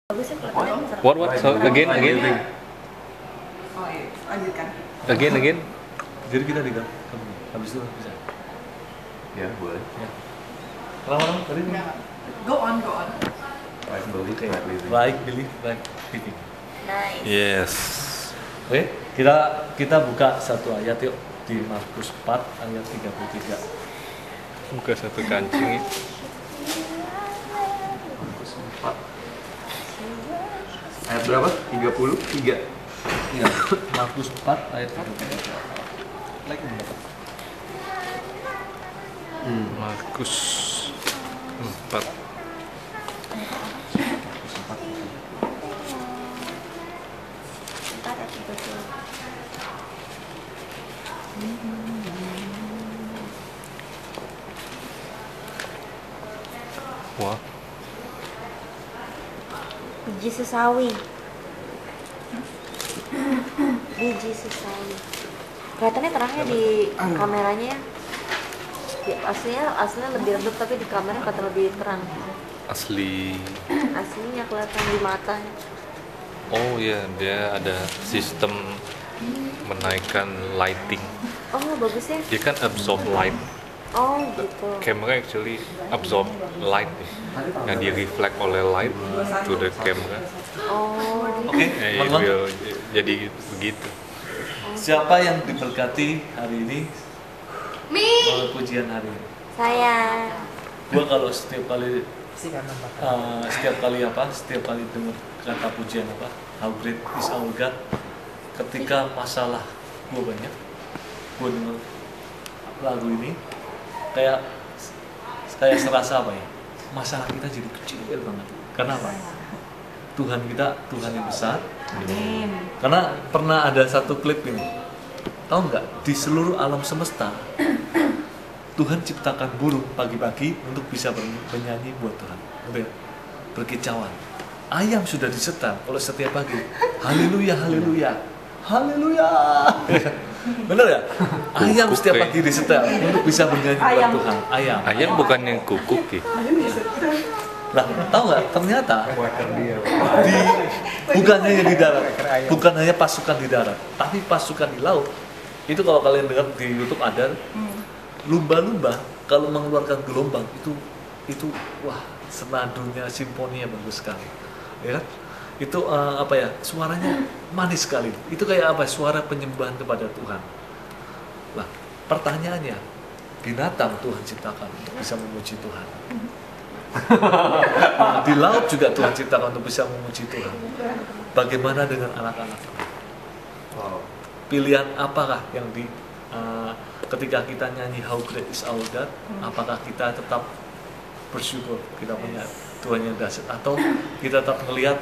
What? So again. Oh iya, lanjutkan. Again. Jadi kita di habis itu bisa. Ya, boleh. Ya. Lama tadi. Go on. Right belief, right living. Like believe, like living. Nice. Yes. Oke, kita buka satu ayat yuk di Markus 4 ayat 33. Buka satu kancing. Markus 4. Ayat berapa? 33. Iya, Markus 4 ayat 33. Like Markus 4. Ntar aku betul. Wah, Biji sesawi. Biji sesawi. Kelihatannya terangnya di kameranya ya. Aslinya lebih redup tapi di kamera kelihatan lebih terang. asli. Aslinya kelihatan di matanya. Oh ya, dia ada sistem menaikkan lighting. Oh bagus ya. Dia kan absorb light. Oh gitu. Camera actually absorb light yang di reflect oleh light to the camera. Oh. Oke, It teman-teman. will jadi begitu. Siapa yang diberkati hari ini oleh pujian hari ini? Saya. Gua kalau setiap kali dengar kata pujian apa, how great is our God, ketika masalah gua banyak, gua dengar lagu ini kayak serasa apa ya, masalah kita jadi kecil banget. Karena apa? Tuhan kita Tuhan yang besar. Amin. Karena pernah ada satu klip ini, tahu nggak, di seluruh alam semesta Tuhan ciptakan burung pagi-pagi untuk bisa bernyanyi buat Tuhan, berkicauan. Ayam sudah disetel oleh setiap pagi, haleluya, haleluya, haleluya. Bener ya? Ayam setiap pagi disetel untuk bisa bernyanyi buat Tuhan. Ayam bukan yang kukuk ya? Lah, tahu nggak? Ternyata bukan hanya di darat, bukan hanya pasukan di darat, tapi pasukan di laut. Itu kalau kalian dengar di YouTube ada lumba-lumba kalau mengeluarkan gelombang itu wah, senadunya, simfoninya bagus sekali, ya kan? Itu apa ya? Suaranya manis sekali. Itu kayak apa? Suara penyembahan kepada Tuhan. Lah, pertanyaannya, binatang Tuhan ciptakan untuk bisa memuji Tuhan. Di laut juga Tuhan ciptakan untuk bisa memuji Tuhan. Bagaimana dengan anak-anak? Wow. Pilihan apakah yang ketika kita nyanyi How Great Is Our God, apakah kita tetap bersyukur kita punya Tuhan yang dahsyat, atau kita tetap melihat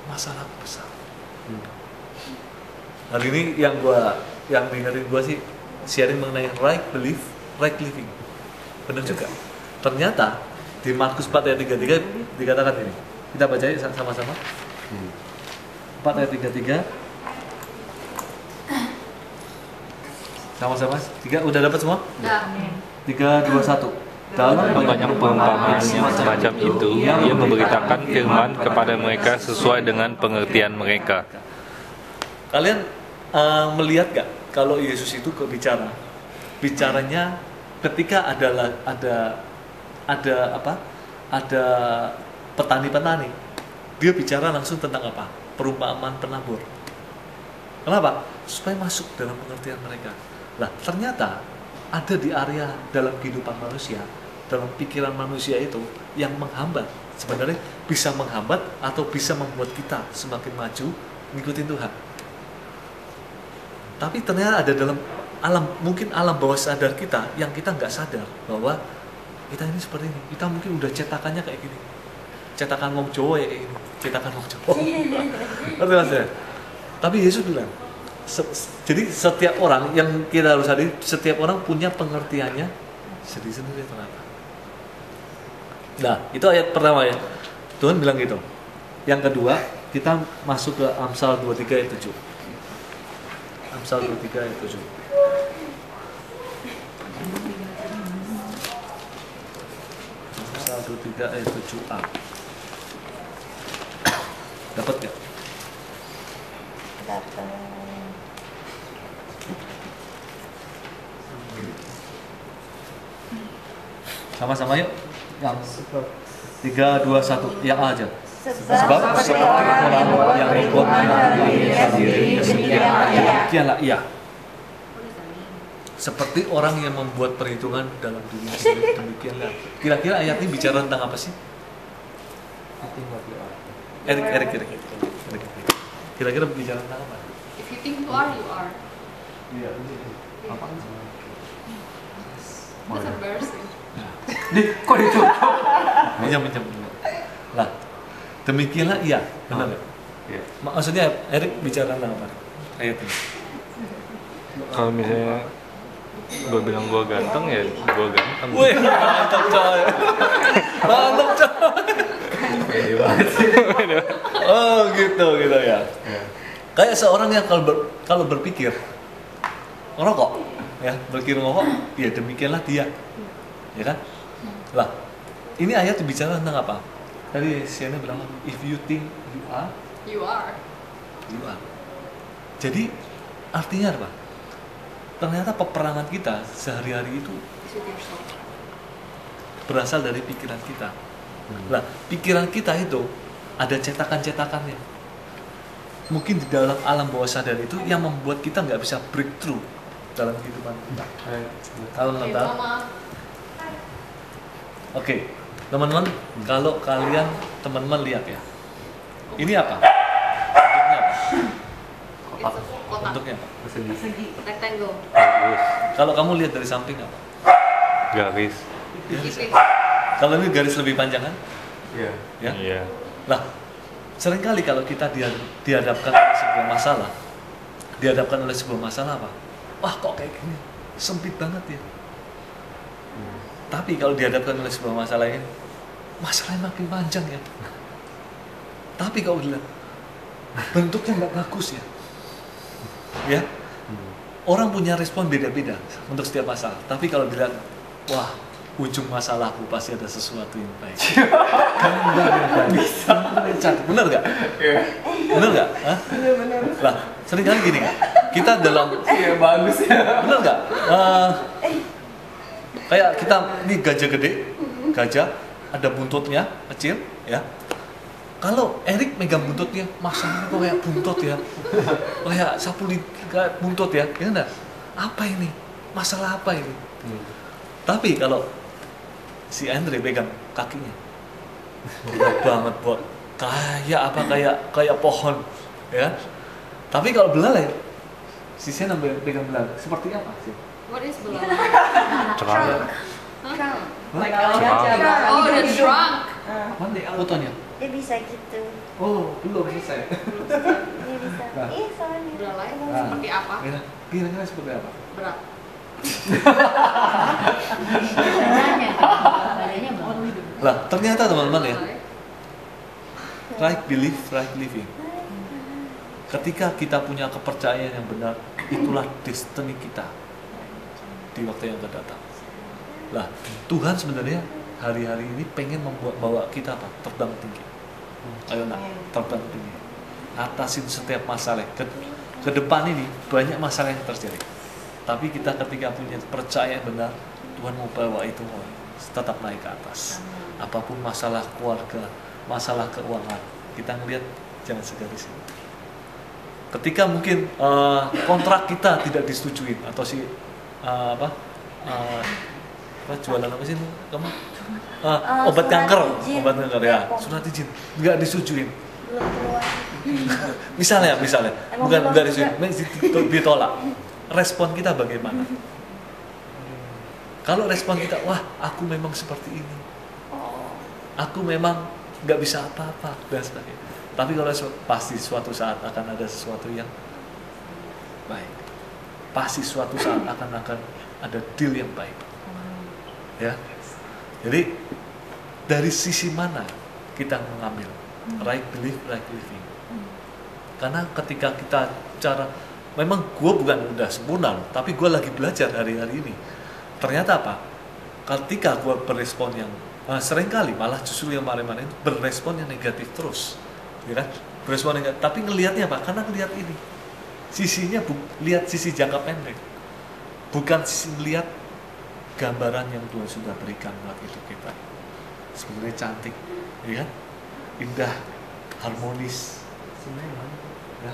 masalah besar? Hari ini yang dengerin gua sih sharing mengenai right belief, right living. Benar juga. Ternyata di Markus 4 ayat 33 dikatakan ini. Kita baca sama-sama. 4 ayat 33. Sama-sama. 3 udah dapat semua? Ya. 3 2 1. Dalam Banyak perumpamaan semacam itu, ia memberitakan firman kepada mereka sesuai dengan pengertian mereka. Kalian melihat gak kalau Yesus itu bicaranya ketika ada petani-petani, dia bicara langsung tentang apa? Perumpamaan penabur. Kenapa? Supaya masuk dalam pengertian mereka. Lah, ternyata ada di area dalam kehidupan manusia, dalam pikiran manusia itu yang menghambat. Sebenarnya bisa menghambat atau bisa membuat kita semakin maju ngikutin Tuhan. Tapi ternyata ada dalam mungkin alam bawah sadar kita yang kita nggak sadar bahwa kita ini seperti ini. Kita mungkin udah cetakannya kayak gini. Cetakan wong Jawa ya kayak gini. Cetakan wong Jawa. Ngerti Mas ya? Tapi Yesus bilang, jadi setiap orang yang kita harus sadari, setiap orang punya pengertiannya sendiri-sendiri ternyata. Nah, itu ayat pertama ya. Tuhan bilang gitu. Yang kedua, kita masuk ke Amsal 23 ayat 7. Amsal 23 ayat 7. Amsal 23 ayat 7a. Dapat nggak? Dapat. Sama-sama yuk. Yang 3, 2, 1, yang A aja. Sebab seperti orang yang membuat perhitungan dalam dirinya sendiri, demikianlah ia. Demikianlah ia. Seperti orang yang membuat perhitungan dalam dirinya sendiri, demikianlah. Kira-kira ayat ini bicara tentang apa sih? Erik. Kira-kira bicara tentang apa? If you think you are, you are. Iya. Apa? That's embarrassing. Kok dicontoh? Minjam. Lah, demikianlah ia, benar nggak? Iya. Maksudnya Erik bicara tentang apa? Ayat ini. Kalau misalnya gue bilang gue ganteng ya gue ganteng. Wih, mantap coy. Mantap coy. Oh gitu ya. Kayak seorang yang kalau berpikir ngerokok, ya berpikir ngerokok, ya demikianlah dia, ya kan? Lah, ini ayat bicara tentang apa? Tadi Siana bilang, if you think you are, You are. you are. Jadi artinya apa? Ternyata peperangan kita sehari-hari itu It's with yourself. berasal dari pikiran kita. Lah, pikiran kita itu ada cetakan-cetakannya. Mungkin di dalam alam bawah sadar itu yang membuat kita nggak bisa breakthrough dalam kehidupan kita. Kalau Okay, nonton, Mama. oke, teman-teman, kalau kalian teman-teman lihat ya, ini apa? Bentuknya apa? It's a kotak. Bentuknya apa? Rectangle. Bagus. Kalau kamu lihat dari samping apa? Garis. Garis. Tipis. Kalau ini garis lebih panjang kan? Iya. Ya. Iya. Lah, seringkali kalau kita dihadapkan oleh sebuah masalah, apa? Wah, kok kayak gini? Sempit banget ya. Tapi kalau dihadapkan oleh sebuah masalah ini, masalahnya makin panjang ya. Tapi kalau dilihat, bentuknya nggak bagus ya. Ya, orang punya respon beda-beda untuk setiap masalah. Tapi kalau dilihat, wah, ujung masalahku pasti ada sesuatu yang baik. Bener nggak? Bener nggak? Hah? Bener. Lah, sering kali gini kan? Kita dalam, Iya bagus ya. bener nggak? Kayak kita ini gajah gede, gajah ada buntutnya kecil, ya. Kalau Erik megang buntutnya, masalahnya kok kayak buntut ya, kayak sapu kayak buntut ya, ya enggak? Apa ini? Masalah apa ini? Tapi kalau si Andre pegang kakinya, berat banget buat kayak pohon, ya. Tapi kalau belalai, si Sian pegang belalai, seperti apa sih? What is belalai? Cerah. Like oh, the trunk. Mana fotonya? Dia bisa gitu. Oh, belum selesai. Dia bisa. Nah. Ih, soalnya. Belalai Nah. seperti apa? Kira-kira seperti apa? Berat. Lah, ternyata teman-teman ya, Belalai. right belief, right living. Ketika kita punya kepercayaan yang benar, itulah destiny kita di waktu yang akan datang. Lah, Tuhan sebenarnya hari-hari ini pengen bawa kita apa? Terbang tinggi. Ayo nak, terbang tinggi. Atasin setiap masalah. Ke depan ini banyak masalah yang terjadi. Tapi kita ketika punya percaya benar, Tuhan mau bawa itu tetap naik ke atas. Apapun masalah keluarga, masalah keuangan, kita ngelihat jangan segaris ini. Ketika mungkin kontrak kita tidak disetujui atau si apa jualan apa sih kamu obat kanker ya, surat izin nggak disetujui. Belum keluar. misalnya Emang bukan belum nggak juga? disetujui, ditolak. Respon kita bagaimana? Kalau respon kita, wah aku memang seperti ini, aku memang nggak bisa apa-apa dan sebagainya. Tapi kalau pasti suatu saat akan ada sesuatu yang baik. Pasti suatu saat akan ada deal yang baik. Ya. Jadi dari sisi mana kita mengambil right belief, right living? Karena ketika kita memang gue bukan udah sempurna, tapi gue lagi belajar hari-hari ini. Ternyata apa? Ketika gue berespon yang seringkali malah justru yang kemarin-kemarin itu berespon yang negatif terus, ya kan? berespon negatif. Tapi ngelihatnya apa? Karena ngelihat ini. Sisinya lihat sisi jangka pendek. Bukan sisi melihat gambaran yang Tuhan sudah berikan buat hidup kita. Sebenarnya cantik, ya kan? Indah, harmonis. Ya.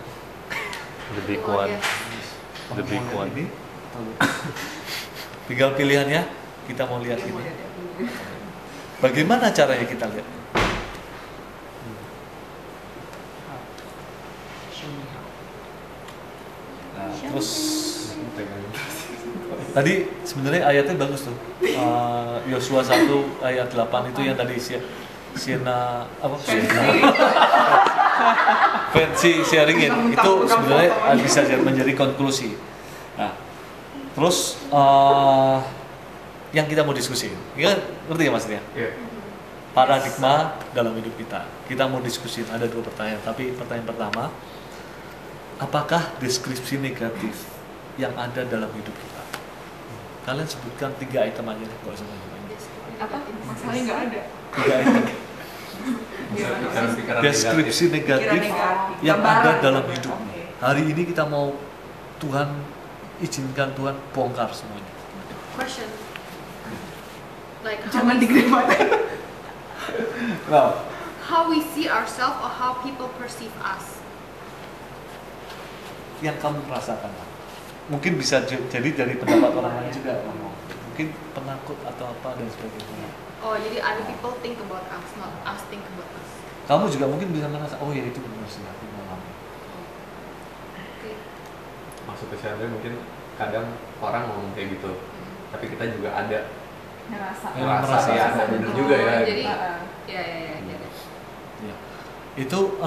Lebih Oh, kuat, yes. lebih kuat. Ini, tinggal pilihannya, kita mau lihat ini. Bagaimana caranya kita lihat? Nah, terus tadi sebenarnya ayatnya bagus tuh. Yosua 1 ayat 8 itu yang tadi Siena apa? Fancy sharingin itu sebenarnya bisa menjadi konklusi. Nah, terus yang kita mau diskusi, ya ngerti ya maksudnya? Iya. Paradigma dalam hidup kita. Kita mau diskusi, ada 2 pertanyaan. Tapi pertanyaan pertama, apakah deskripsi negatif yang ada dalam hidup kita? Kalian sebutkan 3 item aja deh, nggak usah banyak-banyak. Apa? Masalahnya nggak ada. 3 item. Deskripsi negatif yang ada dalam hidup. Hari ini kita mau Tuhan izinkan Tuhan bongkar semuanya. Question. Like Jangan digede mata. how we see ourselves or how people perceive us. Yang kamu rasakan, mungkin bisa jadi dari pendapat orang lain juga, mungkin penakut atau apa dan sebagainya. Oh, jadi other people think about us, not us think about us. Kamu juga mungkin bisa merasa, oh ya itu benar sih, aku mengalami. Oke. Maksudnya Chandra mungkin kadang orang ngomong kayak gitu, tapi kita juga ada Ngerasa. Merasa ya ada bener juga ya. Jadi, Heeh. ya. Ya. Itu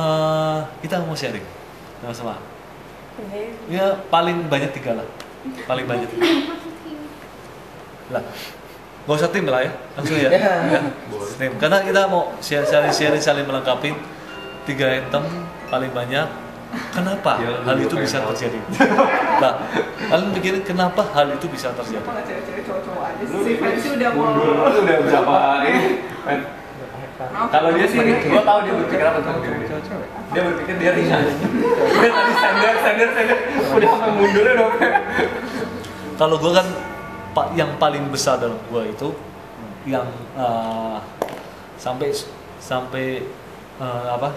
kita mau sharing sama-sama. Ya paling banyak 3 lah, paling banyak 3. Lah, nggak usah tim lah ya, langsung ya. Ya. Tim. Karena kita mau sharing saling melengkapi 3 item paling banyak. Kenapa Ya, hal itu juga bisa pengen terjadi? Nah, kalian mikirin kenapa hal itu bisa terjadi? Malah cewek-cewek cowok-cowok aja sih. Fancy udah mau. Lu udah berapa ini? Men. Kalau dia sih, gua tahu dia berpikir apa tuh. Dia berpikir dia ringan. Dia tadi standar. Udah sampai mundurnya dong. Kalau gue kan yang paling besar dalam gue itu yang sampai apa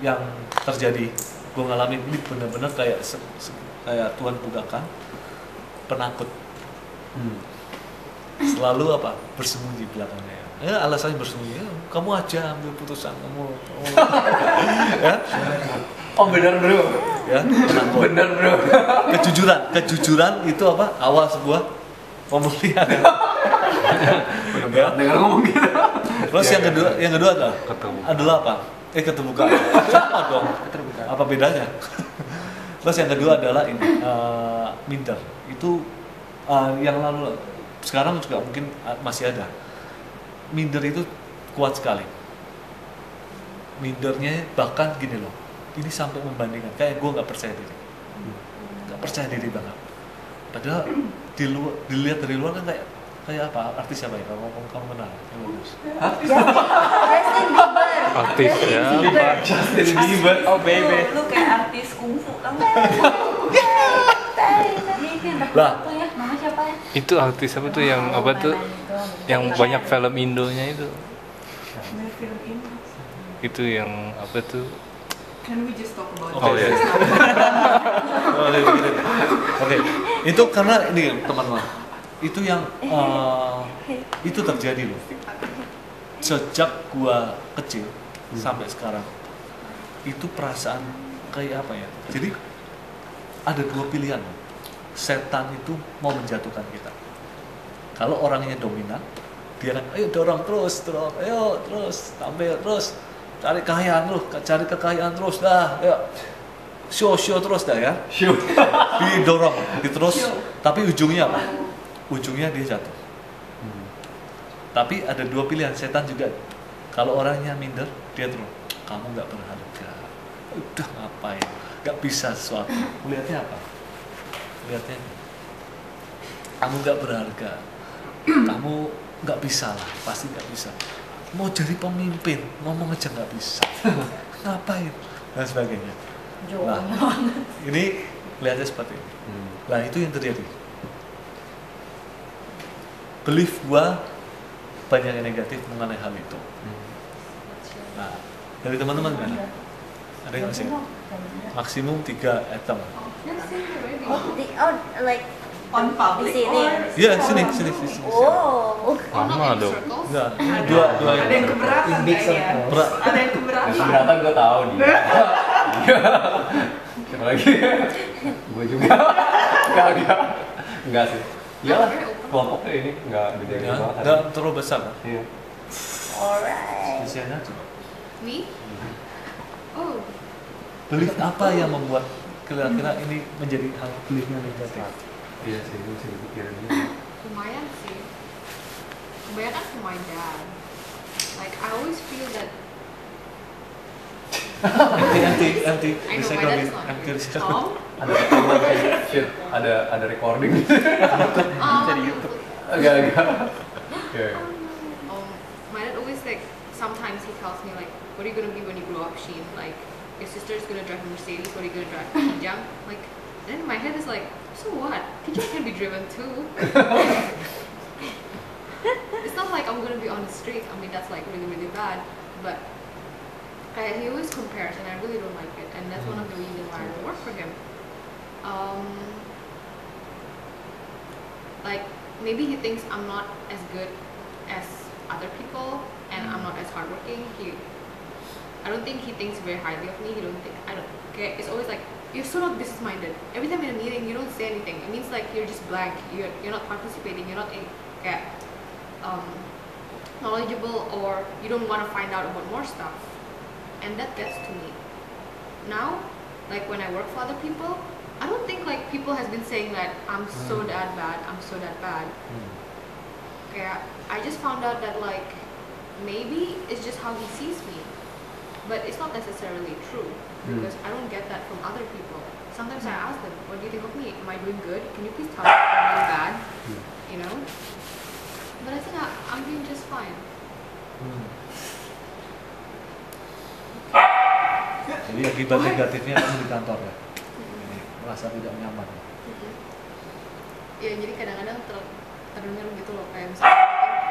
yang terjadi gue ngalamin ini benar-benar kayak kayak Tuhan bukakan penakut. Selalu apa bersembunyi di belakangnya. Ya alasannya bersembunyi. Ya, kamu aja ambil putusan kamu. Ya. Oh benar bro. Ya. Penakut. Benar bro. Kejujuran itu apa? Awal sebuah pemulihan. Ya. Dengar ngomong gitu. Terus yang kedua adalah apa? Keterbukaan. Sama dong. Apa bedanya? Terus yang kedua adalah ini minder. Itu yang lalu sekarang juga mungkin masih ada. Minder itu kuat sekali. Mindernya bahkan gini loh. Ini sampai membandingkan kayak gue nggak percaya diri. Nggak percaya diri banget. Padahal dilihat dari luar kan kayak apa? Artis siapa ya? Kamu kenal? Justin Bieber. Artis ya. Justin Bieber. Oh baby. Lu kayak artis kungfu kamu. Lah. Nama siapa ya? Itu artis apa tuh yang apa tuh? Yang banyak film Indonya itu. Dari film ini. Itu yang apa tuh? Can we just talk about Oh, this? iya. Oke. Itu karena ini teman-teman. Itu yang itu terjadi loh. Sejak gua kecil sampai sekarang. Itu perasaan kayak apa ya? Jadi ada 2 pilihan. Setan itu mau menjatuhkan kita. Kalau orangnya dominan, dia kan ayo dorong terus, ayo terus, tampil terus, cari kekayaan terus dah, ayo show terus dah ya. Show. Didorong, diterus, tapi ujungnya apa? Ujungnya dia jatuh. Tapi ada 2 pilihan, setan juga. Kalau orangnya minder, dia terus, kamu nggak berharga, udah ngapain, nggak bisa sesuatu. Lihatnya apa? Lihatnya, kamu nggak berharga, kamu nggak bisa lah, pasti nggak bisa. Mau jadi pemimpin, ngomong aja nggak bisa. Ngapain? dan sebagainya. Jauhnya Nah. banget. Ini lihatnya seperti ini. Nah itu yang terjadi. Belief gua banyak yang negatif mengenai hal itu. Nah dari teman-teman kan ada yang masih maksimum 3 item. Like On di public sini. or Iya sini. Oh. Or Lama not in dong. circles. Enggak, dua ada yang keberatan kayaknya. Berat. Ada yang keberatan. Yang keberatan gue tahu dia. Siapa lagi? Gue juga. Enggak sih. Iyalah, kelompoknya ini enggak gede Ya, banget. enggak terlalu besar kan? Iya. Alright. Isinya aja. Me? Oh, Belief apa yang membuat kira-kira ini menjadi hal beliefnya negatif? Iya sih, gue sih pikirin ini. lumayan sih. Kebanyakan from my dad. Like I always feel that Anti I know my recycle dad bin, is not anti here. recycle. Tom? Ada rekaman kayak shit, ada recording. Jadi YouTube. Agak. Iya. My dad always like sometimes he tells me like, what are you gonna be when you grow up, Sheen? Like your sister's gonna drive a Mercedes, what are you gonna drive? Kijang? Like, and then my head is like, so what? Kijang can be driven too. It's not like I'm gonna be on the street. I mean that's like really really bad, but he always compares, and I really don't like it, and that's one of the reasons why I don't work for him. Like maybe he thinks I'm not as good as other people, and I'm not as hardworking. I don't think he thinks very highly of me. I don't. Okay, it's always like you're so not business-minded. Every time in a meeting, you don't say anything. It means like you're just blank. You're not participating. You're not knowledgeable, or you don't want to find out about more stuff. And that gets to me. Now, like when I work for other people, I don't think like people has been saying that I'm so that bad. I'm so that bad. Yeah, I just found out that like maybe it's just how he sees me, but it's not necessarily true because I don't get that from other people. Sometimes I ask them, "What do you think of me? Am I doing good? Can you please tell me if I'm doing bad?" You know. But I think I'm doing just fine. Jadi akibat negatifnya kamu di kantor ya, ini merasa tidak nyaman. Ya jadi kadang-kadang terdengar gitu loh kayak misalnya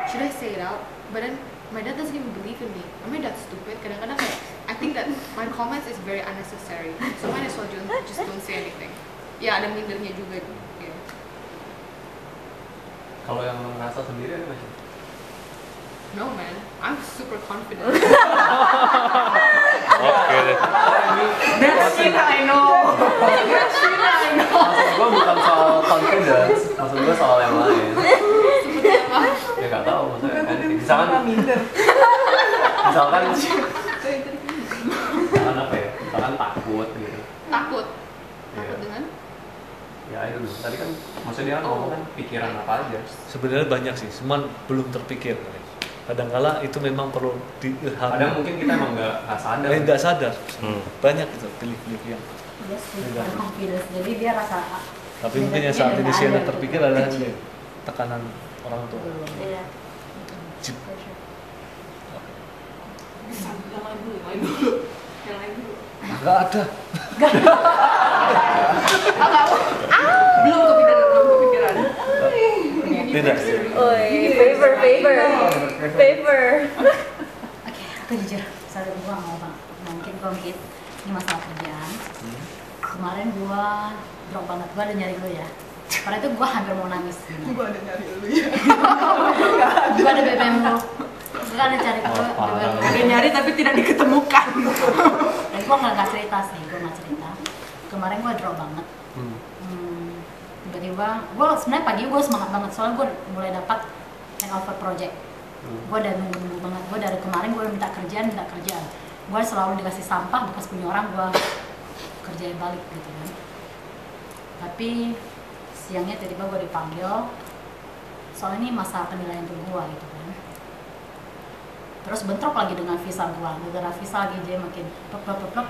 should I say it out, but then my dad doesn't even believe in me. I mean that's stupid. Kadang-kadang kayak I think that my comments is very unnecessary, so might as well just don't say anything. Ya ada mindernya juga. Ya. Kalau yang merasa sendiri ada masih? No man, I'm super confident. Oke deh. That's shit I know. That's shit I know. Maksud gue bukan soal confidence, maksud gue soal yang lain. Seperti apa? Ya nggak tahu maksudnya kan. Misalkan minder. misalkan apa ya? Misalkan takut gitu. Takut. Iya. Takut dengan? Ya itu dulu. Tadi kan maksudnya dia ngomong kan pikiran apa aja. Sebenarnya banyak sih, cuman belum terpikir. Kadang-kala itu memang perlu diilhami. Kadang mungkin kita emang nggak sadar. Nggak sadar. Banyak itu belief-belief yang. Dia super confidence, jadi dia rasa. Tapi mungkin yang saat ini Sienna terpikir adalah ini, tekanan orang tua. Iya. Jip. Bisa yang lain dulu. Yang lain dulu. Nggak ada. Belum kepikiran. Tidak. Oi, favor. Oke, aku jujur, soalnya gue mau mungkin ini masalah kerjaan. Kemarin gue drop banget, gue ada nyari lu ya. Karena itu gue hampir mau nangis. Gue ada nyari dulu ya. Gue ada BBM lu. Gue ada cari gue BBM lu. Ada nyari tapi tidak diketemukan. Dan gue nggak cerita sih, gue nggak cerita. Kemarin gue drop banget. Tiba-tiba, gue sebenarnya pagi gue semangat banget soalnya gue mulai dapat handover project. Gue udah nunggu banget. Gue dari kemarin gue minta kerjaan. Gue selalu dikasih sampah bekas punya orang, gue kerjain balik gitu kan. Tapi siangnya tiba-tiba gue dipanggil. Soalnya ini masa penilaian untuk gue gitu kan. Terus bentrok lagi dengan visa gue. Gara-gara visa lagi dia makin plek.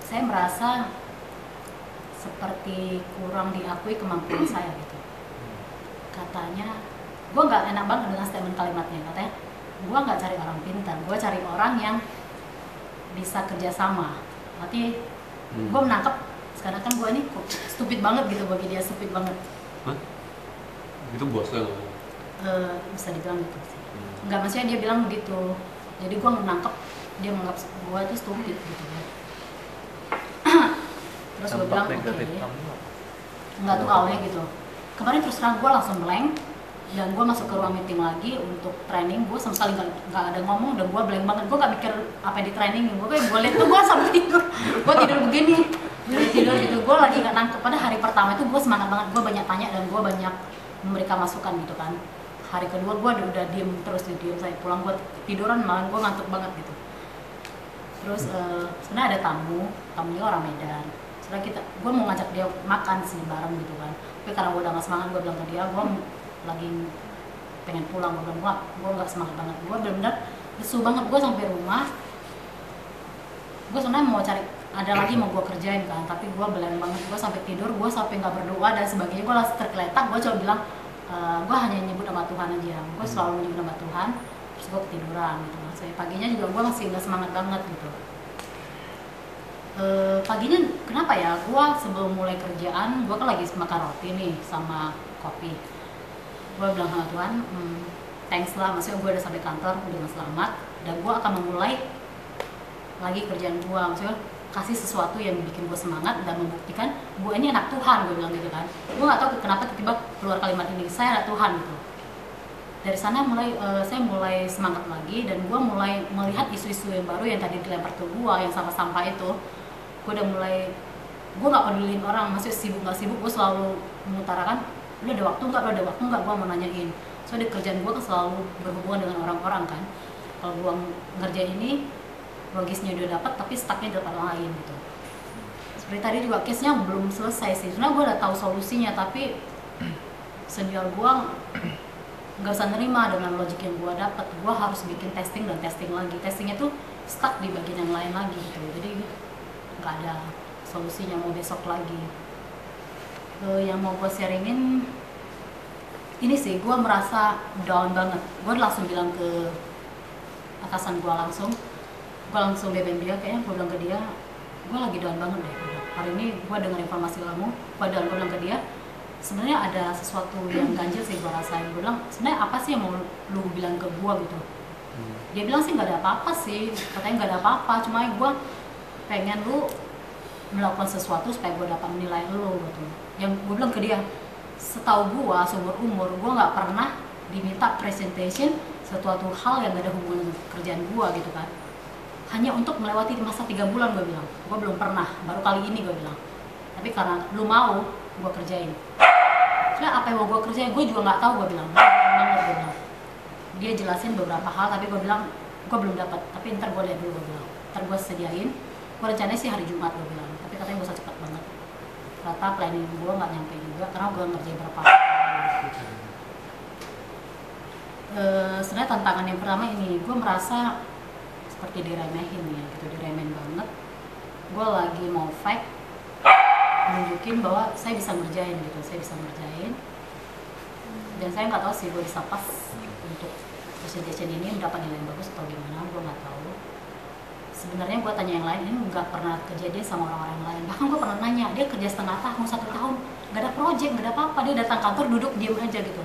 Saya merasa seperti kurang diakui kemampuan saya gitu. Katanya, gue nggak enak banget dengan statement kalimatnya. Katanya, gue nggak cari orang pintar, gue cari orang yang bisa kerjasama. Berarti gue menangkap sekarang kan gue ini kok stupid banget gitu, bagi dia stupid banget. Hah? Itu bos lo? Bisa dibilang gitu sih. Enggak, maksudnya dia bilang begitu. Jadi gue menangkap dia menganggap gue itu stupid gitu ya. Terus gue bilang oke, nggak tahu awalnya gitu. Kemarin terus terang gue langsung blank dan gue masuk ke ruang meeting lagi untuk training. Gue sama sekali nggak ada ngomong dan gue blank banget. Gue nggak mikir apa yang di training. Gue lihat tuh gue sampai tidur. Gue tidur begini, tidur gitu. Gue lagi nggak nangkep. Pada hari pertama itu gue semangat banget. Gue banyak tanya dan gue banyak memberikan masukan gitu kan. Hari kedua gue udah diem terus, diem saya pulang gue tiduran, malah gue ngantuk banget gitu. Terus sebenarnya ada tamunya orang Medan. Sebenarnya gue mau ngajak dia makan sih bareng gitu kan. Tapi karena gue udah gak semangat, gue bilang ke dia gue lagi pengen pulang. Gue bilang gue nggak semangat banget. Gue benar-benar lesu banget. Gue sampai rumah, gue sebenarnya mau cari ada lagi mau gue kerjain kan, tapi gue blank banget. Gue sampai tidur, gue sampai nggak berdoa dan sebagainya. Gue langsung tergeletak. Gue coba bilang gue hanya nyebut nama Tuhan aja. Gue selalu menyebut nama Tuhan. Terus gue ketiduran gitu. Maksudnya paginya juga gue masih nggak semangat banget gitu. Paginya kenapa ya? Gue sebelum mulai kerjaan, gue kan lagi makan roti nih sama kopi. Gue bilang sama Tuhan, thanks lah. Maksudnya gue udah sampai kantor dengan selamat dan gue akan memulai lagi kerjaan gue. Maksudnya kasih sesuatu yang bikin gue semangat dan membuktikan gue ini anak Tuhan, gue bilang gitu kan. Gue nggak tahu kenapa tiba-tiba keluar kalimat ini, saya anak Tuhan gitu. Dari sana saya mulai semangat lagi dan gue mulai melihat isu-isu yang baru yang tadi dilempar ke gue yang sampah-sampah itu. Gue udah mulai, gue nggak peduliin orang, maksudnya sibuk nggak sibuk, gue selalu mengutarakan lu ada waktu nggak, gue mau nanyain. Soalnya kerjaan gue kan selalu berhubungan dengan orang-orang kan. Kalau gue ngerjain ini logisnya udah dapat tapi stucknya di tempat lain gitu. Seperti tadi juga case-nya belum selesai sih. Sebenarnya gue udah tahu solusinya tapi senior gue nggak bisa nerima dengan logik yang gue dapat. Gue harus bikin testing dan testing lagi. Testingnya tuh stuck di bagian yang lain lagi gitu. Jadi nggak ada solusinya, mau besok lagi. Yang mau gue sharingin ini sih, gue merasa down banget. Gue langsung bilang ke atasan gue langsung BBM dia, kayaknya gue bilang ke dia, gue lagi down banget deh. Hari ini gue dengar informasi kamu, gue bilang ke dia, sebenarnya ada sesuatu yang ganjil sih gue rasain. Gue bilang, sebenarnya apa sih yang mau lu bilang ke gue gitu? Dia bilang sih nggak ada apa-apa sih, katanya nggak ada apa-apa, cuma gue pengen lu melakukan sesuatu supaya gue dapat menilai lu gitu. Yang gue bilang ke dia, setahu gue seumur umur gue nggak pernah diminta presentation sesuatu hal yang gak ada hubungan dengan kerjaan gue gitu kan. Hanya untuk melewati masa 3 bulan gue bilang, gue belum pernah, baru kali ini gue bilang. Tapi karena lu mau, gue kerjain. Soalnya apa yang mau gue kerjain, gue juga nggak tahu, gue bilang. Gue bilang. Dia jelasin beberapa hal, tapi gue bilang gue belum dapat. Tapi ntar gue lihat dulu, gue bilang. Ntar gue sediain. Gue rencananya sih hari Jumat, gue bilang. Tapi katanya gue usah cepat banget. Ternyata planning gue nggak nyampe juga, karena gue ngerjain berapa hal. Sebenarnya tantangan yang pertama ini, gue merasa seperti diremehin ya, gitu, diremehin banget. Gue lagi mau fight, nunjukin bahwa saya bisa ngerjain gitu, saya bisa ngerjain. Dan saya nggak tahu sih gue bisa pas untuk presentation ini mendapat nilai yang bagus atau gimana, gue nggak tahu. Sebenarnya gue tanya yang lain, ini nggak pernah kejadian sama orang-orang lain. Bahkan gue pernah nanya, dia kerja setengah tahun, 1 tahun, nggak ada project, nggak ada apa-apa, dia datang kantor duduk diem aja gitu.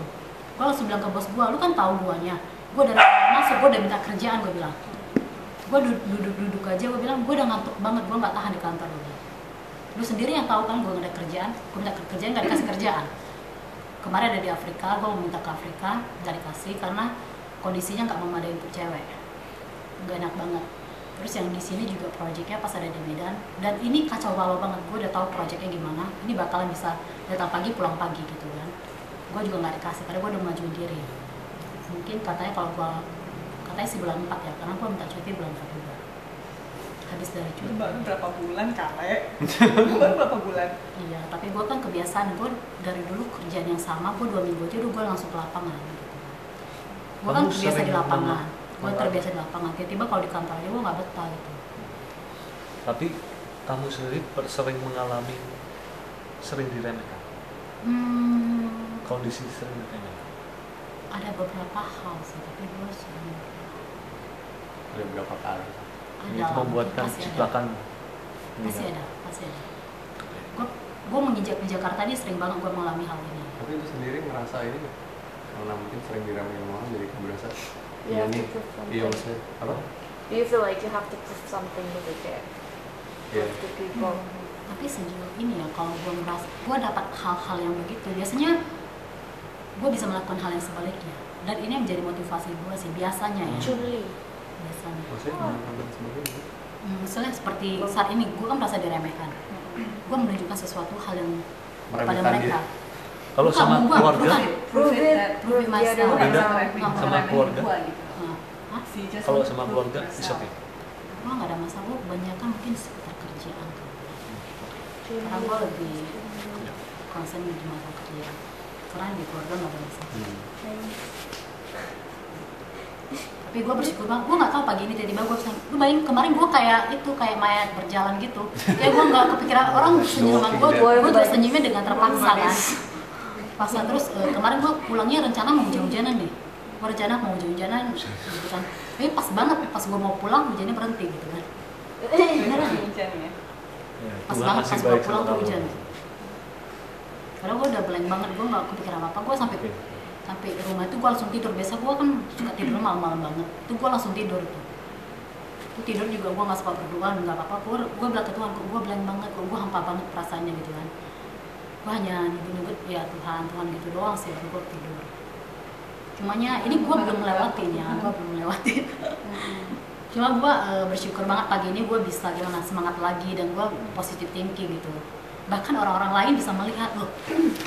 Gue langsung bilang ke bos gue, lu kan tahu guanya, gue dari masuk, gue udah minta kerjaan, gue bilang. Gue duduk aja, gue bilang, gue udah ngantuk banget, gue nggak tahan di kantor, gue bilang. Lu sendiri yang tahu kan, gue nggak ada kerjaan, gue minta kerjaan, nggak dikasih kerjaan. Kemarin ada di Afrika, gue mau minta ke Afrika, nggak dikasih karena kondisinya nggak memadai untuk cewek, nggak enak banget. Terus yang di sini juga proyeknya pas ada di Medan, dan ini kacau balau banget. Gue udah tahu proyeknya gimana, ini bakalan bisa datang pagi pulang pagi gitu kan. Gue juga nggak dikasih karena gue udah majuin diri. Mungkin katanya kalau gue katanya sih bulan 4 ya, karena gue minta cuti bulan 4 juga. Habis dari cuti. Baru berapa bulan kale? Baru berapa bulan? Iya, tapi gue kan kebiasaan, gue dari dulu kerjaan yang sama, gue 2 minggu aja udah gue langsung ke lapangan gitu. Gue kan terbiasa di lapangan, gue terbiasa di lapangan, tiba-tiba kalau di kantor aja gue nggak betah gitu. Tapi kamu sendiri sering mengalami, sering diremehkan? Kondisi sering diremehkan? Ada beberapa hal sih, tapi gue sering Ada berapa kali? Itu membuatkan Masih ada. ciplakan. Masih ada. Gue menginjak di Jakarta ini sering banget gue mengalami hal ini. Tapi itu sendiri ngerasa ini nggak? Karena mungkin sering diramein orang jadi kamu berasa You iya have nih, to prove something. iya maksudnya apa? Do you feel like you have to prove something gitu kayak Iya. to people? Tapi sejauh ini ya kalau gue merasa gue dapat hal-hal yang begitu, biasanya gue bisa melakukan hal yang sebaliknya. Dan ini yang menjadi motivasi gue sih biasanya ya. Chun-Li. Biasanya. Maksudnya teman-teman sebagainya. Misalnya seperti saat ini gue kan merasa diremehkan. Gue menunjukkan sesuatu hal yang pada Meremehkan mereka. Kalau Bukan, sama bukan, keluarga, bukan. Prove it. Prove it myself. Beda Nah, sama keluarga. Hah? Kalau sama keluarga bisa oke. Gue nggak ada masalah, gue kebanyakan mungkin seputar kerjaan. Karena gue lebih concern di masalah kerjaan. Karena di keluarga nggak ada masalah. Tapi gue bersyukur banget, gue nggak tahu pagi ini tiba-tiba gue bisa, lu bayangin kemarin gue kayak mayat berjalan gitu. Ya gue nggak kepikiran orang senyum sama gue juga senyumnya dengan terpaksa kan. Paksa terus kemarin gue pulangnya rencana mau hujan-hujanan nih. Gue rencana mau hujan-hujanan gitu kan. Tapi pas banget pas gue mau pulang hujannya berhenti gitu kan. Beneran. Ya, Pas Tuhan banget masih pas gue baik pulang sama tuh hujan. kamu. Karena gue udah blank banget, gue nggak kepikiran apa-apa. Gue sampai rumah itu gue langsung tidur. Biasa gue kan suka tidur malam-malam banget. Itu gue langsung tidur tuh. Itu tidur juga gue nggak suka berdoa, nggak apa-apa. Gue bilang ke Tuhan, gue blank banget, gue hampa banget perasaannya gitu kan. Gue hanya nunggu ya Tuhan gitu doang sih, baru gue tidur. Cumanya ini gue belum melewatin ya, gue belum melewatin. Cuma gue bersyukur banget pagi ini gue bisa gimana semangat lagi dan gue positive thinking gitu. Bahkan orang-orang lain bisa melihat loh,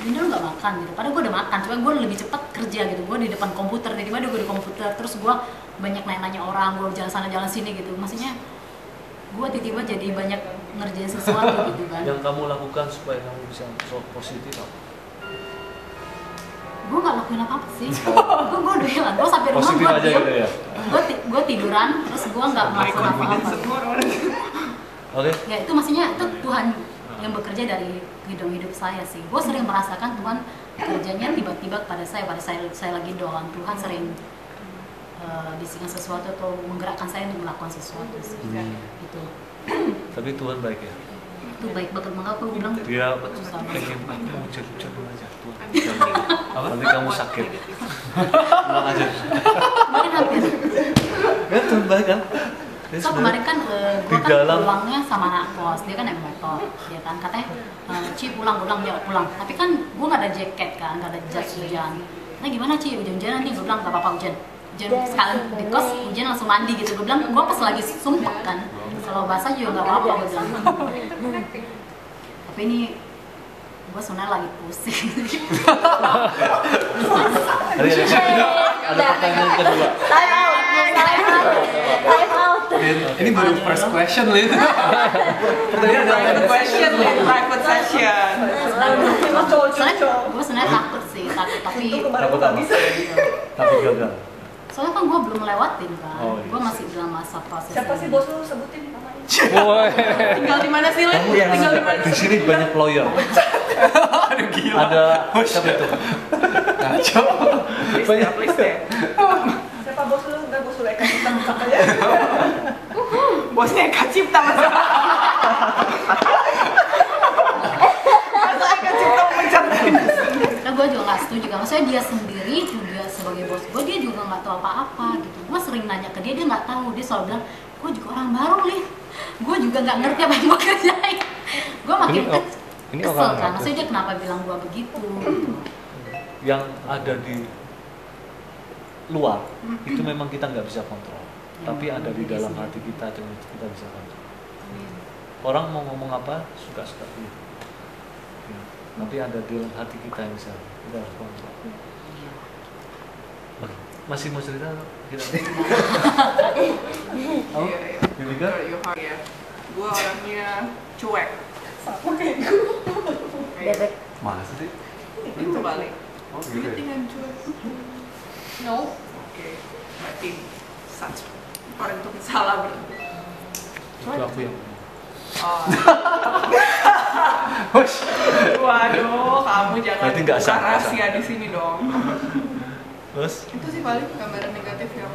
ini lu nggak makan gitu. Padahal gue udah makan, cuma gue lebih cepat kerja gitu. Gue di depan komputer, tiba-tiba gue di komputer, terus gue banyak nanya-nanya orang, gue jalan sana jalan sini gitu. Maksudnya gue tiba-tiba jadi banyak ngerjain sesuatu gitu kan. Yang kamu lakukan supaya kamu bisa positif apa? Gue nggak lakuin apa-apa sih. Gue udah bilang, gue sampai rumah Positif gue aja diam, gitu ya? gue tiduran, terus gue nggak melakukan apa-apa. Oke. Ya itu maksudnya itu Tuhan yang bekerja dari hidup saya sih. Gue sering merasakan Tuhan kerjanya tiba-tiba pada saya lagi doang. Tuhan sering bisikan sesuatu atau menggerakkan saya untuk melakukan sesuatu sih. Gitu. Tapi Tuhan baik ya. Itu baik banget, makanya aku bilang Dia susah pengen banget. kamu hujan-hujan aja Tuhan. Apa? Nanti kamu sakit. Pulang aja. Kemarin hampir. Ya Tuhan baik kan? Dia So sebenarnya kemarin kan gue di kan dalam- pulangnya sama anak kos, dia kan naik motor, dia kan katanya Ci pulang dia pulang, tapi kan gue nggak ada jaket kan, nggak ada jas hujan. Nah gimana Ci hujan-hujanan nih, gue bilang nggak apa-apa hujan sekalian di kos hujan langsung mandi gitu. Gue bilang gue pas lagi sumpah kan, kalau basah juga nggak apa-apa gue bilang. Tapi ini gue sebenarnya lagi pusing. ada pertanyaan kedua. Time out. Ini baru first question Lin. Tadi ada Private question, private session. Soalnya gue sebenarnya takut sih, tapi Takut apa? Tapi gagal. soalnya kan gue belum melewatin kan, Oh, iya. gue masih dalam masa proses. Siapa sih ini. bos lu sebutin namanya? Tinggal di mana sih, Lin? Tinggal di mana? Di sini banyak lawyer. Aduh gila. Ada siapa itu? Ngaco. Please ya. Siapa bos lu? Enggak, bos lu Eka Cipta buka aja. Bosnya Eka Cipta masa. Masa Eka Cipta memecat. Nah gue juga nggak setuju kan, maksudnya dia sendiri juga sebagai bos gue, dia juga nggak tahu apa-apa gitu. Gue sering nanya ke dia nggak tahu, dia selalu bilang, gue juga orang baru nih, gue juga nggak ngerti apa yang gue kerjain. Gue makin Ini kesel orang kan, apa? maksudnya dia kenapa bilang gue begitu. Yang ada di luar itu memang kita nggak bisa kontrol. Tapi ada di dalam hati kita yang kita bisa kontrol. Orang mau ngomong apa suka-suka dia. Ya. Tapi ada di dalam hati kita yang bisa kita harus kontrol. Oke. Masih mau cerita? Kita. Oh, Yulika? Ya. Gue orangnya cuek. Bebek. Masa sih? Itu balik. Oh Do gitu you ya? think I'm cuek? No. Oke. Berarti such orang itu salah berarti. Itu aku yang Oh. Waduh, kamu jangan Berarti nggak buka sah, nggak rahasia di sini dong. terus Itu sih paling gambaran negatif yang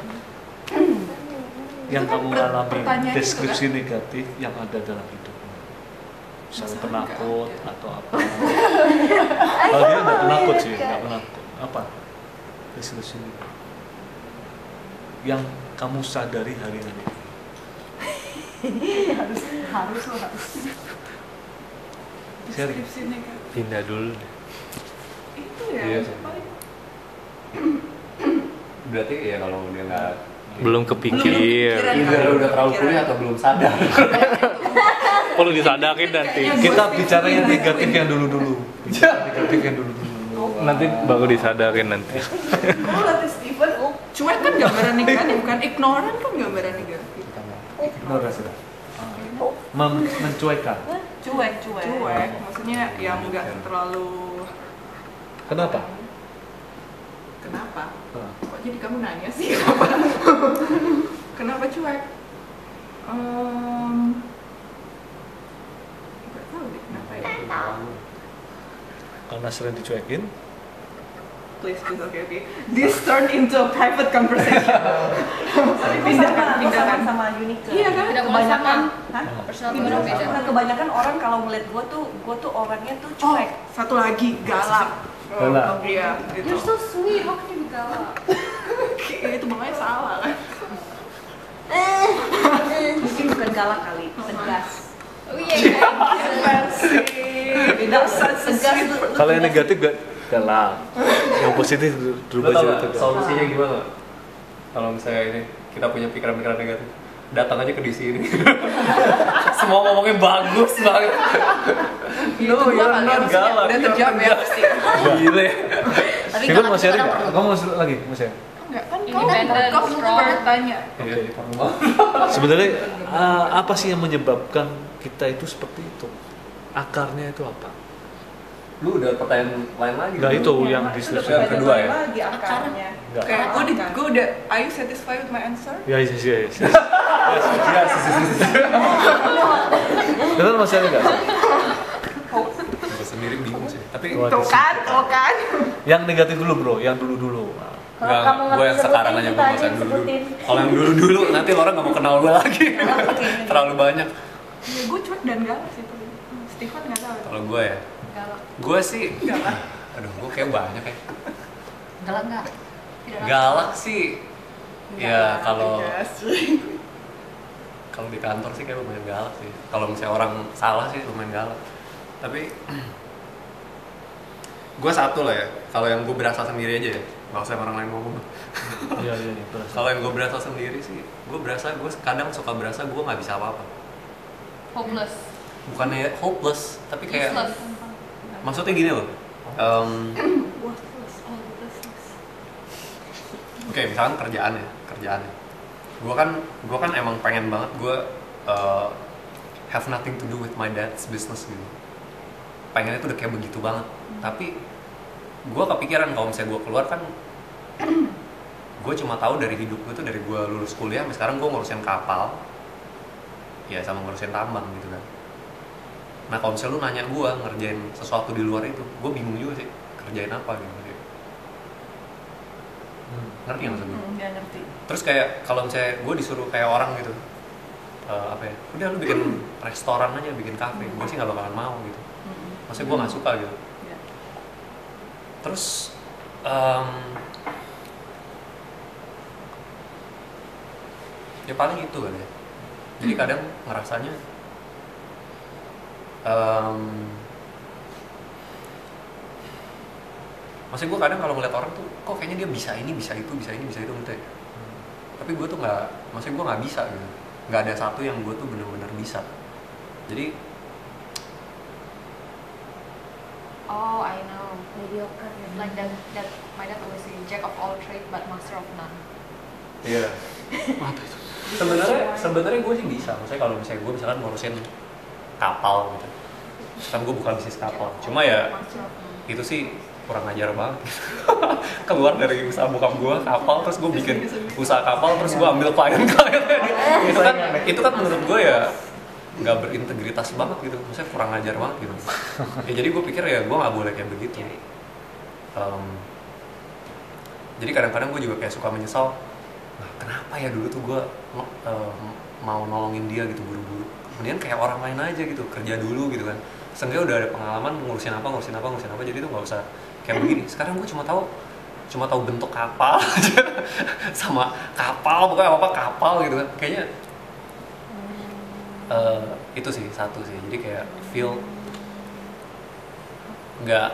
yang Itu kan kamu alami, pertanyaan itu deskripsi negatif yang ada dalam hidupmu. Misalnya Masa penakut nggak ada? atau apa. Kalau dia nggak penakut sih, nggak penakut. Apa? Deskripsi negatif yang kamu sadari hari-hari. harus lo harus. Sharing. Deskripsi negatif. Pindah dulu deh. Itu ya. Iya. paling Berarti ya kalau dia nggak Belum kepikir. udah terlalu kuliah atau belum sadar. Perlu disadarin nanti. Kita bicara yang negatif yang dulu-dulu. Negatif yang dulu-dulu. Nanti baru disadarin nanti. Kalau latih Steven, cuek kan gambaran negatif kan, ignoran kan gambaran negatif. Ignorasi. Mencuekkan. Cuek, maksudnya yang nggak terlalu. Kenapa? Kenapa? Nah, Kok jadi kamu nanya sih kenapa? Kenapa cuek? Nggak tahu deh kenapa ya. karena sering dicuekin. Please, okay. This turned into a private conversation. Pindahkan. sama Unika. Iya kan? Tidak boleh sama. Hah? Personality orang beda. Karena kebanyakan orang kalau ngeliat gue tuh orangnya tuh Oh, cuek. satu lagi galak. Galak. Oh, iya, gitu. You're so sweet, how can you be galak? Itu makanya salah kan? Mungkin bukan galak kali, tegas. Oh iya, Beda tegas tuh. Kalau yang negatif gak galak. Yang positif Lo berubah tau jadi gak tegas. solusinya gimana? Kalau misalnya ini kita punya pikiran-pikiran negatif, datang aja ke DC ini. Semua ngomongnya bagus banget. Itu dua kali harusnya udah terjawab ya pasti. Gila ya. Tapi Steven galak masih ada itu nggak? orang Kamu masih lagi? Masih ada? Enggak kan Independent, kau strong. bertanya. Iya, Sebenarnya apa sih yang menyebabkan kita itu seperti itu? Akarnya itu apa? Lu udah pertanyaan lain lagi. Enggak itu yang Yang diskusi. kedua ya? Lagi akarnya. Enggak. Kayak gue udah, are you satisfied with my answer? Ya, yes. Iya, Benar masih ada nggak? Gue sendiri bingung sih. Tapi Tuh kan. Yang negatif dulu bro, yang dulu-dulu. Nah, Kalau Nggak, kamu nggak gue yang sebutin, sekarang aja, kita gue nggak aja usah yang dulu. sebutin. Kalau yang dulu nanti orang nggak mau kenal gue lagi. Terlalu banyak. Ya gue cuek dan galak sih tuh. Steven nggak tahu. Kalau gue ya, galak. gue sih galak. Aduh, gue kayak banyak ya. Galak nggak? Tidak Galak sih. Ya kalau Yes. kalau di kantor sih kayak lumayan galak sih. Kalau misalnya orang salah sih lumayan galak. Tapi gue satu lah ya. Kalau yang gue berasa sendiri aja ya, nggak usah orang lain ngomong. iya betul. Kalau yang gue berasa sendiri sih, gue kadang suka berasa gue nggak bisa apa-apa. hopeless, Bukannya hopeless, tapi kayak useless. maksudnya gini loh. Oke, misalkan kerjaan ya. Gue kan emang pengen banget gue have nothing to do with my dad's business gitu. Pengennya tuh udah kayak begitu banget. Tapi gue kepikiran kalau misalnya gue keluar kan, gue cuma tahu dari hidup gue tuh dari gue lulus kuliah sampai sekarang gue ngurusin kapal, ya sama ngurusin tambang gitu kan. Nah kalau misalnya lu nanya gue ngerjain sesuatu di luar itu, gue bingung juga sih kerjain apa gitu. Ngerti nggak maksud gue? Nggak ngerti. Terus kayak kalau misalnya gue disuruh kayak orang gitu, apa ya? Udah lu bikin restoran aja, bikin kafe, gue sih nggak bakalan mau gitu. Maksudnya gue nggak suka gitu. Ya. Terus ya paling itu kan ya. Jadi kadang ngerasanya maksudnya gue kadang kalau ngeliat orang tuh kok kayaknya dia bisa ini, bisa itu gitu ya. Tapi gue tuh nggak, maksudnya gue nggak bisa gitu. Nggak ada satu yang gue tuh benar-benar bisa. Jadi Oh, I know. Mediocre. Like that my dad always say, jack of all trade but master of none. iya. Sebenarnya gue sih bisa. Maksudnya kalau misalnya gue misalkan ngurusin kapal gitu, kan gue bukan bisnis kapal. Cuma ya Master of none. itu sih kurang ajar banget. Keluar dari usaha bokap gue kapal, terus gue bikin usaha kapal, terus gue ambil klien-kliennya. Itu kan menurut gue ya nggak berintegritas banget gitu. Maksudnya kurang ajar banget gitu. Ya jadi gue pikir ya gue nggak boleh kayak begitu. Jadi kadang-kadang gue juga kayak suka menyesal nah, kenapa ya dulu tuh gue mau nolongin dia gitu buru-buru. Kemudian kayak orang lain aja gitu, kerja dulu gitu kan. Seenggaknya udah ada pengalaman ngurusin apa, jadi tuh nggak usah kayak begini. Sekarang gue cuma tahu bentuk kapal aja sama kapal, pokoknya apa kapal gitu kan. Kayaknya itu sih satu sih. Jadi kayak feel nggak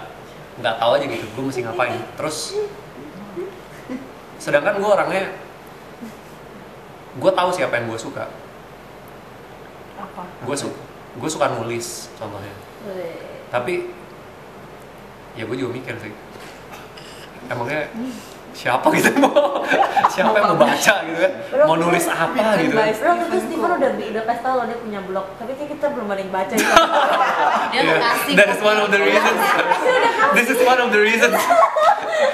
tahu aja gitu, gue mesti ngapain. Terus sedangkan gue orangnya, gue tahu siapa yang gue suka. Apa? Gue suka nulis contohnya. Tapi ya gue juga mikir sih, emangnya siapa gitu siapa yang mau baca gitu kan, mau nulis apa gitu kan. Bro, itu Steven udah kasih tau loh dia punya blog, tapi kayak kita belum ada yang baca itu. Dia mau kasih. That is one of the reasons. This is one of the reasons.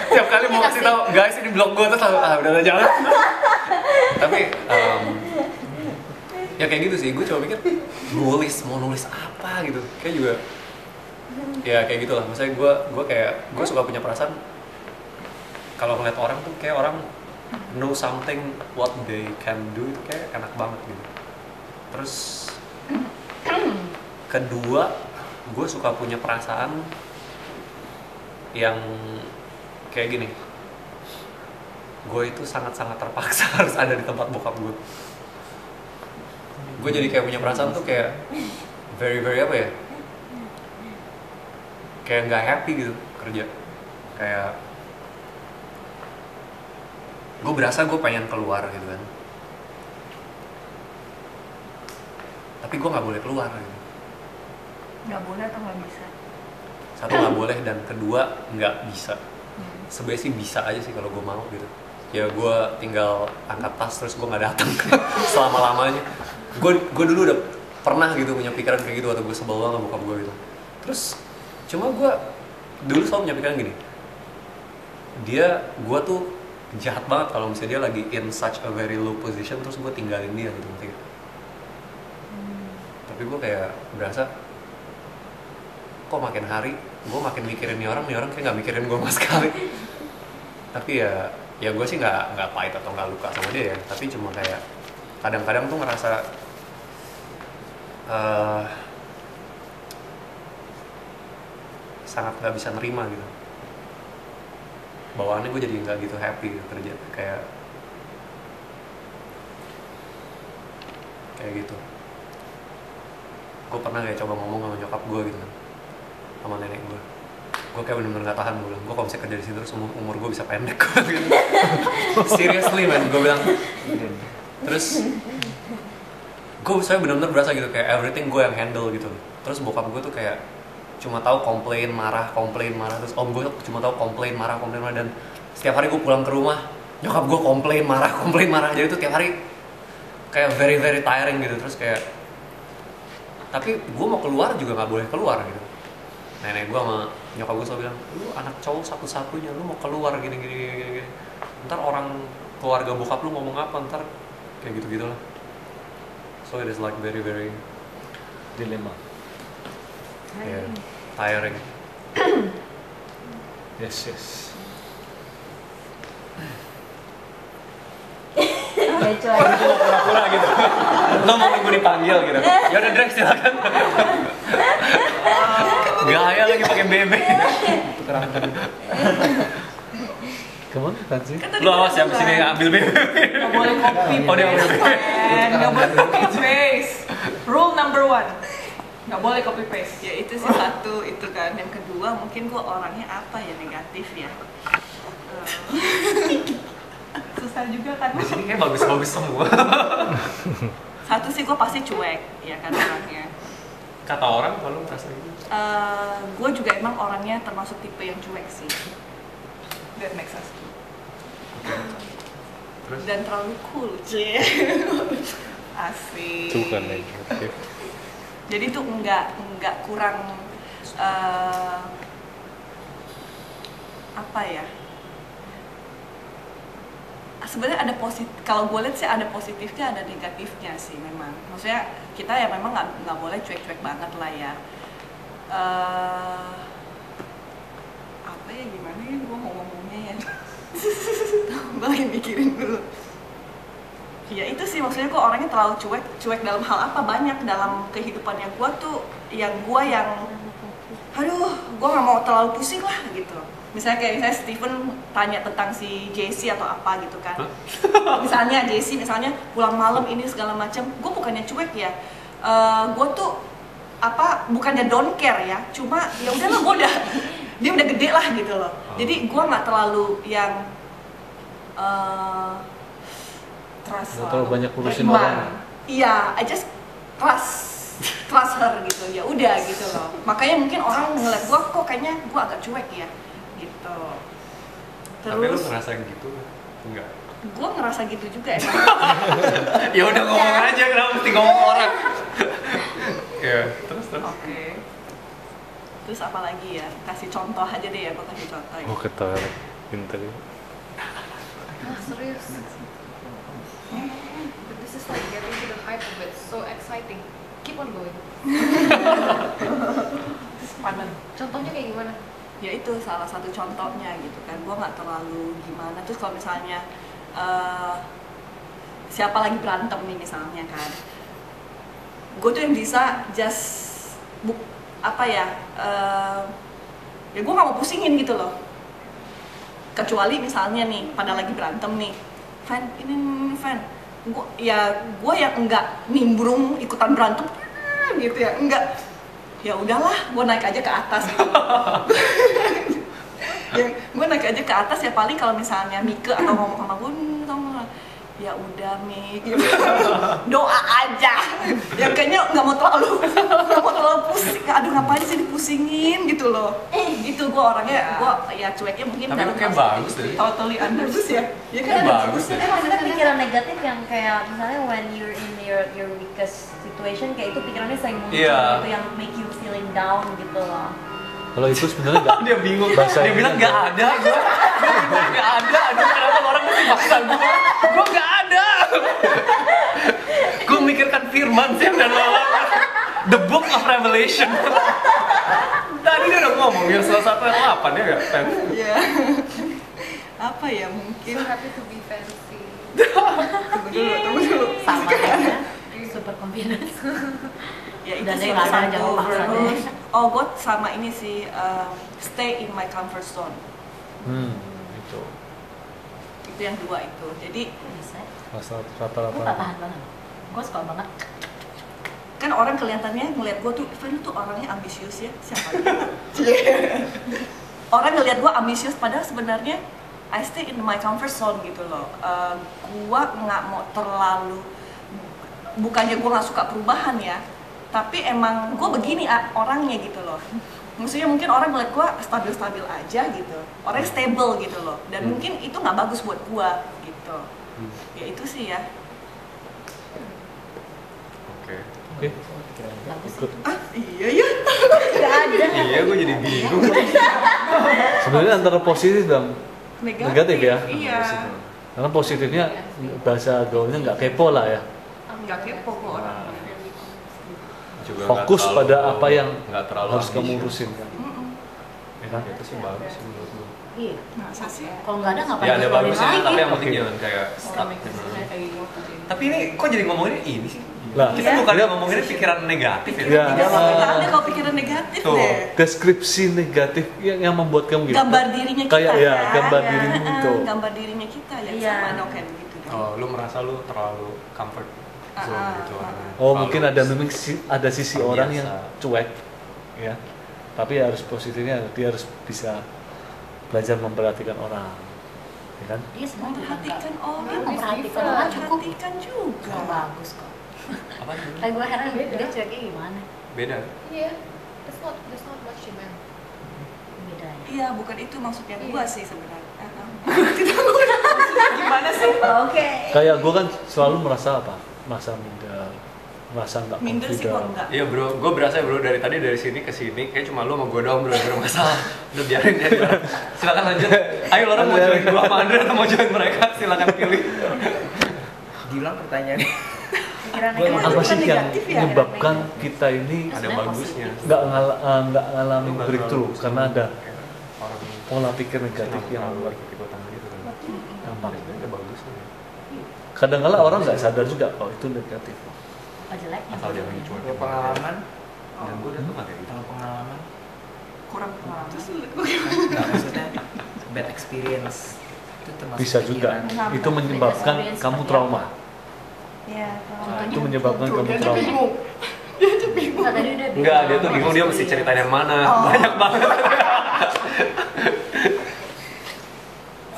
Tiap kali mau kasih tahu, guys ini blog gue tuh selalu udah jangan. Tapi ya kayak gitu sih, gue coba mikir mau nulis apa gitu, kayak juga ya kayak gitulah. Maksudnya gue suka punya perasaan kalau ngeliat orang tuh kayak orang know something what they can do itu kayak enak banget gitu. Terus kedua, gue suka punya perasaan yang kayak gini, gue itu sangat-sangat terpaksa harus ada di tempat bokap gue. Gue jadi kayak punya perasaan tuh kayak very apa ya, kayak nggak happy gitu kerja. Kayak gue berasa gue pengen keluar gitu kan, tapi gue nggak boleh keluar gitu. Nggak boleh atau nggak bisa? Satu nggak boleh, dan kedua nggak bisa. Sebenarnya sih bisa aja sih kalau gue mau gitu. Ya gue tinggal angkat tas terus gue nggak datang selama lamanya. Gue dulu udah pernah gitu punya pikiran kayak gitu waktu gue sebel banget sama bokap gue gitu. Terus cuma gue dulu selalu punya pikiran gini, gue tuh jahat banget kalau misalnya dia lagi in such a very low position terus gue tinggalin dia gitu. Tapi gue kayak berasa kok makin hari gue makin mikirin nih orang kayak nggak mikirin gue sama sekali. Tapi ya gue sih nggak pahit atau nggak luka sama dia ya, tapi cuma kayak kadang-kadang tuh ngerasa sangat nggak bisa nerima gitu. Bawaannya gue jadi nggak gitu happy gitu kerja, kayak gitu. Gue pernah kayak coba ngomong sama nyokap gue gitu kan, sama nenek gue kayak bener-bener nggak tahan. Gue bilang, gue kalau misalnya kerja di situ terus umur gue bisa pendek gitu. Seriously man, gue bilang. Terus gue saya bener-bener berasa gitu kayak everything gue yang handle gitu. Terus bokap gue tuh kayak cuma tahu komplain marah. Terus om gue cuma tahu komplain marah. Dan setiap hari gue pulang ke rumah nyokap gue komplain marah. Jadi tuh tiap hari kayak very tiring gitu. Terus kayak, tapi gue mau keluar juga nggak boleh keluar gitu. Nenek gue sama nyokap gue selalu bilang, lu anak cowok satu-satunya, lu mau keluar gini. Ntar orang keluarga bokap lu ngomong apa, ntar kayak gitu lah. So it is like very Dilema. yeah, tiring. Yes. Beco aja. Pura-pura gitu. Lo mau nunggu dipanggil gitu. Ya udah Drek silakan. Gaya lagi pakai BB. Kemana Tansi? Lo awas ya abis ini ambil BB. Nggak boleh copy Oh, dia ambil BB. nggak boleh copy paste. Rule number 1, nggak boleh copy paste. Ya itu sih satu itu kan. Yang kedua mungkin gue orangnya apa ya, negatif ya. Susah juga kan. Di sini kayak bagus semua. Satu sih gue pasti cuek ya kan orangnya. Kata orang kalau merasa gitu. Gue juga emang orangnya termasuk tipe yang cuek sih. That makes sense. Terus? Dan terlalu cool cie. Asik. Itu bukan negatif. Jadi tuh nggak kurang apa ya, sebenarnya ada positif. Kalau gue lihat sih ada positifnya ada negatifnya sih memang. Maksudnya kita ya memang nggak boleh cuek-cuek banget lah ya. Apa ya, gimana ya gue mau ngomongnya ya. Gue lagi mikirin dulu. Ya itu sih maksudnya gue orangnya terlalu cuek dalam hal apa, banyak dalam kehidupannya gue tuh yang aduh gue nggak mau terlalu pusing lah gitu. Misalnya Steven tanya tentang si JC atau apa gitu kan. Misalnya JC pulang malam ini segala macam, gue bukannya cuek ya. Gue tuh bukannya don't care ya, cuma ya udahlah dia udah gede lah gitu loh. Jadi gue nggak terlalu yang terlalu banyak urusin orang. Iya, I just trust her gitu, ya udah gitu loh. Makanya mungkin orang ngeliat gue kok kayaknya gue agak cuek ya gitu. Tapi lu Terus ngerasa gitu? Enggak. gue ngerasa gitu juga ya. Ya udah ngomong aja, kenapa mesti ngomong ke orang? Ya, terus. Oke. Terus apa lagi ya? Kasih contoh aja deh ya, gue kasih contoh ya. Oh, ketarik. Pinter. Serius. But this is like getting to the hype of it. So exciting. Keep on going. Panen. Contohnya kayak gimana? Ya itu salah satu contohnya gitu kan. Gue nggak terlalu gimana. Terus kalau misalnya siapa lagi berantem nih misalnya kan, gue tuh yang bisa ya gue nggak mau pusingin gitu loh. Kecuali misalnya nih pada lagi berantem nih, Fan, gue yang enggak nimbrung ikutan berantem gitu ya, enggak. Ya udahlah, gue naik aja ke atas gitu. Ya, gue naik aja ke atas ya paling kalau misalnya Mika atau ngomong sama gue, ya udah Mik, doa aja. Ya kayaknya nggak mau terlalu pusing. Aduh ngapain sih dipusingin gitu loh. Gitu gue orangnya, gue ya cueknya mungkin. Tapi lu kayak bagus deh. Totally understood ya. Ya Kayak bagus deh. Tapi maksudnya pikiran negatif yang kayak misalnya when you're in your weakest situation, kayak itu pikirannya sering muncul Iya. gitu yang make you feeling down gitu loh. Kalau itu sebenarnya nggak. Dia bingung. Bahasa Dia bilang nggak ada. Gue bilang nggak ada. Aduh kenapa orang mesti maksa gue? Gue nggak ada. Gue mikirkan firman sih dan lawan. The Book of Revelation. Tadi dia udah ngomong ya salah satu yang 8 ya nggak? Iya. Apa ya mungkin. So happy to be fancy. Tunggu dulu. Sama ya, super confidence. Ya itu Dan sih dia salah jangan satu. paksa deh. Oh gue sama ini sih stay in my comfort zone. Itu. Itu yang dua itu. Jadi Bisa. Gue gak Rata-rata. tahan banget. Gue suka banget. kan orang kelihatannya ngelihat gue tuh, Ivan tuh orangnya ambisius ya, siapa? Orang ngelihat gue ambisius padahal sebenarnya I stay in my comfort zone gitu loh. Gue nggak mau terlalu, bukannya gue nggak suka perubahan ya, tapi emang gue begini orangnya gitu loh. Maksudnya mungkin orang ngeliat gue stabil-stabil aja gitu, orangnya stable gitu loh, dan mungkin itu nggak bagus buat gue gitu. Ya itu sih ya. Oke. Bagus sih. Ikut. Iya ya. Gak ada. Iya, gue jadi bingung. Sebenarnya antara positif dan negatif ya. Iya. Karena positifnya bahasa gaulnya nggak kepo lah ya. Nggak kepo kok orang. Juga Fokus nggak pada terlalu- apa yang nggak terlalu harus kamu ambisius. urusin kan. Ya kan? Itu sih bagus sih menurut gue. Iya. Masa sih? Kalau nggak ada ngapain Ya ada dikeluarin bagusnya, lagi? tapi yang penting jangan kayak stuck. Tapi ini kok jadi ngomongin ini sih? Lah, Kita bukan ngomonginnya pikiran negatif ya? Ya, Tidak nggak ada kalau pikiran negatif Tuh. deh. deskripsi negatif yang membuat kamu gitu. Gambar dirinya kita Kayak ya, kan? gambar dirimu itu. Gambar dirinya kita ya, Iya. sama dong kayak gitu deh. Oh, lu merasa lu terlalu comfort zone gitu orangnya. Oh, Terlalu mungkin ada memang ada sisi terbiasa. orang yang cuek, ya. Tapi harus positifnya dia harus bisa belajar memperhatikan orang, ya kan? Dia sebenarnya Memperhatikan dia orang, memperhatikan orang cukup. memperhatikan juga. Oh, bagus kok. Apa sih? Kayak gue heran dia cueknya gimana? Beda. Yeah, that's not what she meant. Beda ya. Iya, bukan itu maksudnya gua Iya. sih sebenarnya. Maksudnya gimana sih? Oke. Kayak gue kan selalu merasa apa? Merasa minder, merasa nggak Minder sih kok confident. enggak. Iya bro, gue berasa bro dari tadi dari sini ke sini kayak cuma lu sama gue doang bro yang bermasalah. Udah biarin ya. Silakan lanjut. Ayo orang mau join gue sama Andre atau mau join mereka silakan pilih. Gilang pertanyaannya. Pikiran Apa negatif sih kan yang negatif ya? menyebabkan kita ini Ada Sebenarnya bagusnya. nggak ngalamin breakthrough karena ada Orang pola pikir negatif yang membuat ikutan gitu kan. gampang. Ada bagusnya. Kadang-kadang orang nggak sadar juga kalau itu negatif. Apa jeleknya? Asal jangan dicuekin. Kalau pengalaman, Dan gue udah tuh kayak gitu. kalau pengalaman, kurang pengalaman. nggak maksudnya bad experience itu termasuk Bisa juga. pikiran. Itu menyebabkan Experience kamu seperti trauma. Iya. Itu menyebabkan kamu trauma. Enggak, tadi udah bilang. Enggak, dia tuh bingung dia mesti ceritain yang mana. Banyak banget.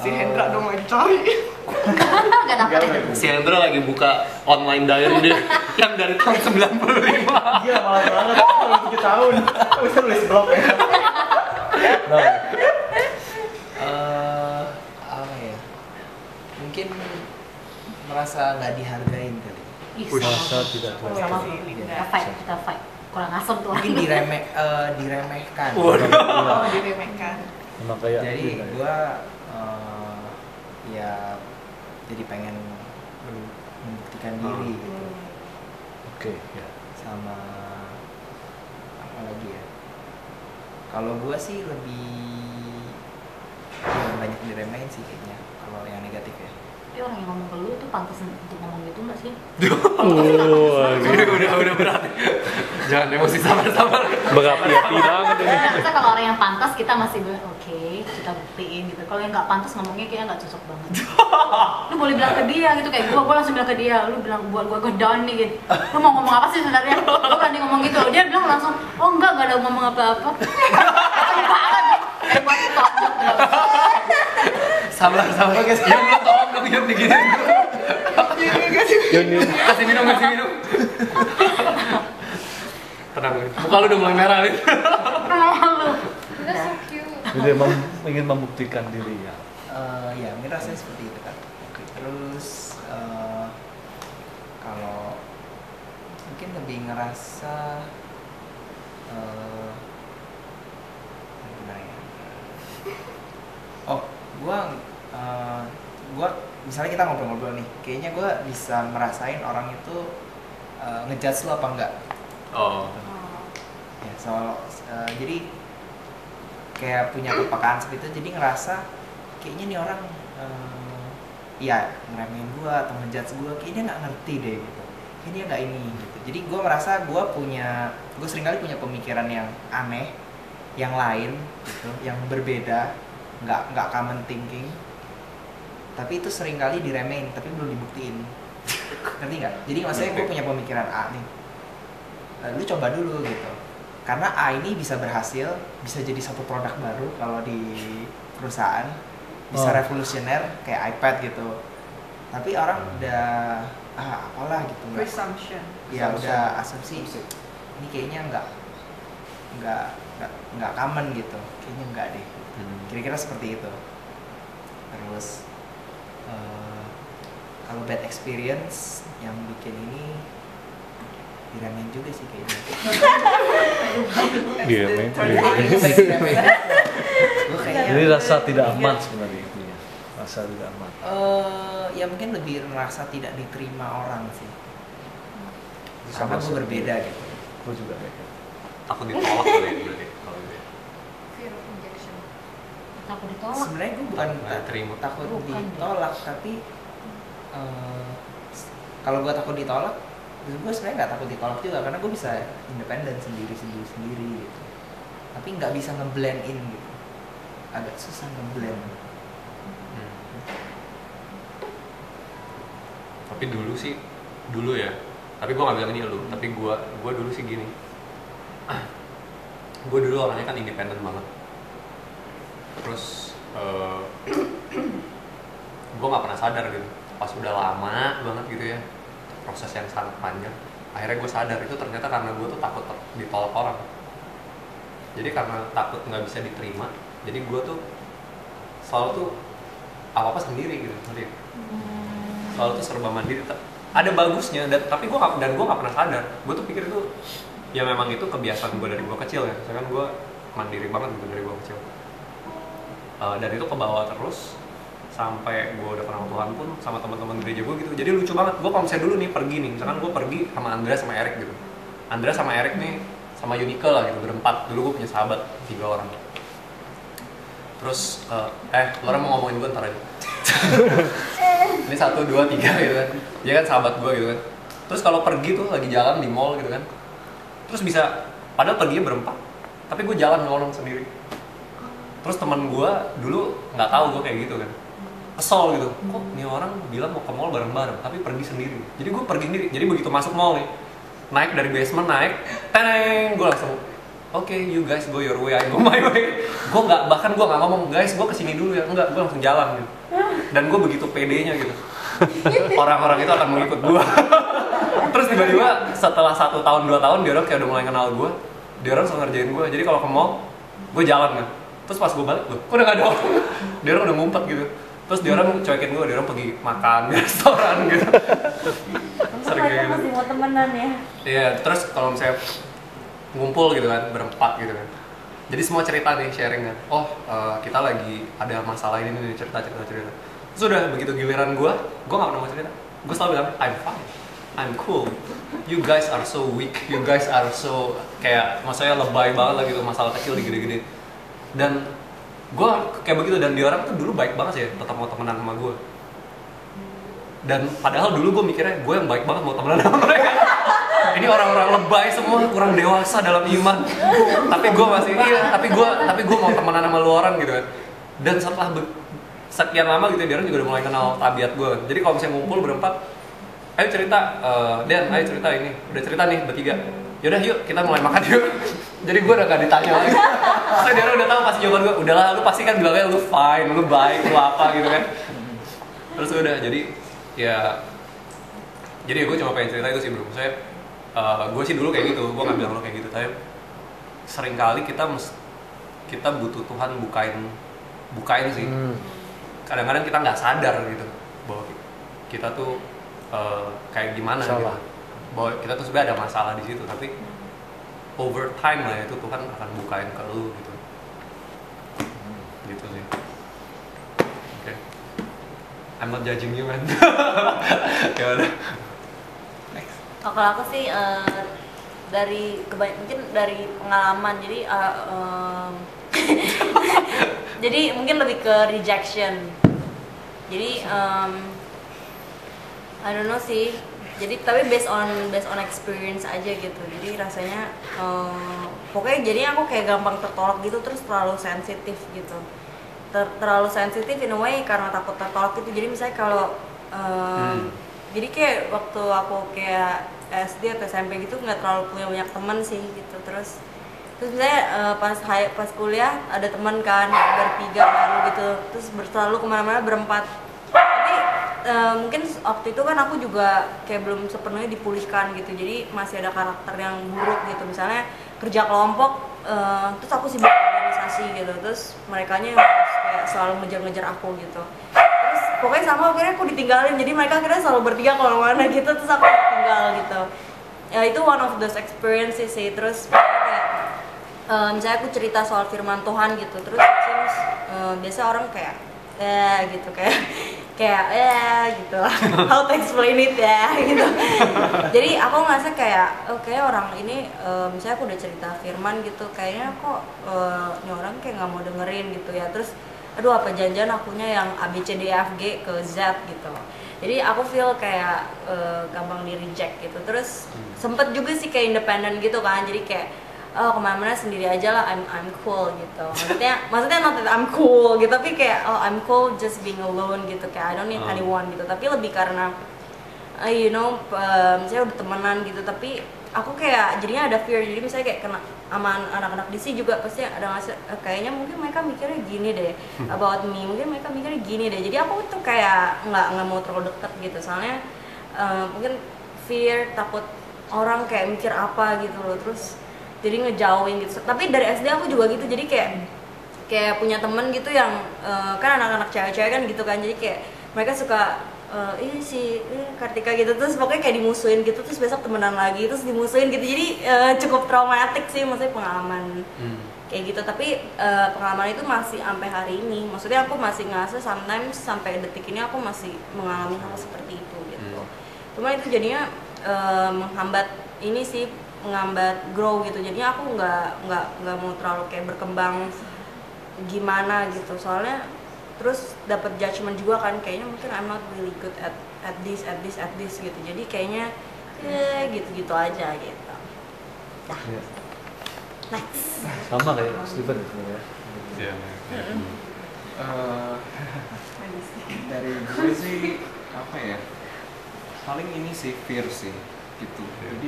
Si Hendra dong lagi cari. Enggak dapat itu. Si Hendra lagi buka online diary dia yang dari tahun 95. Iya malah banget, kalau 7 tahun, bisa nulis blog ya. Nah, Apa ya? Mungkin merasa nggak dihargain kali. Ih, merasa sama. tidak Sama. terhargai. Kita fight. Kurang asem tuh. Mungkin diremehkan. Oh, diremehkan. Emang kayak Jadi gitu, kayak. gua ya jadi pengen membuktikan diri gitu. Oke, ya. Sama apa lagi ya? Kalau gua sih lebih ya, banyak diremehin sih kayaknya kalau yang negatif ya. Tapi orang yang ngomong ke lu tuh pantas untuk ngomong gitu nggak sih? Udah berat. Jangan emosi, sabar. Berapi-api banget ini. Kita kalau orang yang pantas kita masih oke, kita buktiin gitu. Kalau yang nggak pantas ngomongnya kayaknya nggak cocok banget. Lu boleh bilang ke dia gitu, kayak gua langsung bilang ke dia, lu bilang buat gua down nih gitu. Lu mau ngomong apa sih sebenarnya? Lu berani ngomong gitu. Dia bilang langsung, oh enggak ada ngomong apa-apa. Kacau banget. Kayak buat tonjok. Sabar. Yang lu tolong dong yang diginin. Kasih minum. Tenang, muka lu udah mulai merah nih. Malu. That's so cute. Jadi ingin membuktikan diri ya. Ya mungkin rasanya seperti itu kan. Terus kalau mungkin lebih ngerasa gimana ya? Oh, gua misalnya kita ngobrol-ngobrol nih, kayaknya gua bisa merasain orang itu ngejudge lo apa enggak. Oh. Ya, jadi kayak punya kepekaan seperti itu, jadi ngerasa kayaknya nih orang ya ngeremehin gue atau ngejudge gue, kayaknya nggak ngerti deh gitu, kayaknya nggak ini gitu. Jadi gue merasa gue seringkali punya pemikiran yang aneh, yang lain gitu, yang berbeda, nggak common thinking, tapi itu seringkali diremehin tapi belum dibuktiin. Ngerti nggak? Jadi maksudnya gue punya pemikiran A nih, lu coba dulu gitu, karena A ini bisa berhasil, bisa jadi satu produk baru kalau di perusahaan, bisa revolusioner kayak iPad gitu. Tapi orang udah apalah gitu, Presumption. ya udah asumsi ini kayaknya nggak common gitu, kayaknya nggak deh, kira-kira seperti itu. Terus kalau bad experience yang bikin ini diremehin juga sih kayaknya. Diremehin. Jadi rasa tidak aman sebenarnya intinya. Rasa tidak aman. Ya mungkin lebih merasa tidak diterima orang sih. Karena Sama gue sih. berbeda gitu. Gue juga kayak gitu. Takut ditolak kali ya berarti kalau gitu. Fear of rejection. Takut ditolak. Sebenarnya gue bukan Nggak terima. takut Bukan deh. ditolak, tapi kalau gue takut ditolak, gue sebenarnya nggak takut ditolak juga karena gue bisa independen sendiri gitu. Tapi nggak bisa ngeblend in gitu. Agak susah ngeblend. Tapi dulu ya. Tapi gue nggak bilang ini lu. Tapi gue dulu sih gini. Gue dulu orangnya kan independen banget. Terus gue nggak pernah sadar gitu. Pas udah lama banget gitu ya, proses yang sangat panjang. Akhirnya gue sadar itu ternyata karena gue tuh takut ditolak orang. Jadi karena takut nggak bisa diterima, jadi gue tuh selalu tuh apa sendiri gitu, ngerti? Selalu tuh serba mandiri. Ada bagusnya, tapi gue nggak pernah sadar. Gue tuh pikir itu ya memang itu kebiasaan gue dari gue kecil ya. Misalkan gue mandiri banget gitu dari gue kecil. Dan itu kebawa terus sampai gue udah kenal Tuhan pun sama teman-teman gereja gue gitu. Jadi lucu banget. Gue kalau misalnya dulu nih pergi nih, misalkan gue pergi sama Andrea sama Eric gitu. Andrea sama Eric nih sama Unique lah gitu, berempat. Dulu gue punya sahabat 3 orang. Terus lo mau ngomongin gue ntar aja. ini 1, 2, 3 gitu kan. Dia kan sahabat gue gitu kan. Terus kalau pergi tuh lagi jalan di mall gitu kan, terus bisa, padahal perginya berempat, tapi gue jalan ngolong sendiri. Terus teman gue dulu nggak tahu gue kayak gitu kan, kesel gitu, kok nih orang bilang mau ke mall bareng-bareng tapi pergi sendiri. Jadi gue pergi sendiri. Jadi begitu masuk mall nih, naik dari basement, naik teneng, gue langsung oke, you guys go your way, I go my way. Gue nggak, bahkan gue nggak ngomong guys gue kesini dulu ya, enggak, gue langsung jalan gitu. Dan gue begitu pedenya gitu, orang-orang itu akan mengikut gue. Terus tiba-tiba setelah 1 tahun 2 tahun dia orang kayak udah mulai kenal gue, dia orang suka ngerjain gue. Jadi kalau ke mall gue jalan kan, terus pas gue balik, loh kok udah gak ada orang, dia orang udah ngumpet gitu. Terus dia orang cuekin gue, dia orang pergi makan di restoran gitu. Sering kayak gitu. Masih mau temenan ya. Iya, terus kalau misalnya ngumpul gitu kan, berempat gitu kan, jadi semua cerita nih, sharing kan, oh kita lagi ada masalah ini nih, cerita. Sudah begitu giliran gue gak pernah mau cerita, gue selalu bilang I'm fine, I'm cool, you guys are so weak, you guys are so kayak maksudnya lebay banget lah gitu, masalah kecil digede-gede. Dan gue kayak begitu, dan dia orang tuh dulu baik banget sih, tetap mau temenan sama gue. Dan padahal dulu gue mikirnya gue yang baik banget mau temenan sama mereka. Ini orang-orang lebay semua, kurang dewasa dalam iman. Tapi gue masih tapi gue mau temenan sama lu orang gitu kan. Dan setelah sekian lama gitu dia orang juga udah mulai kenal tabiat gue. Jadi kalau misalnya ngumpul berempat, ayo cerita, Dan, ayo cerita ini. Udah cerita nih bertiga. Yaudah yuk kita mulai makan yuk. Jadi gue udah gak ditanya lagi. Soalnya dia orang udah tahu pasti jawaban gue. Udahlah, lu pasti kan bilangnya lu fine, lu baik, lu apa gitu kan. Terus udah, jadi gue cuma pengen cerita itu sih bro. Gue sih dulu kayak gitu, gue nggak bilang lo kayak gitu, tapi seringkali kita butuh Tuhan bukain sih. Kadang-kadang kita nggak sadar gitu bahwa kita tuh kayak gimana gitu, bahwa kita tuh sebenarnya ada masalah di situ, tapi over time lah itu Tuhan akan bukain ke lu gitu. Gitu sih. Oke. I'm not judging you man. Ya udah. Kalau aku sih mungkin dari pengalaman, jadi mungkin lebih ke rejection. Jadi I don't know sih. Jadi tapi based on experience aja gitu. Jadi rasanya pokoknya jadinya aku kayak gampang tertolak gitu, terus terlalu sensitif gitu. Terlalu sensitif in a way karena takut tertolak gitu. Jadi misalnya kalau jadi kayak waktu aku kayak SD atau SMP gitu nggak terlalu punya banyak teman sih gitu. Terus misalnya pas kuliah ada teman kan bertiga baru gitu, terus selalu kemana-mana berempat. Tapi mungkin waktu itu kan aku juga kayak belum sepenuhnya dipulihkan gitu, jadi masih ada karakter yang buruk gitu. Misalnya kerja kelompok, terus aku sibuk organisasi gitu, terus merekanya harus kayak selalu ngejar-ngejar aku gitu. Pokoknya sama akhirnya aku ditinggalin, jadi mereka akhirnya selalu bertiga kemana-mana gitu, terus aku ditinggal gitu. Ya itu one of those experiences sih. Terus kayak misalnya aku cerita soal firman Tuhan gitu, terus biasa orang kayak gitu, kayak gitu lah. How to explain it ya gitu. Jadi aku ngerasa kayak kayak orang ini misalnya aku udah cerita firman gitu, kayaknya kok ini orang kayak nggak mau dengerin gitu ya. Terus aduh apa janjian akunya yang A B C D E F G ke Z gitu. Jadi aku feel kayak gampang di reject gitu. Terus sempet juga sih kayak independen gitu kan. Jadi kayak kemana-mana sendiri aja lah, I'm cool gitu. Maksudnya not that I'm cool gitu, tapi kayak I'm cool just being alone gitu, kayak I don't need anyone gitu. Tapi lebih karena misalnya udah temenan gitu, tapi aku kayak jadinya ada fear. Jadi misalnya kayak kena sama anak-anak DC juga pasti ada ngasih kayaknya mungkin mereka mikirnya gini deh about me, mungkin mereka mikirnya gini deh. Jadi aku tuh kayak nggak mau terlalu deket gitu, soalnya mungkin fear, takut orang kayak mikir apa gitu loh. Terus jadi ngejauhin gitu. Tapi dari SD aku juga gitu, jadi kayak punya temen gitu yang kan anak-anak cewek-cewek kan gitu kan, jadi kayak mereka suka Kartika gitu, terus pokoknya kayak dimusuhin gitu, terus besok temenan lagi, terus dimusuhin gitu. Jadi cukup traumatik sih, maksudnya pengalaman kayak gitu. Tapi pengalaman itu masih sampai hari ini, maksudnya aku masih ngerasa sometimes sampai detik ini aku masih mengalami hal seperti itu gitu. Cuma itu jadinya menghambat ini sih, menghambat grow gitu. Jadinya aku nggak mau terlalu kayak berkembang gimana gitu, soalnya terus dapat judgement juga kan, kayaknya mungkin I'm not really good at this gitu, jadi kayaknya gitu-gitu aja gitu. Dah. Iya. Next. Sama kayak Steven sebenarnya. Iya. Dari gue sih apa ya, paling ini sih fear sih gitu. Jadi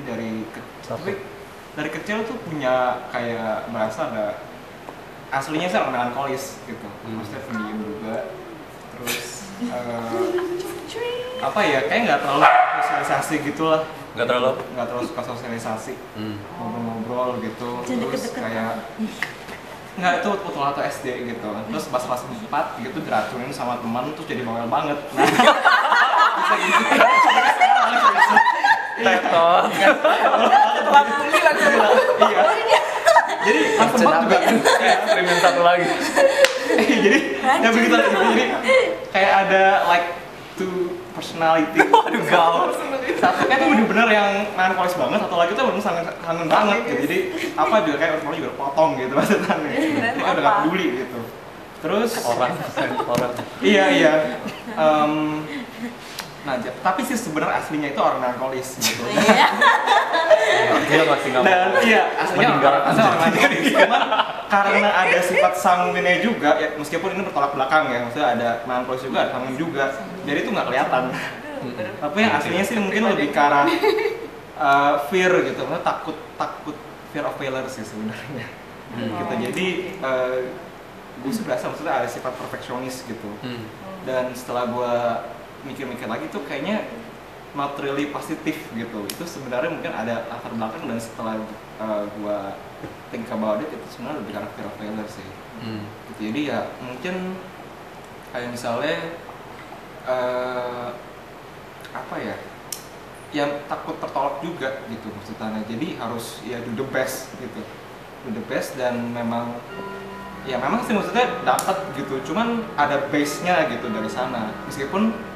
dari kecil tuh punya kayak merasa ada aslinya sih orang melankolis gitu, maksudnya pendiam juga. Terus apa ya, kayak nggak terlalu sosialisasi gitulah. Nggak terlalu suka sosialisasi, ngobrol-ngobrol gitu. Terus kayak nggak, itu waktu SD gitu. Terus pas kelas 4 gitu diracunin sama teman, terus jadi bawel banget. Nah, bisa gitu. Tetot. Setelah pulih langsung. Iya. Jadi kelas 4 juga Eksperimen satu lagi. jadi ya begitu aja. Jadi kayak ada like two personality. Waduh, gaul. Satu kan tuh bener-bener yang melankolis banget, satu lagi tuh bener sangat kangen banget gitu. Jadi apa juga kayak orang juga potong gitu maksudnya. Jadi kan udah gak peduli gitu. Terus Orang. iya. Nah, tapi sih sebenarnya aslinya itu orang melankolis gitu. Dia masih nggak Dan mau. iya, aslinya orang melankolis. Cuman karena ada sifat sanguinnya juga, ya meskipun ini bertolak belakang ya, maksudnya ada melankolis juga, ada sanguin juga. Jadi itu nggak kelihatan. Tapi yang aslinya sih mungkin lebih ke arah fear gitu, maksudnya takut fear of failure sih sebenarnya. Gitu. Jadi gue sih berasa maksudnya ada sifat perfeksionis gitu. Dan setelah gue mikir-mikir lagi tuh kayaknya not really positif gitu. Itu sebenarnya mungkin ada latar belakang, dan setelah gua think about it, itu sebenarnya lebih karena fear of failure sih. Gitu. Jadi ya mungkin kayak misalnya apa ya, yang takut tertolak juga gitu maksudnya. Jadi harus ya do the best gitu, do the best. Dan memang sih maksudnya dapat gitu, cuman ada base-nya gitu dari sana. Meskipun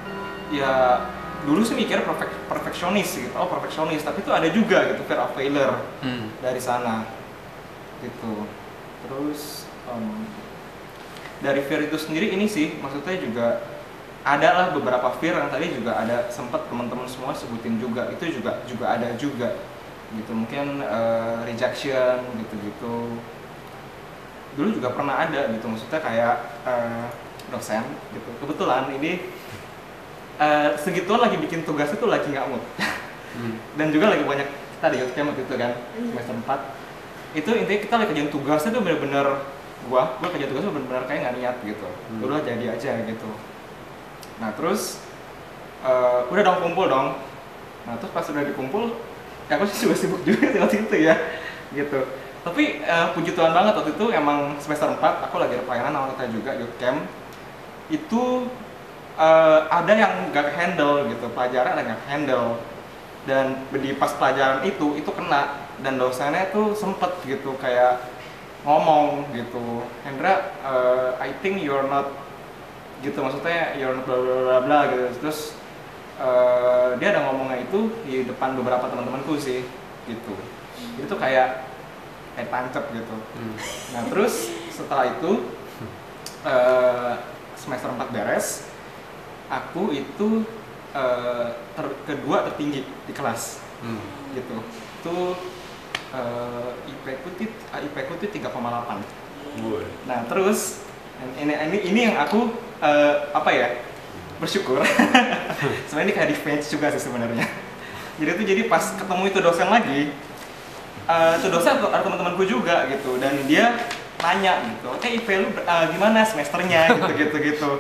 ya dulu sih mikir perfeksionis gitu, perfeksionis, tapi itu ada juga gitu fear of failure dari sana gitu. Terus dari fear itu sendiri ini sih maksudnya juga ada lah beberapa fear yang tadi juga ada sempat teman-teman semua sebutin juga, itu juga ada juga gitu. Mungkin rejection gitu-gitu dulu juga pernah ada gitu, maksudnya kayak dosen gitu. Kebetulan ini segituan lagi bikin tugas itu lagi nggak mood. Dan juga lagi banyak kita di YouTube waktu itu kan semester 4 itu intinya kita lagi kerjain tugasnya tuh bener-bener gua kerjain tugasnya bener-bener kayak nggak niat gitu. Udah jadi aja gitu. Nah terus udah dong kumpul dong. Nah terus pas udah dikumpul ya aku sih juga sibuk juga waktu itu ya gitu. Tapi puji Tuhan banget waktu itu emang semester 4 aku lagi ada pelayanan sama kita juga youth camp. Itu ada yang gak handle gitu, pelajaran ada yang gak handle, dan di pas pelajaran itu kena, dan dosennya tuh sempet gitu kayak ngomong gitu, Hendra, I think you're not gitu, maksudnya you're not bla bla bla bla gitu. Terus dia ada ngomongnya itu di depan beberapa teman-temanku sih gitu. Itu tuh kayak tancap gitu. Nah terus setelah itu semester 4 beres, aku itu kedua tertinggi di kelas gitu. Itu IP ku tuh 3,8. Nah terus ini yang aku apa ya, bersyukur. Sebenarnya ini kayak defense juga sih sebenarnya. Jadi pas ketemu itu dosen lagi, itu dosen ada teman-temanku juga gitu, dan dia nanya gitu, IP lu gimana semesternya gitu.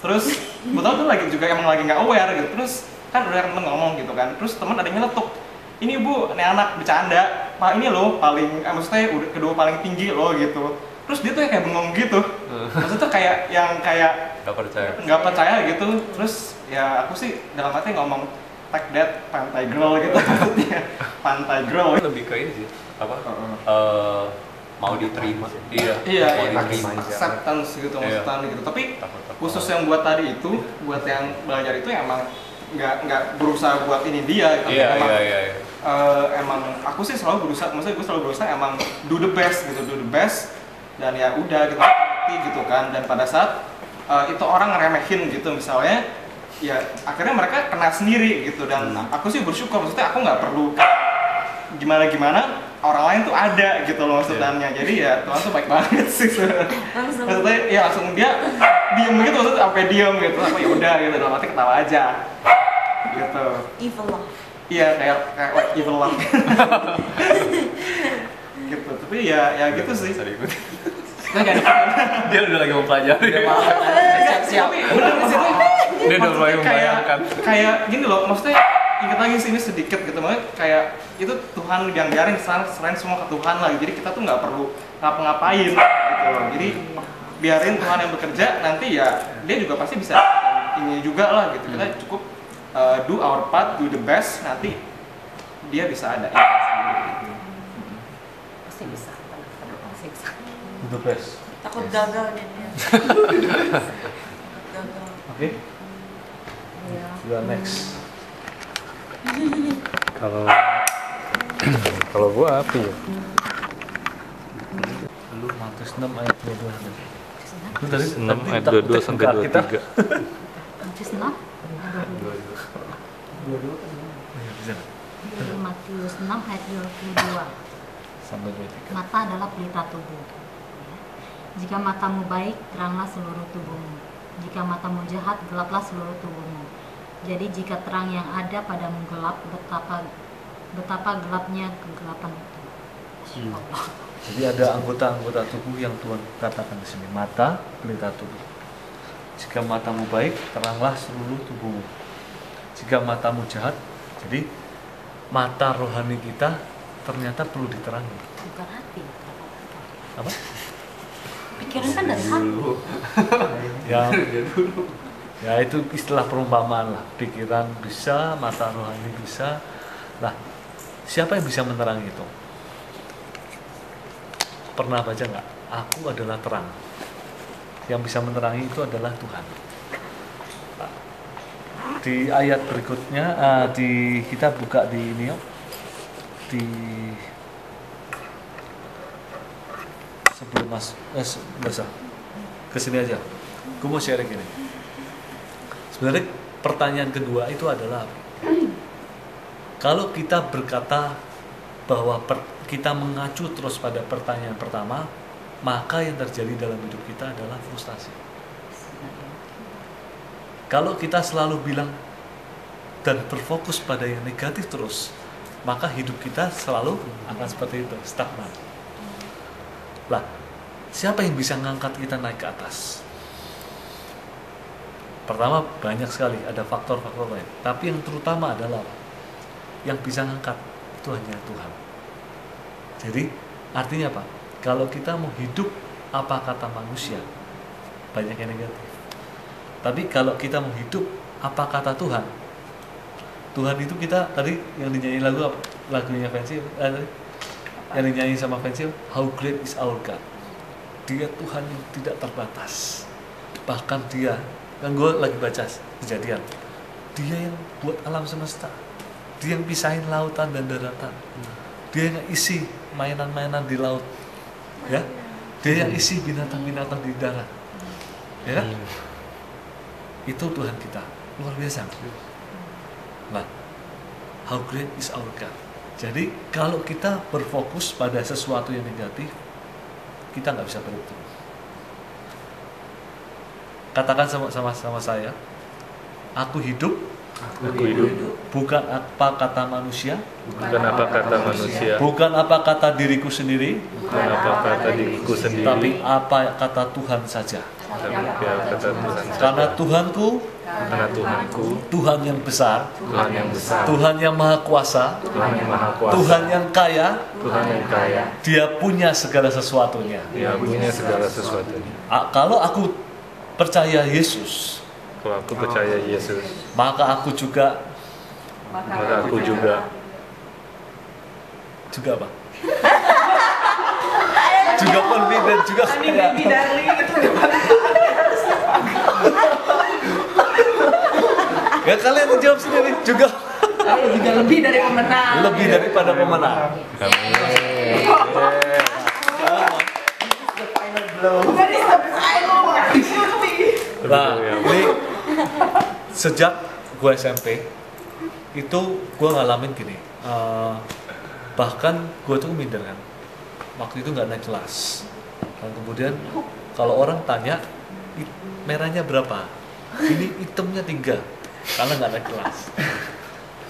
Terus betul tuh lagi juga emang lagi nggak aware gitu. Terus kan udah temen ngomong gitu kan, terus teman ada yang nyeletuk, ini bu, ini anak bercanda, pak ini loh paling maksudnya udah kedua paling tinggi loh gitu. Terus dia tuh kayak bengong gitu, maksudnya kayak yang kayak nggak percaya gitu. Terus ya aku sih dalam hati ngomong take that pantai girl gitu maksudnya. Pantai girl lebih ke ini sih apa mau diterima, iya, mau diterima acceptance gitu maksudnya gitu. Tapi khusus yang buat tadi itu, buat yang belajar itu emang nggak berusaha buat ini dia gitu. Emang aku sih selalu berusaha, maksudnya gue selalu berusaha emang do the best, dan ya udah gitu kan. Dan pada saat itu orang ngeremehin gitu misalnya, ya akhirnya mereka kena sendiri gitu. Dan aku sih bersyukur, maksudnya aku nggak perlu gimana orang lain tuh ada gitu loh maksudnya. Jadi ya Tuhan tuh baik banget sih maksudnya ya langsung dia diem gitu, maksudnya sampai diem gitu, aku ya udah gitu, dalam hati ketawa aja gitu. Evil love. Iya, kayak like evil love gitu. Tapi ya gitu sih. Dia udah lagi mempelajari. Siap-siap. Bener maksudnya Dia udah mulai membayangkan. kayak gini loh, maksudnya ingat lagi sih ini sedikit gitu, maksudnya kayak itu Tuhan yang biarin serahin semua ke Tuhan lah. Jadi kita tuh nggak perlu ngapa-ngapain gitu loh. Jadi biarin Tuhan yang bekerja, nanti ya dia juga pasti bisa ini juga lah gitu. Kita cukup do our part, do the best, nanti dia bisa ada sendiri. Pasti bisa. Pasti bisa. The best. Takut gagal dia. Gagal. Oke. You are next. Kalau gua apa ya? Lu Matius 6 ayat 22. Lu tadi 6 ayat 22 sampai 23. Matius 6 Matius 6 ayat 22. Sampai 23. Mata adalah pelita tubuh. Jika matamu baik, teranglah seluruh tubuhmu. Jika matamu jahat, gelaplah seluruh tubuhmu. Jadi jika terang yang ada padamu gelap, betapa gelapnya kegelapan itu. Allah. Jadi ada anggota-anggota tubuh yang Tuhan katakan di sini. Mata, pelita tubuh. Jika matamu baik, teranglah seluruh tubuhmu. Jika matamu jahat, jadi mata rohani kita ternyata perlu diterangi. Bukan hati. Apa? Pikiran kan dari hati. Ya itu istilah perumpamaan lah. Pikiran bisa, mata rohani bisa. Nah, siapa yang bisa menerangi itu? Pernah baca nggak? Aku adalah terang. Yang bisa menerangi itu adalah Tuhan. Di ayat berikutnya, kita buka di ini ya, di sebelum kesini aja. Gue mau sharing gini. Sebenarnya pertanyaan kedua itu adalah kalau kita berkata bahwa kita mengacu terus pada pertanyaan pertama, maka yang terjadi dalam hidup kita adalah frustasi. Kalau kita selalu bilang dan berfokus pada yang negatif terus, maka hidup kita selalu akan seperti itu, stagnan. Lah, siapa yang bisa ngangkat kita naik ke atas? Pertama, banyak sekali, ada faktor-faktor lain. Tapi yang terutama adalah yang bisa ngangkat itu hanya Tuhan. Jadi, artinya apa? Kalau kita mau hidup apa kata manusia, banyak yang negatif. Tapi kalau kita mau hidup apa kata Tuhan, Tuhan itu kita tadi yang dinyanyi lagunya Fancy, yang dinyanyi sama Fancy, How Great Is Our God. Dia Tuhan yang tidak terbatas. Bahkan Dia, kan gue lagi baca Kejadian, Dia yang buat alam semesta, Dia yang pisahin lautan dan daratan, Dia yang isi mainan-mainan di laut, ya, Dia yang isi binatang-binatang di darat, ya kan? Itu Tuhan kita, luar biasa. Nah, how great is our God. Jadi kalau kita berfokus pada sesuatu yang negatif, kita nggak bisa beruntung. Katakan sama saya, aku hidup bukan apa kata manusia, bukan apa kata manusia, bukan apa kata diriku sendiri, bukan apa kata diriku sendiri, tapi apa kata Tuhan saja. tapi apa kata Tuhan saja. Karena Tuhanku, Tuhan yang besar, Tuhan yang besar, Tuhan yang maha kuasa, Tuhan yang maha kuasa, Tuhan yang kaya, Tuhan yang kaya, Dia punya segala sesuatunya. Dia punya segala sesuatunya. Kalau aku percaya Yesus, Kalau aku percaya Yesus, maka aku juga apa? Juga confident, juga kaya. Ya kalian jawab sendiri juga. Lebih dari pemenang. Lebih daripada pemenang. That is the final. Nah, gitu ya. ini sejak gue SMP itu gue ngalamin gini, bahkan gue tuh minder kan, waktu itu nggak naik kelas, dan kemudian kalau orang tanya merahnya berapa, ini hitamnya 3 karena nggak naik kelas.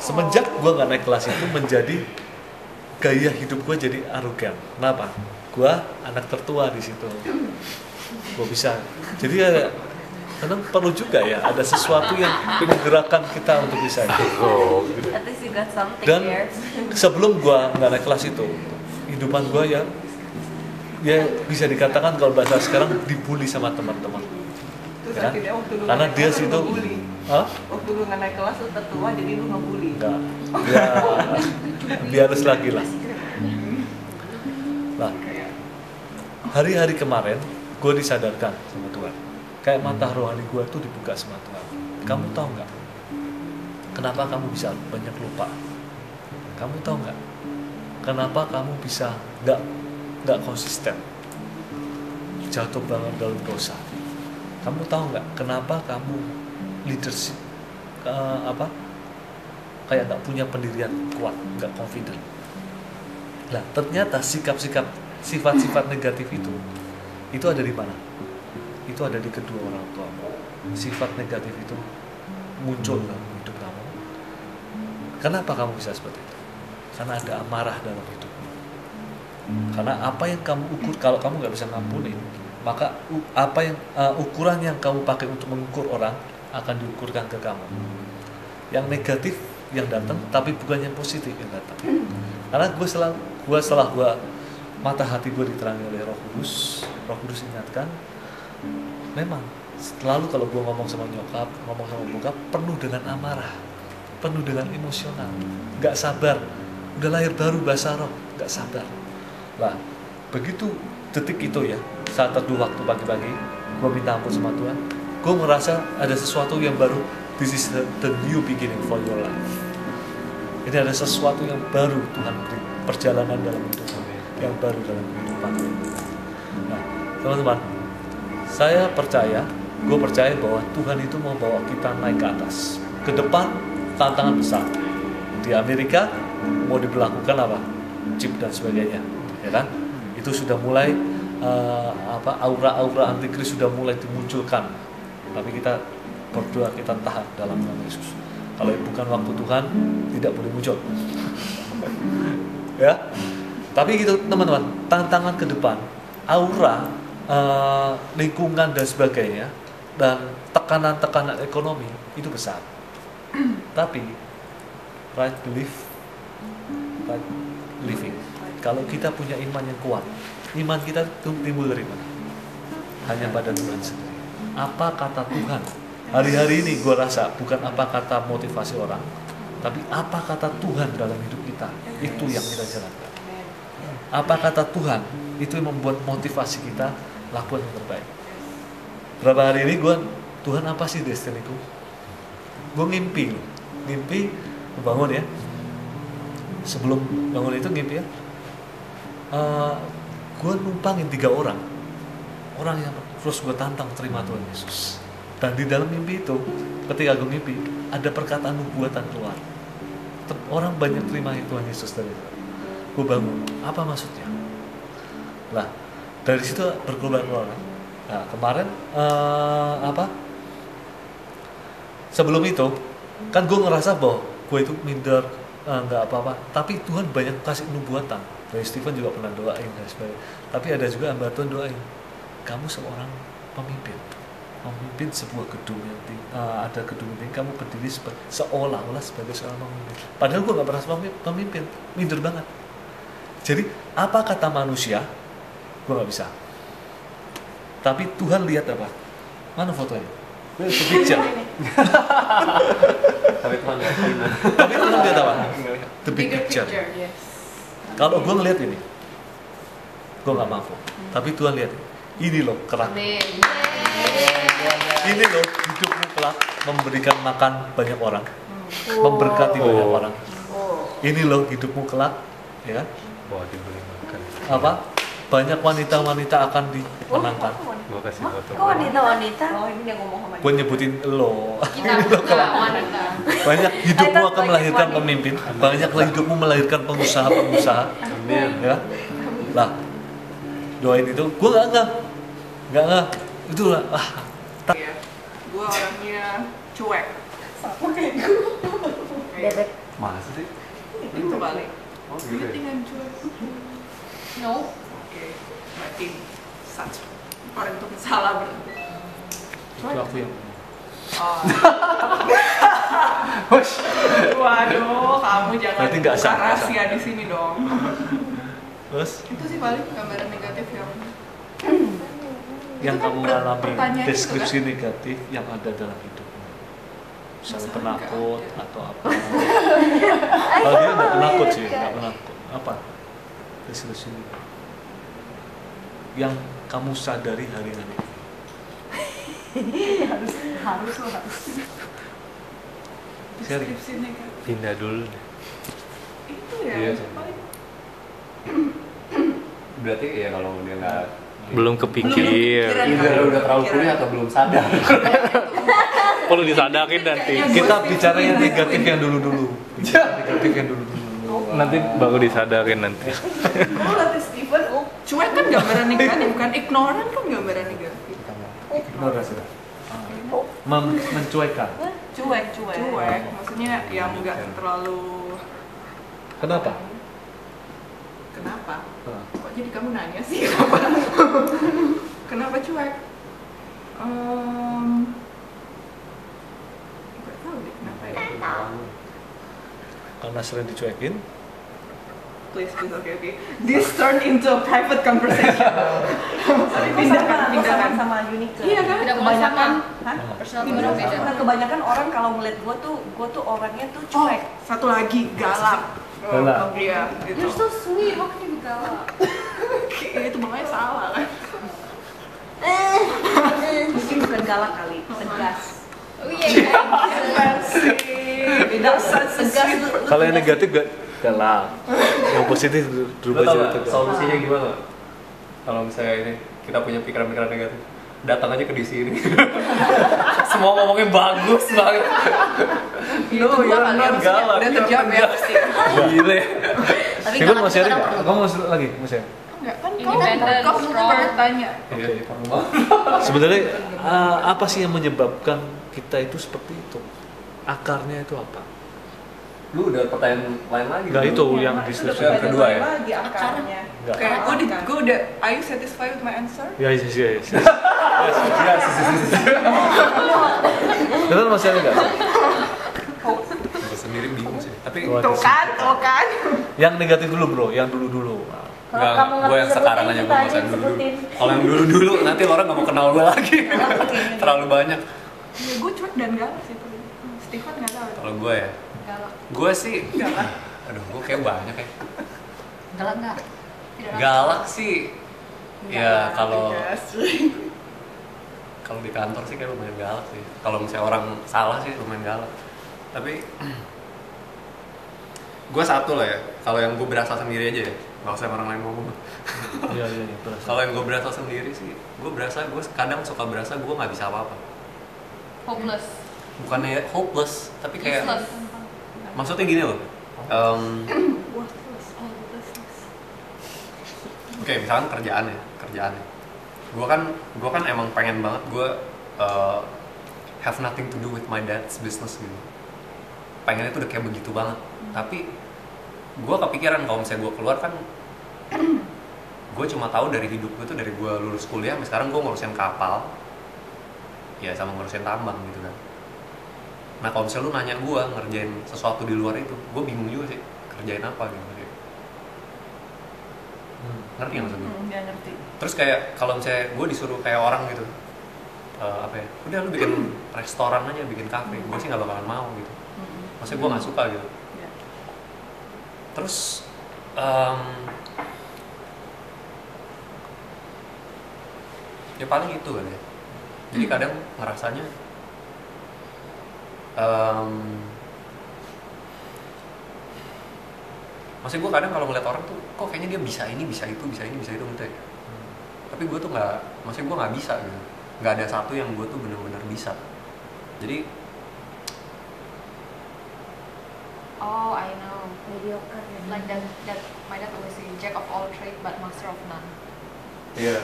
Semenjak gue nggak naik kelas itu menjadi gaya hidup gue jadi arogan. Kenapa? Gue anak tertua di situ, gue bisa. Jadi ya, kadang perlu juga ya ada sesuatu yang menggerakkan kita untuk bisa. At least you got something Dan there. sebelum gua nggak naik kelas itu, hidupan gua ya bisa dikatakan kalau bahasa sekarang dibully sama teman-teman. Terus Ya? akhirnya waktu lu Karena naik dia kelas, lu situ, ngebully. Hah? Waktu lu nggak naik kelas lu tertua jadi lu ngebully. Enggak, ya biarus lagi lah. Nah, hari-hari kemarin gue disadarkan sama Tuhan, kayak mata rohani gue tuh dibuka sama Tuhan. Kamu tahu nggak kenapa kamu bisa banyak lupa? Kamu tahu nggak kenapa kamu bisa nggak konsisten, jatuh banget dalam dosa? Kamu tahu nggak kenapa kamu leadership kayak nggak punya pendirian kuat, nggak confident? Nah, ternyata sikap-sikap, sifat-sifat negatif itu ada di mana? Itu ada di kedua orang tuamu. Sifat negatif itu muncul dalam hidup kamu. Kenapa kamu bisa seperti itu? Karena ada amarah dalam hidupmu. Karena apa yang kamu ukur, kalau kamu nggak bisa ngampunin, maka apa yang ukuran yang kamu pakai untuk mengukur orang akan diukurkan ke kamu. Yang negatif yang datang, tapi bukan yang positif yang datang. Karena setelah mata hati gue diterangi oleh Roh Kudus ingatkan, memang selalu kalau gue ngomong sama nyokap, ngomong sama bokap, penuh dengan amarah, penuh dengan emosional, nggak sabar, udah lahir baru bahasa roh, nggak sabar. Lah, begitu detik itu ya, saat teduh waktu pagi-pagi, gue minta ampun sama Tuhan, gue merasa ada sesuatu yang baru. This is the new beginning for your life. Ini ada sesuatu yang baru Tuhan beri, perjalanan dalam hidupmu yang baru dalam kehidupan. Nah, teman-teman, gue percaya bahwa Tuhan itu mau bawa kita naik ke atas, ke depan. Tantangan besar di Amerika mau diberlakukan apa, chip dan sebagainya, ya kan? Itu sudah mulai aura-aura antikris sudah mulai dimunculkan, tapi kita berdoa, kita tahan dalam nama Yesus. Kalau bukan waktu Tuhan, tidak boleh muncul. Ya, tapi gitu teman-teman, tantangan ke depan, aura, lingkungan dan sebagainya, dan tekanan-tekanan ekonomi itu besar. Tapi right belief, right living. Kalau kita punya iman yang kuat, iman kita timbul dari mana? Hanya pada Tuhan sendiri. Apa kata Tuhan? Hari-hari ini gue rasa bukan apa kata motivasi orang, tapi apa kata Tuhan dalam hidup kita, itu yang kita jalankan. Apa kata Tuhan, itu yang membuat motivasi kita lakukan yang terbaik. Berapa hari ini Tuhan apa sih destiniku? Gue ngimpi, bangun ya. Sebelum bangun itu ngimpi ya, gue numpangin 3 orang yang terus gue tantang terima Tuhan Yesus. Dan di dalam mimpi itu, ketika gue mimpi, ada perkataan nubuatan keluar. Orang banyak terima Tuhan Yesus dari itu. Gue bangun, apa maksudnya? Nah, dari situ berkeluar-keluar. Nah, kemarin sebelum itu, kan gue ngerasa bahwa gue itu minder, nggak apa-apa. Tapi Tuhan banyak kasih nubuatan. Dari Stephen juga pernah doain dan sebagainya. Tapi ada juga hamba Tuhan doain, kamu seorang pemimpin sebuah gedung yang ada gedung tinggi, kamu berdiri seolah-olah sebagai seorang pemimpin. Padahal gue nggak pernah pemimpin, minder banget. Jadi apa kata manusia, gue nggak bisa. Tapi Tuhan lihat apa? Mana fotonya? The picture. Tapi Tuhan lihat apa? The big picture. Yes. Kalau gue ngeliat ini, gue nggak mampu. Tapi Tuhan lihat ini loh kerak. Ini loh hidupmu kelak memberikan makan banyak orang, memberkati banyak orang. Ini loh hidupmu kelak, ya kan? Wah, diberi makan. Apa? banyak wanita-wanita akan dimenangkan. Gua kasih foto. Kok wanita-wanita? Oh ini dia ngomong sama Gue nyebutin lo. Kita bukan wanita. Banyak hidupmu akan melahirkan pemimpin, banyak hidupmu melahirkan pengusaha-pengusaha. Ya. Lah, doain itu. Gue nggak. Itulah. Iya. Gue orangnya cuek. sama kayak gue. Bebek. Masa sih? Itu balik. Oh gitu ya? Dengan cuek. No. Oke. Berarti satu. Orang itu salah berarti. Itu aku yang. Oh. Waduh, kamu jangan Berarti nggak buka sah, nggak rahasia di sini dong. Terus Itu sih paling gambaran negatif yang kan kamu alami pertanyaan itu deskripsi negatif yang ada dalam hidupmu. Misalnya Masalah penakut nggak ada. atau apa. Kalau dia nggak penakut sih, nggak penakut. Apa? Deskripsi negatif. Yang kamu sadari hari-hari. harus lo harus. Sharing. deskripsi negatif. Pindah dulu deh. Itu ya Iya. paling Berarti ya kalau dia nggak Belum kepikir. either udah terlalu kuliah atau belum sadar. Perlu disadarin nanti. Kita bicara yang negatif yang dulu-dulu. Negatif yang dulu-dulu. Nanti baru disadarin nanti. Kamu lihat Steven, cuek kan gambaran negatif kan, ignoran kan gambaran negatif. Ignorasi. Mencuekkan. Cuek. Cuek, maksudnya yang nggak terlalu. Kenapa? Kenapa? Nah. Kok jadi kamu nanya sih kenapa? Kenapa cuek? Nggak tahu deh kenapa ya. Karena sering dicuekin. Please, okay. This turned into a private conversation. Pindahkan. sama Unika. Iya kan? Tidak boleh sama. Hah? Personal Gimana? beda. Karena kebanyakan orang kalau ngeliat gue tuh orangnya tuh Oh, cuek. satu lagi galak. Galak. Iya, gitu. You're so sweet, how can you be galak? Itu makanya salah kan? Mungkin bukan galak kali, tegas. Oh iya. Beda tegas. Kalau yang negatif gak galak. Yang positif Lu berubah tau jadi gak tegas. solusinya gimana? Kalau misalnya ini kita punya pikiran-pikiran negatif, datang aja ke DC ini. Semua ngomongnya bagus banget. Itu gua kali ya, maksudnya udah terjawab ya pasti. Gile. Tapi Steven galak mau sharing itu nggak? perlu. Kamu mau lagi? Mau sharing? Enggak kan Independent, kamu strong. bertanya. Iya, Sebenarnya apa sih yang menyebabkan kita itu seperti itu? Akarnya itu apa? Lu udah pertanyaan lain lagi? Enggak itu yang Itu deskripsi udah yang kedua ya? lagi akarnya. Enggak. Kayak gue udah, are you satisfied with my answer? Ya, yes. Iya, Betul masih ada nggak? Gue sendiri bingung sih. Tapi Tuh kan. Yang negatif dulu bro, yang dulu-dulu. Kalau Enggak, kamu nggak gue yang sebutin, sekarang aja gue kita mau aja yang dulu-dulu. sebutin. Kalau yang dulu-dulu nanti orang gak mau kenal gue lagi. Terlalu banyak. Ya gue cuek dan galak sih tuh. Steven nggak tahu. Kalau gue ya, Galak. gue sih aduh gue kayak banyak ya. Galak nggak? Tidak. Galak sih. Ya kalau Yes. kalau di kantor sih kayak lumayan galak sih. Kalau misalnya orang salah sih lumayan galak. Tapi gue satu lah ya. Kalau yang gue berasa sendiri aja ya, nggak usah orang lain ngomong. Iya, berasa. Kalau yang gue berasa sendiri sih, gue kadang suka berasa gue nggak bisa apa-apa. Hopeless. Bukannya hopeless, tapi kayak Useless. maksudnya gini loh. Oke, misalkan kerjaan ya. Gue kan emang pengen banget gue have nothing to do with my dad's business gitu. Pengennya tuh udah kayak begitu banget. Tapi gue kepikiran kalau misalnya gue keluar kan, gue cuma tahu dari hidup gue tuh dari gue lulus kuliah sampai sekarang gue ngurusin kapal, ya sama ngurusin tambang gitu kan. Nah kalau misalnya lu nanya gue ngerjain sesuatu di luar itu, gue bingung juga sih kerjain apa gitu. Ngerti nggak maksud gue? Dia ngerti. Terus kayak kalau misalnya gue disuruh kayak orang gitu, apa ya? Udah lu bikin restoran aja, bikin kafe, gue sih nggak bakalan mau gitu. Maksudnya gue nggak suka gitu. Terus ya paling itu kan ya. Jadi kadang ngerasanya Maksudnya gue kadang kalau ngeliat orang tuh kok kayaknya dia bisa ini, bisa itu, bisa ini, bisa itu gitu ya. Tapi gue tuh nggak, maksudnya gue nggak bisa gitu. Nggak ada satu yang gue tuh benar-benar bisa. Jadi Oh, I know. Mediocre. Like that my dad always say, jack of all trade but master of none. iya.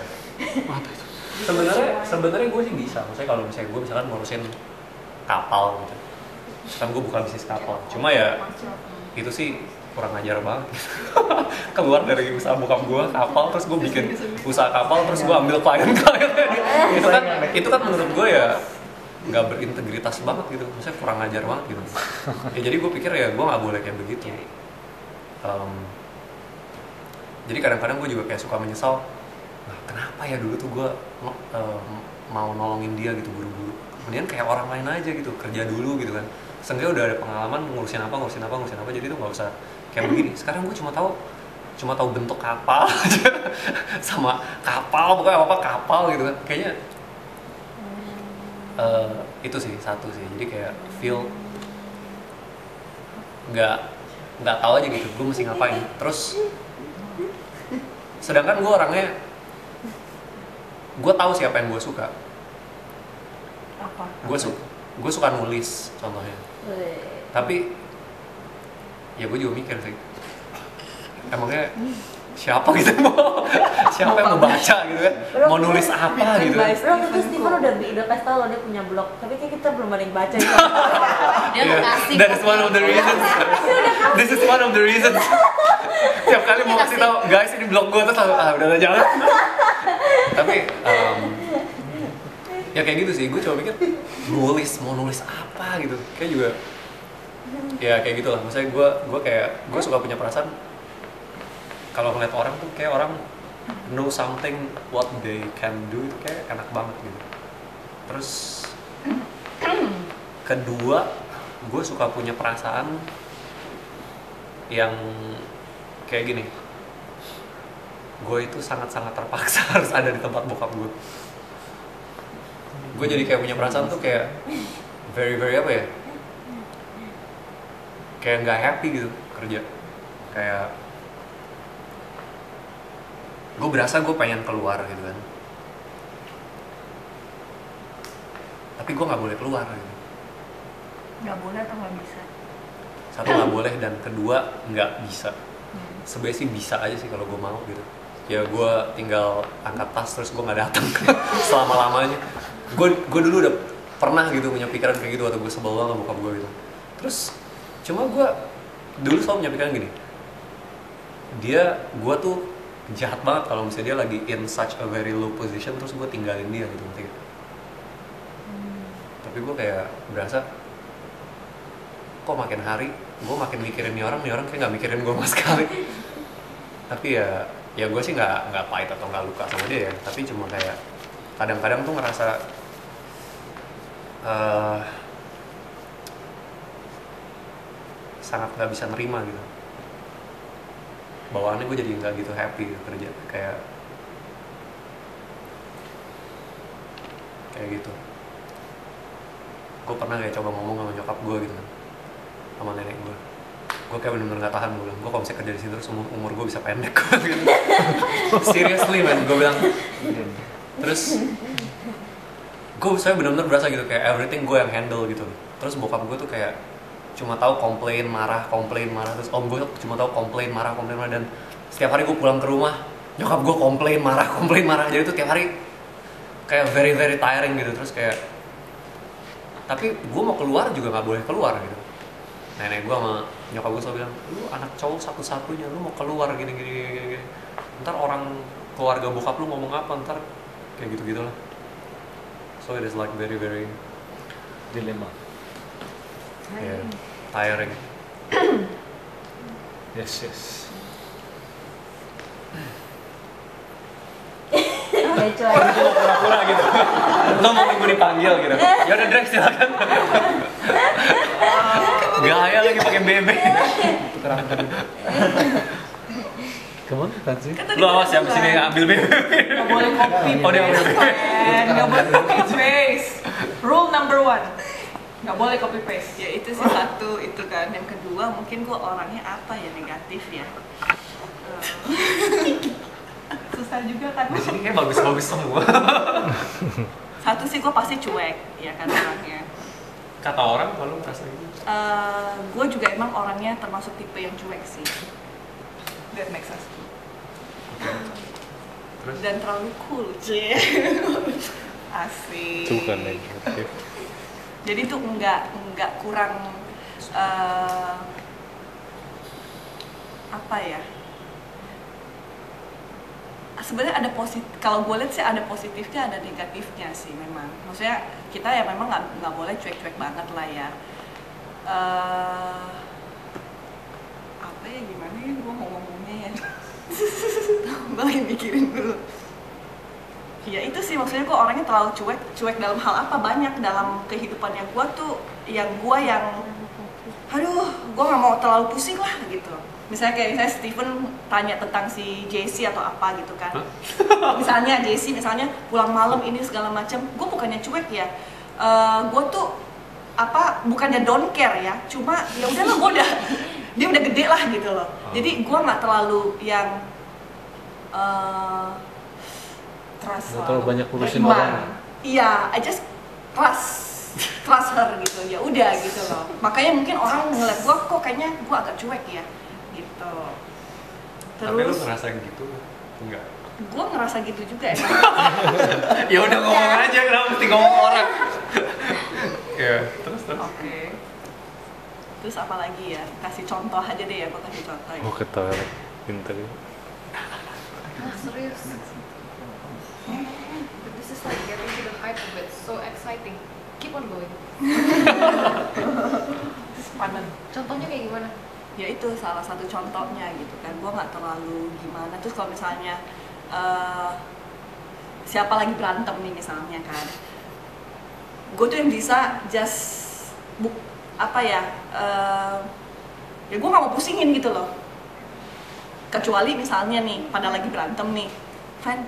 Sebenarnya gue sih bisa. Maksudnya kalau misalnya gue misalkan ngurusin kapal gitu. Kan gue bukan bisnis kapal. Cuma ya Master of none. itu sih kurang ajar banget. Keluar dari usaha bokap gue kapal, terus gue bikin usaha kapal, terus gue ambil klien. itu kan menurut gue ya nggak berintegritas banget gitu, maksudnya kurang ajar banget gitu. Ya jadi gue pikir ya gue nggak boleh kayak begitu. Jadi kadang-kadang gue juga kayak suka menyesal, nah, kenapa ya dulu tuh gue mau nolongin dia gitu buru-buru. Kemudian kayak orang lain aja gitu, kerja dulu gitu kan. Seenggaknya udah ada pengalaman ngurusin apa, jadi tuh nggak usah kayak begini. Sekarang gue cuma tahu bentuk kapal aja, sama kapal pokoknya apa kapal gitu kan. Kayaknya itu sih satu sih. Jadi kayak feel nggak tahu aja gitu. Gue mesti ngapain. Terus sedangkan gue orangnya, gue tahu siapa yang gue suka. Apa? Gue suka nulis contohnya. Tapi ya gue juga mikir sih, emangnya siapa gitu siapa yang mau baca gitu kan, mau nulis apa gitu kan. Bro, itu Steven udah kasih tau loh dia punya blog, tapi kayak kita belum ada yang baca gitu. Dia mau kasih. That is one of the reasons. This is one of the reasons. Tiap kali mau kasih tahu, guys ini blog gue, terus udah jangan. Tapi ya kayak gitu sih, gue coba mikir mau nulis apa gitu, kayak juga ya kayak gitulah. Maksudnya gue suka punya perasaan kalau ngeliat orang tuh kayak orang know something what they can do, itu kayak enak banget gitu. Terus kedua, gue suka punya perasaan yang kayak gini, gue itu sangat-sangat terpaksa harus ada di tempat bokap gue. Gue jadi kayak punya perasaan tuh kayak very apa ya, kayak nggak happy gitu kerja. Kayak gue berasa gue pengen keluar gitu kan, tapi gue nggak boleh keluar gitu. Nggak boleh atau nggak bisa? Satu nggak boleh, dan kedua nggak bisa. Sebenarnya sih bisa aja sih kalau gue mau gitu. Ya gue tinggal angkat tas terus gue nggak datang selama-lamanya. Gue dulu udah pernah gitu punya pikiran kayak gitu waktu gue sebel banget sama bokap gue gitu. Terus cuma gue dulu selalu punya pikiran gini, gue tuh jahat banget kalau misalnya dia lagi in such a very low position terus gue tinggalin dia gitu. Tapi gue kayak berasa kok makin hari gue makin mikirin nih orang kayak nggak mikirin gue sama sekali. Tapi ya gue sih nggak pahit atau nggak luka sama dia ya, tapi cuma kayak kadang-kadang tuh ngerasa sangat nggak bisa nerima gitu. Bawaannya gue jadi nggak gitu happy gitu, kerja kayak gitu. Gue pernah kayak coba ngomong sama nyokap gue gitu kan, sama nenek gue kayak bener-bener nggak tahan. Gue bilang, gue kalau misalnya kerja di sini terus umur gue bisa pendek gitu. Seriously man, gue bilang. Terus saya bener-bener berasa gitu kayak everything gue yang handle gitu. Terus bokap gue tuh kayak cuma tahu komplain marah. Terus om gue cuma tahu komplain marah. Dan setiap hari gue pulang ke rumah, nyokap gue komplain marah. Jadi tuh tiap hari kayak very tiring gitu. Terus kayak, tapi gue mau keluar juga nggak boleh keluar gitu. Nenek gue sama nyokap gue selalu bilang, lu anak cowok satu-satunya, lu mau keluar gini. Ntar orang keluarga bokap lu ngomong apa, ntar kayak gitu lah. So it is like very dilema. Yeah, tiring. Yes. Pura-pura gitu. Lo mau nunggu dipanggil gitu. Ya udah Drek silakan. Gaya lagi pakai BB. Kemana kan sih? Lo awas ya, abis ini ambil BB. Nggak boleh copy Oh dia ambil BB. nggak boleh copy paste. Rule number 1. Nggak boleh copy paste. Ya itu sih satu itu kan. Yang kedua mungkin gue orangnya apa ya, negatif ya. Susah juga kan. Di sini kayak bagus-bagus semua. Satu sih gue pasti cuek ya kan orangnya. Kata orang kalau merasa gitu. Gue juga emang orangnya termasuk tipe yang cuek sih. That makes us too. Terus? Dan terlalu cool cie. Asik. Itu kan negatif. Jadi tuh nggak kurang apa ya? Sebenarnya ada positif. Kalau gue lihat sih ada positifnya, ada negatifnya sih memang. Maksudnya kita ya memang nggak boleh cuek-cuek banget lah ya. Apa ya, gimana ya gue mau ngomongnya ya? Gue lagi mikirin dulu. Ya itu sih, maksudnya gue orangnya terlalu cuek dalam hal apa, banyak dalam kehidupannya gue tuh yang aduh gue nggak mau terlalu pusing lah gitu. Misalnya Steven tanya tentang si JC atau apa gitu kan. Misalnya JC misalnya pulang malam ini segala macam, gue bukannya cuek ya. Gue tuh bukannya don't care ya, cuma ya udahlah dia udah gede lah gitu loh. Jadi gue nggak terlalu yang terlalu banyak urusin orang. Iya, I just trust her gitu. Ya udah gitu loh. Makanya mungkin orang ngeliat gue kok kayaknya gue agak cuek ya gitu. Tapi lu Terus ngerasa gitu? Enggak. gue ngerasa gitu juga emang. Ya udah ngomong aja, kenapa mesti ngomong ke orang? Ya, terus. Oke. Terus apa lagi ya? Kasih contoh aja deh ya, gue kasih contoh ya. Oh, ke toilet. Pinter. Ah, serius. But this is like getting to the height of it. So exciting. Keep on going. Panen. Contohnya kayak gimana? Ya itu salah satu contohnya gitu kan. Gue nggak terlalu gimana. Terus kalau misalnya siapa lagi berantem nih misalnya kan, gue tuh yang bisa just ya gue nggak mau pusingin gitu loh. Kecuali misalnya nih pada lagi berantem nih, Fan,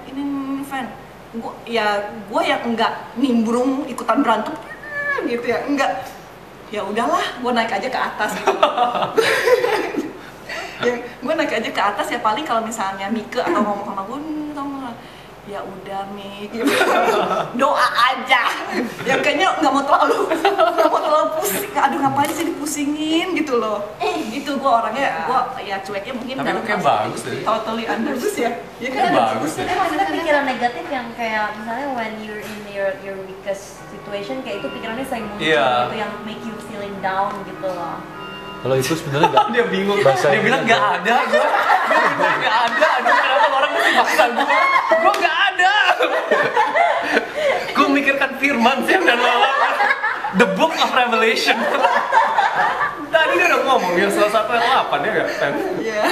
gue yang enggak nimbrung ikutan berantem gitu ya, enggak, ya udahlah gue naik aja ke atas gitu. Ya, gue naik aja ke atas ya paling kalau misalnya Mike atau ngomong sama gue, ya udah Mik, gitu. Doa aja. Ya kayaknya nggak mau terlalu pusing. Aduh ngapain sih dipusingin gitu loh. Itu gue orangnya, gue ya cueknya mungkin. Tapi lu kayak bagus deh. Totally understood ya. Ya kan bagus deh. Tapi maksudnya pikiran negatif yang kayak misalnya when you're in your weakest situation, kayak itu pikirannya sering muncul gitu yang make you feeling down gitu loh. Kalau itu sebenarnya nggak, dia bingung. Bahasa Dia bilang nggak ada, gue nggak ada. Aduh, kenapa orang mesti maksa gue? Gue nggak ada. Gue mikirkan firman sih dan lawan. The Book of Revelation. Tadi dia udah ngomong yang salah satu yang 8 ya nggak? Iya.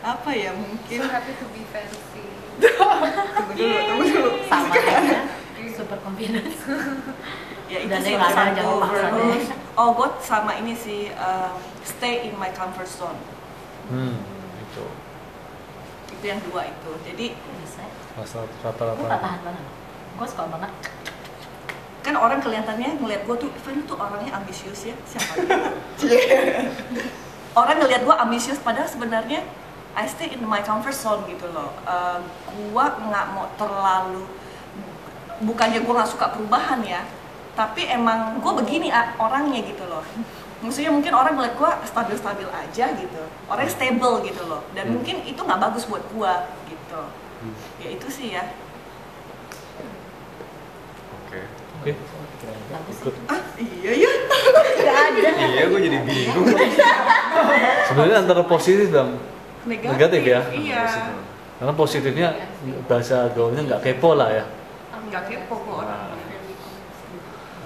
Apa ya mungkin? So happy to be fancy. Tunggu dulu. Sama aja. Super confidence. Ya itu Dan sih dia nggak ada, satu. jangan paksa deh. Terus, oh gue sama ini sih stay in my comfort zone. itu. Itu yang dua itu. Jadi Bisa. Masalah Gue gak rata-rata. tahan banget. Gue suka banget. kan orang kelihatannya ngeliat gue tuh, Ivan tuh orangnya ambisius ya, siapa? Orang ngeliat gue ambisius padahal sebenarnya I stay in my comfort zone gitu loh. Gue nggak mau terlalu, bukannya gue nggak suka perubahan ya, tapi emang gue begini orangnya gitu loh. Maksudnya mungkin orang ngeliat gue stabil-stabil aja gitu, orangnya stable gitu loh, dan mungkin itu nggak bagus buat gue gitu. Ya itu sih ya. Oke. Bagus. Ikut. Iya ya. Gak ada. Iya, gue jadi bingung. Sebenarnya antara positif dan negatif ya. Iya. Karena positifnya bahasa gaulnya nggak kepo lah ya. Nggak kepo kok orang.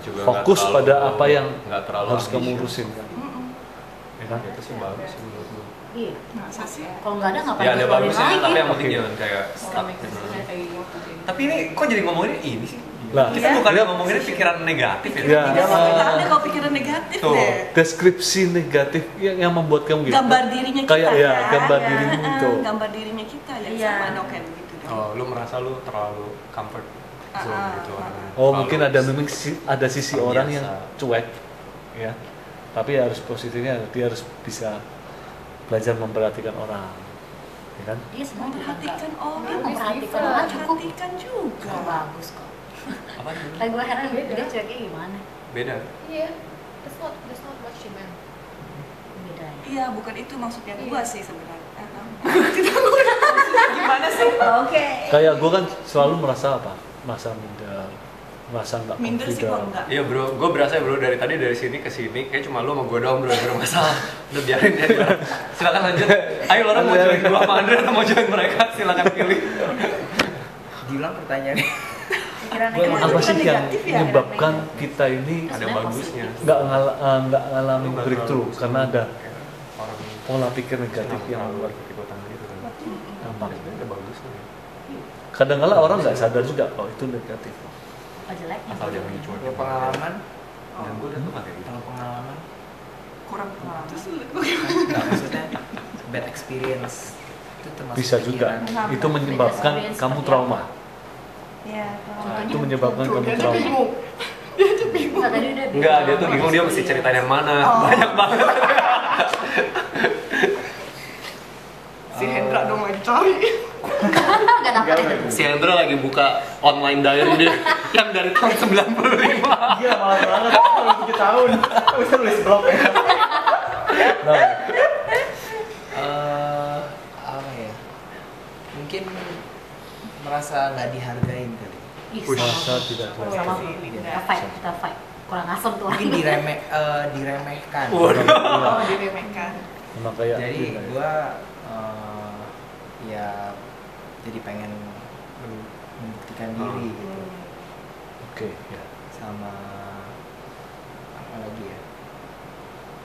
Juga Fokus nggak pada terlalu- apa yang nggak terlalu harus kamu ambisius. urusin kan. Ya kan, itu sih bagus sih menurut gue. Iya. Masa sih? Kalau nggak ada ngapain Ya ada dikeluarin bagusnya, lagi? tapi yang penting jangan kayak stuck. Tapi ini kok jadi ngomongin ini sih? Lah, Kita bukan ngomonginnya pikiran negatif ya? Ya. Iya, makanya ada kalau pikiran negatif Tuh. deh. deskripsi negatif yang membuat kamu gitu. Gambar dirinya kita Kayak ya, kan? gambar Ya, dirimu itu. Gambar dirinya kita yang Iya. sama dong kayak begitu dong. Oh, lu merasa lu terlalu comfort zone gitu. Oh, Lalu mungkin ada ada sisi orang yang biasa. cuek, ya. Tapi harus positifnya dia harus bisa belajar memperhatikan orang, ya kan? Dia sebenarnya Memperhatikan dia orang, memperhatikan orang cukup. memperhatikan juga. Oh, bagus kok. Apa? Kayak gue heran dia cueknya gimana? Beda. Yeah, that's not what she meant. Beda ya. Iya, bukan itu maksudnya Iya. gua sih sebenarnya. Gimana sih? Oke. Kayak gue kan selalu merasa apa? Merasa minder, merasa nggak Minder sih kok confident. enggak. Iya bro, gue berasa ya bro dari sini ke sini kayak cuma lu sama gue doang bro yang bermasalah. Udah biarin dia. Silakan lanjut. Ayo orang mau join gue sama Andre atau mau join mereka? Silakan pilih. Diulang pertanyaannya. Pikiran Gua negatif Apa sih kan yang negatif ya? menyebabkan kita ini Ada bagusnya. nggak ngalamin breakthrough karena ada Orang pola pikir negatif yang membuat ikutan gitu kan. dampak. Ada bagusnya. Kadang-kala orang nggak sadar juga kalau itu negatif. Oh, jeleknya. Asal jangan dicuekin. Kalau pengalaman, Dan gue udah tuh nggak kayak gitu. kalau pengalaman, Kurang pengalaman. nggak maksudnya bad experience itu termasuk Bisa juga. pikiran. Itu menyebabkan Experience kamu seperti trauma. Iya, Nah, itu menyebabkan kamu trauma. Enggak, tadi udah Enggak, dia tuh bingung dia mesti ceritain yang mana. Banyak banget. si Hendra dong lagi cari. Enggak dapat itu. Si Hendro lagi buka online diary dia yang dari tahun 95. Iya malah banget, baru 7 tahun. Bisa nulis blog ya. Nah, Apa ya? Mungkin merasa nggak dihargain kali. Ih, merasa sama. tidak Sama. terhargai. Kita fight. Kurang asem tuh Mungkin orangnya. diremehkan. Oh, diremehkan. Memang kayak Jadi gitu, kayak. gua ya jadi pengen membuktikan diri gitu. Oke, ya. Sama apa lagi ya?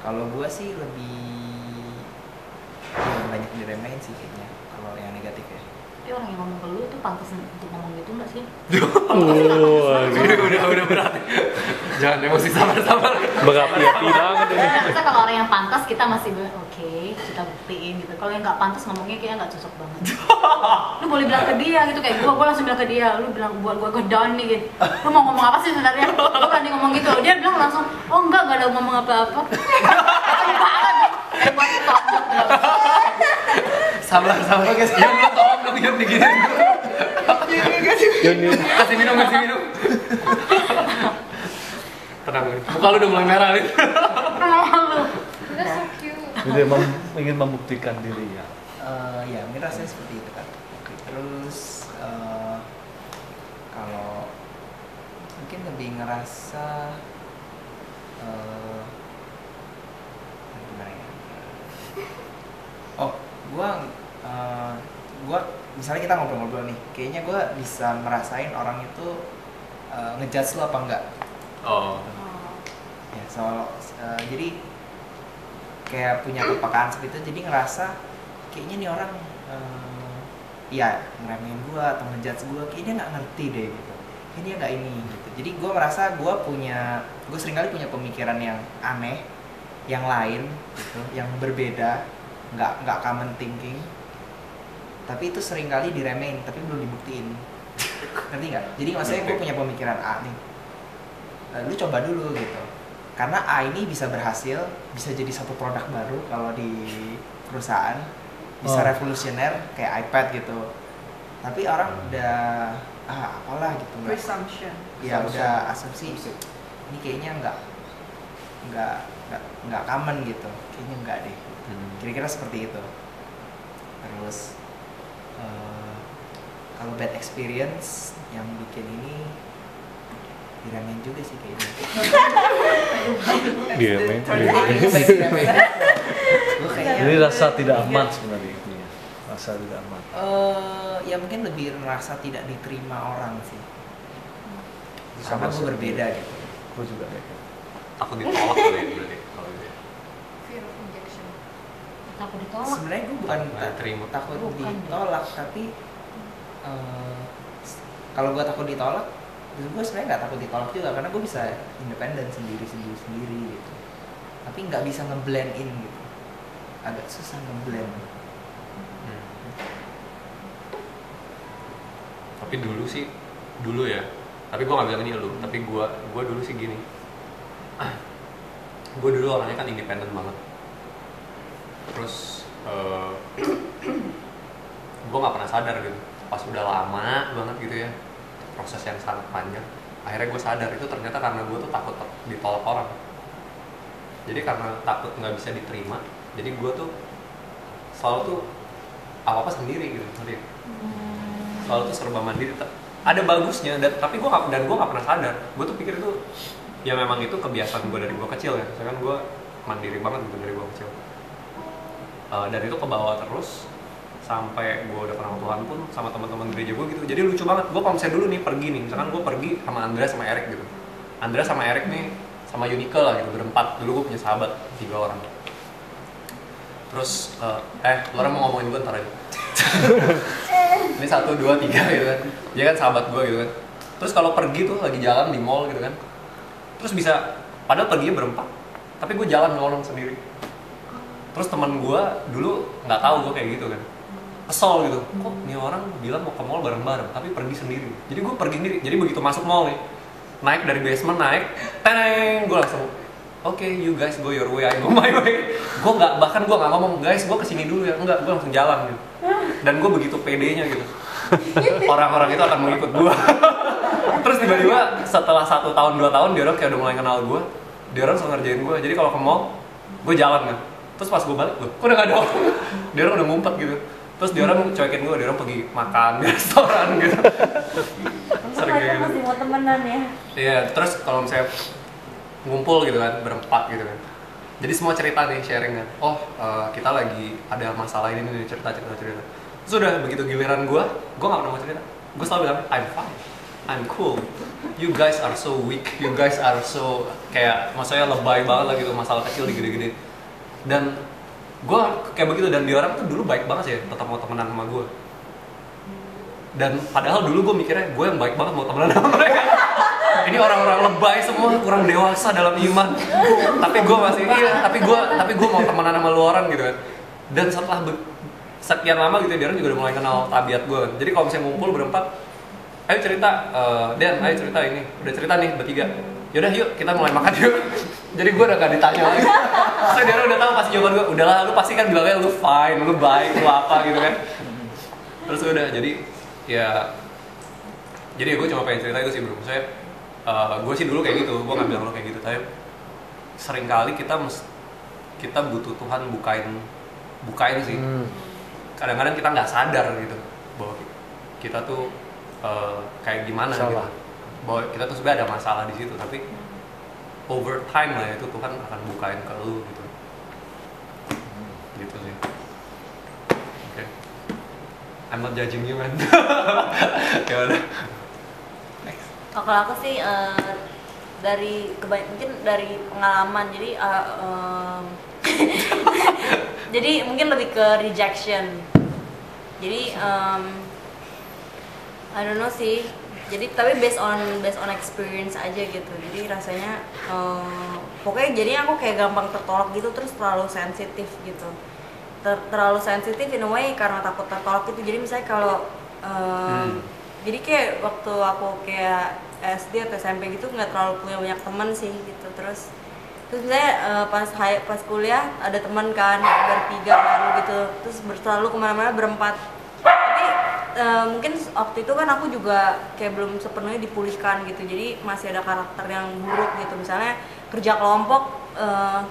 Kalau gua sih lebih ya, banyak diremehin sih kayaknya kalau yang negatif ya. Tapi orang yang ngomong ke lu tuh pantas untuk ngomong gitu nggak sih? Udah berat. Jangan emosi sabar. Berapi-api banget ini. Kita kalau orang yang pantas kita masih oke, kita buktiin gitu. Kalau yang nggak pantas ngomongnya kayaknya nggak cocok banget. Lu boleh bilang ke dia gitu kayak gua langsung bilang ke dia, lu bilang buat gua down nih gitu. Lu mau ngomong apa sih sebenarnya? Lu berani ngomong gitu. Dia bilang langsung, "Oh enggak ada ngomong apa-apa." Buat Sabar. Ya lu tolong dong Yun diginin. Kasih minum. Tenang, muka lu udah mulai merah nih. That's so cute. Jadi ingin membuktikan diri ya. Ya mungkin rasanya seperti itu kan. Terus kalau mungkin lebih ngerasa gimana ya? Oh, gua misalnya kita ngobrol-ngobrol nih, kayaknya gua bisa merasain orang itu ngejudge lo apa enggak. Oh. Ya, jadi kayak punya kepekaan seperti itu, jadi ngerasa kayaknya nih orang ya ngeremehin gua atau ngejudge gua, kayaknya dia nggak ngerti deh gitu, kayaknya dia nggak ini gitu. Jadi gua merasa gua seringkali punya pemikiran yang aneh, yang lain gitu, yang berbeda, nggak common thinking, tapi itu seringkali diremehin tapi belum dibuktiin. Ngerti nggak? Jadi maksudnya gue punya pemikiran A nih, lu coba dulu gitu, karena A ini bisa berhasil, bisa jadi satu produk baru kalau di perusahaan, bisa revolusioner kayak iPad gitu, tapi orang udah apalah gitu, Presumption. ya udah asumsi ini kayaknya nggak common gitu, kayaknya nggak deh, kira-kira seperti itu. Terus kalau bad experience yang bikin ini diremehin juga sih kayaknya. Jadi rasa tidak aman sebenarnya itu ya. Rasa tidak aman. Ya mungkin lebih merasa tidak diterima orang sih. Sama gue berbeda gitu. Gue juga kayak gitu. Takut ditolak kali ya berarti kalau gitu. Fear of rejection. Takut ditolak. Sebenarnya gue bukan terima. takut Bukan. ditolak, tapi kalau gue takut ditolak, gue sebenarnya nggak takut ditolak juga karena gue bisa independen sendiri gitu. Tapi nggak bisa ngeblend in gitu. Agak susah ngeblend. Tapi dulu sih dulu ya, tapi gue nggak bilang ini lu, tapi gue dulu sih gini. Gue dulu orangnya kan independen banget. Terus gue nggak pernah sadar gitu. Pas udah lama banget gitu ya, proses yang sangat panjang. Akhirnya gue sadar itu ternyata karena gue tuh takut ditolak orang. Jadi karena takut nggak bisa diterima, jadi gue tuh selalu tuh apa sendiri gitu, selalu tuh serba mandiri. Ada bagusnya, tapi gue nggak pernah sadar. Gue tuh pikir itu ya memang itu kebiasaan gue dari gue kecil ya. Misalkan gue mandiri banget gitu dari gue kecil. Dan itu kebawa terus sampai gue udah kenal Tuhan pun sama teman-teman gereja gue gitu. Jadi lucu banget. Gue kalau misalnya dulu nih pergi nih, misalkan gue pergi sama Andrea sama Eric gitu. Andrea sama Eric nih sama Unique lah gitu, berempat. Dulu gue punya sahabat 3 orang. Terus lu orang mau ngomongin gue ntar aja. Ini 1, 2, 3 gitu kan. Dia kan sahabat gue gitu kan. Terus kalau pergi tuh lagi jalan di mall gitu kan. Terus bisa, padahal perginya berempat, tapi gue jalan nyolong sendiri. Terus teman gue dulu nggak tahu gue kayak gitu kan. Kesel gitu. Kok nih orang bilang mau ke mall bareng-bareng, tapi pergi sendiri. Jadi gue pergi sendiri. Jadi begitu masuk mall nih, naik dari basement naik, teneng, gue langsung oke, you guys go your way, I go my way. Bahkan gue nggak ngomong, guys, gue kesini dulu ya. Enggak, gue langsung jalan gitu. Dan gue begitu pedenya gitu. Orang-orang itu akan mengikut gue. Terus tiba-tiba setelah 1 tahun, 2 tahun, dia orang kayak udah mulai kenal gue. Dia orang suka ngerjain gue. Jadi kalau ke mall, gue jalan kan. Terus pas gue balik, kok udah gak ada orang. Dia orang udah ngumpet gitu. Terus dia orang cuekin gue, dia orang pergi makan di restoran gitu. Sering kayak gitu. Masih mau temenan ya? Iya, terus kalau misalnya ngumpul gitu kan, berempat gitu kan. Jadi semua cerita nih, sharing kan. Kita lagi ada masalah ini nih, cerita. Terus udah begitu giliran gue gak pernah mau cerita. Gue selalu bilang, I'm fine, I'm cool. You guys are so weak, you guys are so kayak maksudnya lebay banget lah gitu, masalah kecil digede-gede. Dan gue kayak begitu, dan dia orang tuh dulu baik banget sih, tetap mau temenan sama gue. Dan padahal dulu gue mikirnya gue yang baik banget mau temenan sama mereka. Ini orang-orang lebay semua, kurang dewasa dalam iman. Tapi gue masih tapi gue mau temenan sama lu orang gitu kan. Dan setelah sekian lama gitu dia orang juga udah mulai kenal tabiat gue. Jadi kalau misalnya ngumpul berempat, ayo cerita, Dan, ayo cerita ini. Udah cerita nih bertiga. Yaudah yuk kita mulai makan yuk. Jadi gue udah gak ditanya lagi. Soalnya dia orang udah tahu pasti jawaban gue. Udahlah, lu pasti kan bilangnya lu fine, lu baik, lu apa gitu kan. Terus udah jadi gue cuma pengen cerita itu sih bro. Saya gue sih dulu kayak gitu, gue nggak bilang lo kayak gitu, tapi sering kali kita butuh Tuhan bukain sih. Kadang-kadang kita nggak sadar gitu bahwa kita tuh kayak gimana gitu, bahwa kita tuh sebenarnya ada masalah di situ, tapi over time lah itu Tuhan akan bukain ke lu gitu. Gitu sih. Okay. I'm not judging you man. Ya udah. Kalau aku sih mungkin dari pengalaman, jadi mungkin lebih ke rejection. Jadi I don't know sih. Jadi tapi based on experience aja gitu. Jadi rasanya pokoknya jadi aku kayak gampang tertolak gitu, terus terlalu sensitif gitu. Terlalu sensitif in a way karena takut tertolak gitu. Jadi misalnya kalau jadi kayak waktu aku kayak SD atau SMP gitu nggak terlalu punya banyak teman sih gitu. Terus misalnya pas kuliah ada teman kan bertiga baru gitu, terus selalu kemana-mana berempat. Tapi mungkin waktu itu kan aku juga kayak belum sepenuhnya dipulihkan gitu, jadi masih ada karakter yang buruk gitu. Misalnya kerja kelompok,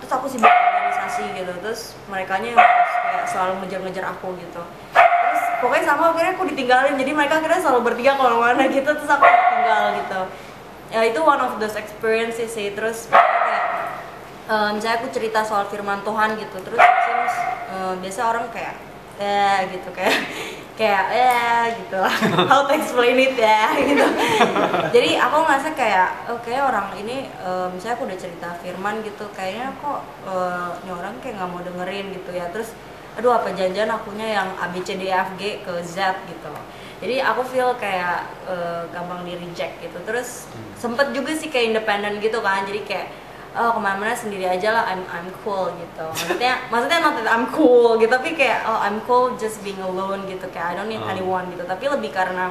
terus aku sibuk organisasi gitu, terus merekanya harus kayak selalu ngejar-ngejar aku gitu. Pokoknya sama akhirnya aku ditinggalin, jadi mereka akhirnya selalu bertiga kemana-mana gitu, terus aku ditinggal gitu. Ya itu one of those experiences sih. Terus kayak misalnya aku cerita soal firman Tuhan gitu, terus biasa orang kayak gitu, kayak gitu how to explain it ya gitu. Jadi aku ngerasa kayak orang ini misalnya aku udah cerita firman gitu, kayaknya kok ini orang kayak nggak mau dengerin gitu ya. Terus aduh, apa janjian akunya yang A B C D E F G ke Z gitu. Jadi aku feel kayak gampang di reject gitu. Terus sempet juga sih kayak independen gitu kan. Jadi kayak kemana-mana sendiri aja lah, I'm cool gitu. Maksudnya not that I'm cool gitu, tapi kayak I'm cool just being alone gitu. Kayak I don't need anyone gitu. Tapi lebih karena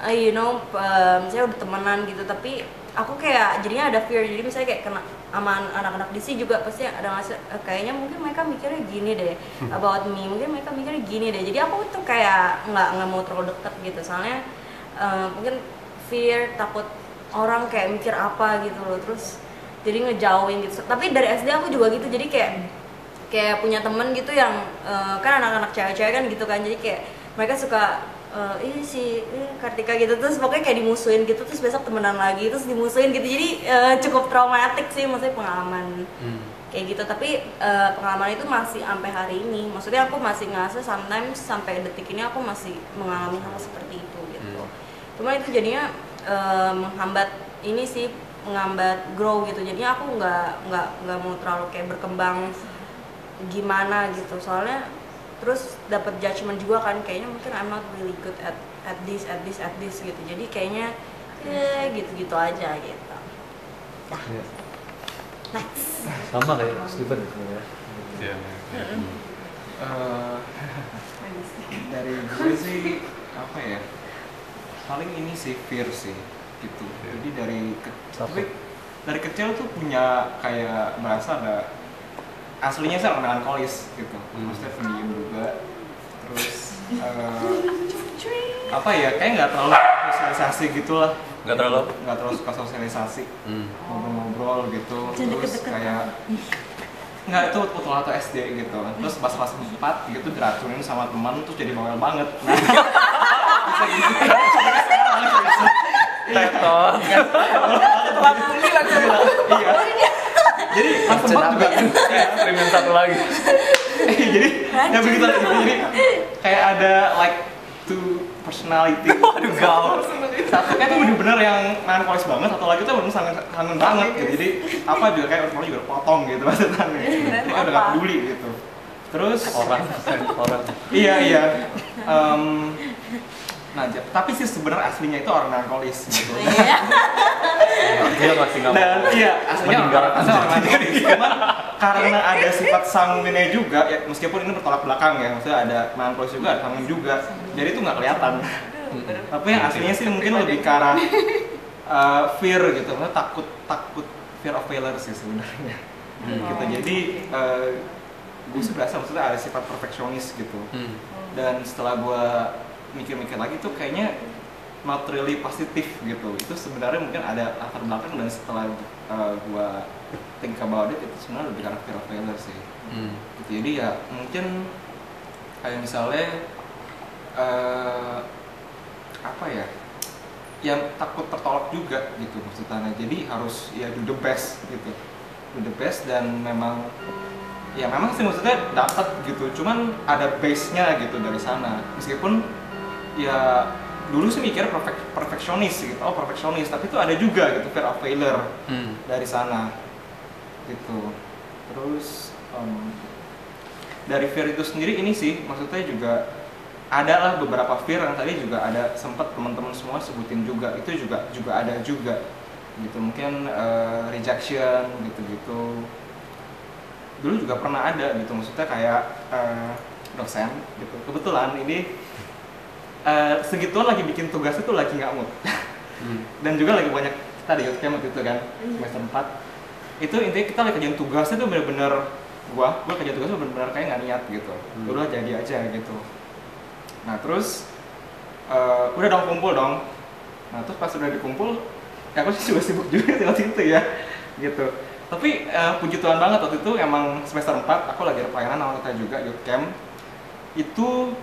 misalnya udah temenan gitu, tapi aku kayak jadinya ada fear. Jadi misalnya kayak kena sama anak-anak DC juga pasti ada ngasih kayaknya mungkin mereka mikirnya gini deh about me, mungkin mereka mikirnya gini deh. Jadi aku tuh kayak nggak mau terlalu deket gitu, soalnya mungkin fear, takut orang kayak mikir apa gitu loh, terus jadi ngejauhin gitu. Tapi dari SD aku juga gitu, jadi kayak punya temen gitu yang kan anak-anak cewek-cewek kan gitu kan, jadi kayak mereka suka si Kartika gitu, terus pokoknya kayak dimusuhin gitu, terus besok temenan lagi, terus dimusuhin gitu. Jadi cukup traumatik sih, maksudnya pengalaman kayak gitu. Tapi pengalaman itu masih sampai hari ini, maksudnya aku masih ngerasa sometimes sampai detik ini aku masih mengalami hal seperti itu gitu. Cuma itu jadinya menghambat ini sih, menghambat grow gitu. Jadinya aku nggak mau terlalu kayak berkembang gimana gitu, soalnya terus dapat judgement juga kan, kayaknya mungkin I'm not really good at this gitu. Jadi kayaknya gitu-gitu aja gitu. Dah. Next. Sama kayak Steven ya. Iya. Dari gue sih apa ya, paling ini sih fear sih gitu. Jadi dari kecil tuh punya kayak merasa ada aslinya sih orang melankolis gitu, maksudnya pendiam juga. Terus apa ya, kayak nggak terlalu sosialisasi gitulah. Nggak terlalu suka sosialisasi, ngobrol-ngobrol gitu. Terus kayak nggak, itu waktu SD gitu. Terus pas kelas 4 gitu diracunin sama teman, terus jadi bawel banget. Bisa gitu. Tekton. Setelah pulih langsung. Iya. Jadi kelas 4 juga Eksperimen satu lagi. jadi ya begitu aja. Jadi kayak ada like two personality. Waduh, gaul. Satunya tuh bener-bener yang melankolis banget, satu lagi tuh bener sangat kangen banget gitu. Jadi apa juga kayak orang juga potong gitu maksudnya. Kayak udah gak peduli gitu. Terus orang. Iya. Nah, tapi sih sebenarnya aslinya itu orang melankolis gitu. Dia masih nggak Dan iya, aslinya orang melankolis. Cuman karena ada sifat sanguinnya juga, ya meskipun ini bertolak belakang ya, maksudnya ada melankolis juga, ada sanguin juga. Jadi itu nggak kelihatan. Tapi yang aslinya sih mungkin lebih ke arah fear gitu, maksudnya takut fear of failure sih sebenarnya. Gitu. Jadi gue sih berasa maksudnya ada sifat perfeksionis gitu. Dan setelah gue mikir-mikir lagi tuh kayaknya not really positif gitu. Itu sebenarnya mungkin ada latar belakang, dan setelah gua think about it, itu sebenarnya lebih karena fear of failure sih. Gitu. Jadi ya mungkin kayak misalnya apa ya, yang takut tertolak juga gitu maksudnya. Jadi harus ya do the best gitu, do the best. Dan memang sih maksudnya dapat gitu, cuman ada base-nya gitu dari sana. Meskipun ya dulu sih mikir perfeksionis gitu, perfeksionis, tapi itu ada juga gitu fear of failure dari sana gitu. Terus dari fear itu sendiri ini sih maksudnya juga ada lah beberapa fear yang tadi juga ada sempat teman-teman semua sebutin juga, itu juga ada juga gitu. Mungkin rejection gitu-gitu dulu juga pernah ada gitu, maksudnya kayak dosen gitu. Kebetulan ini segituan lagi bikin tugas itu lagi nggak mood. Dan juga lagi banyak kita di youth camp gitu kan, semester 4 itu intinya kita lagi kerjain tugas itu bener-bener gua kerja tugas itu bener-bener kayak nggak niat gitu. Udah jadi aja gitu. Nah terus udah dong kumpul dong. Nah terus pas udah dikumpul ya aku sih juga sibuk juga waktu itu ya gitu. Tapi puji Tuhan banget waktu itu emang semester 4 aku lagi ada pelayanan sama kita juga youth camp. Itu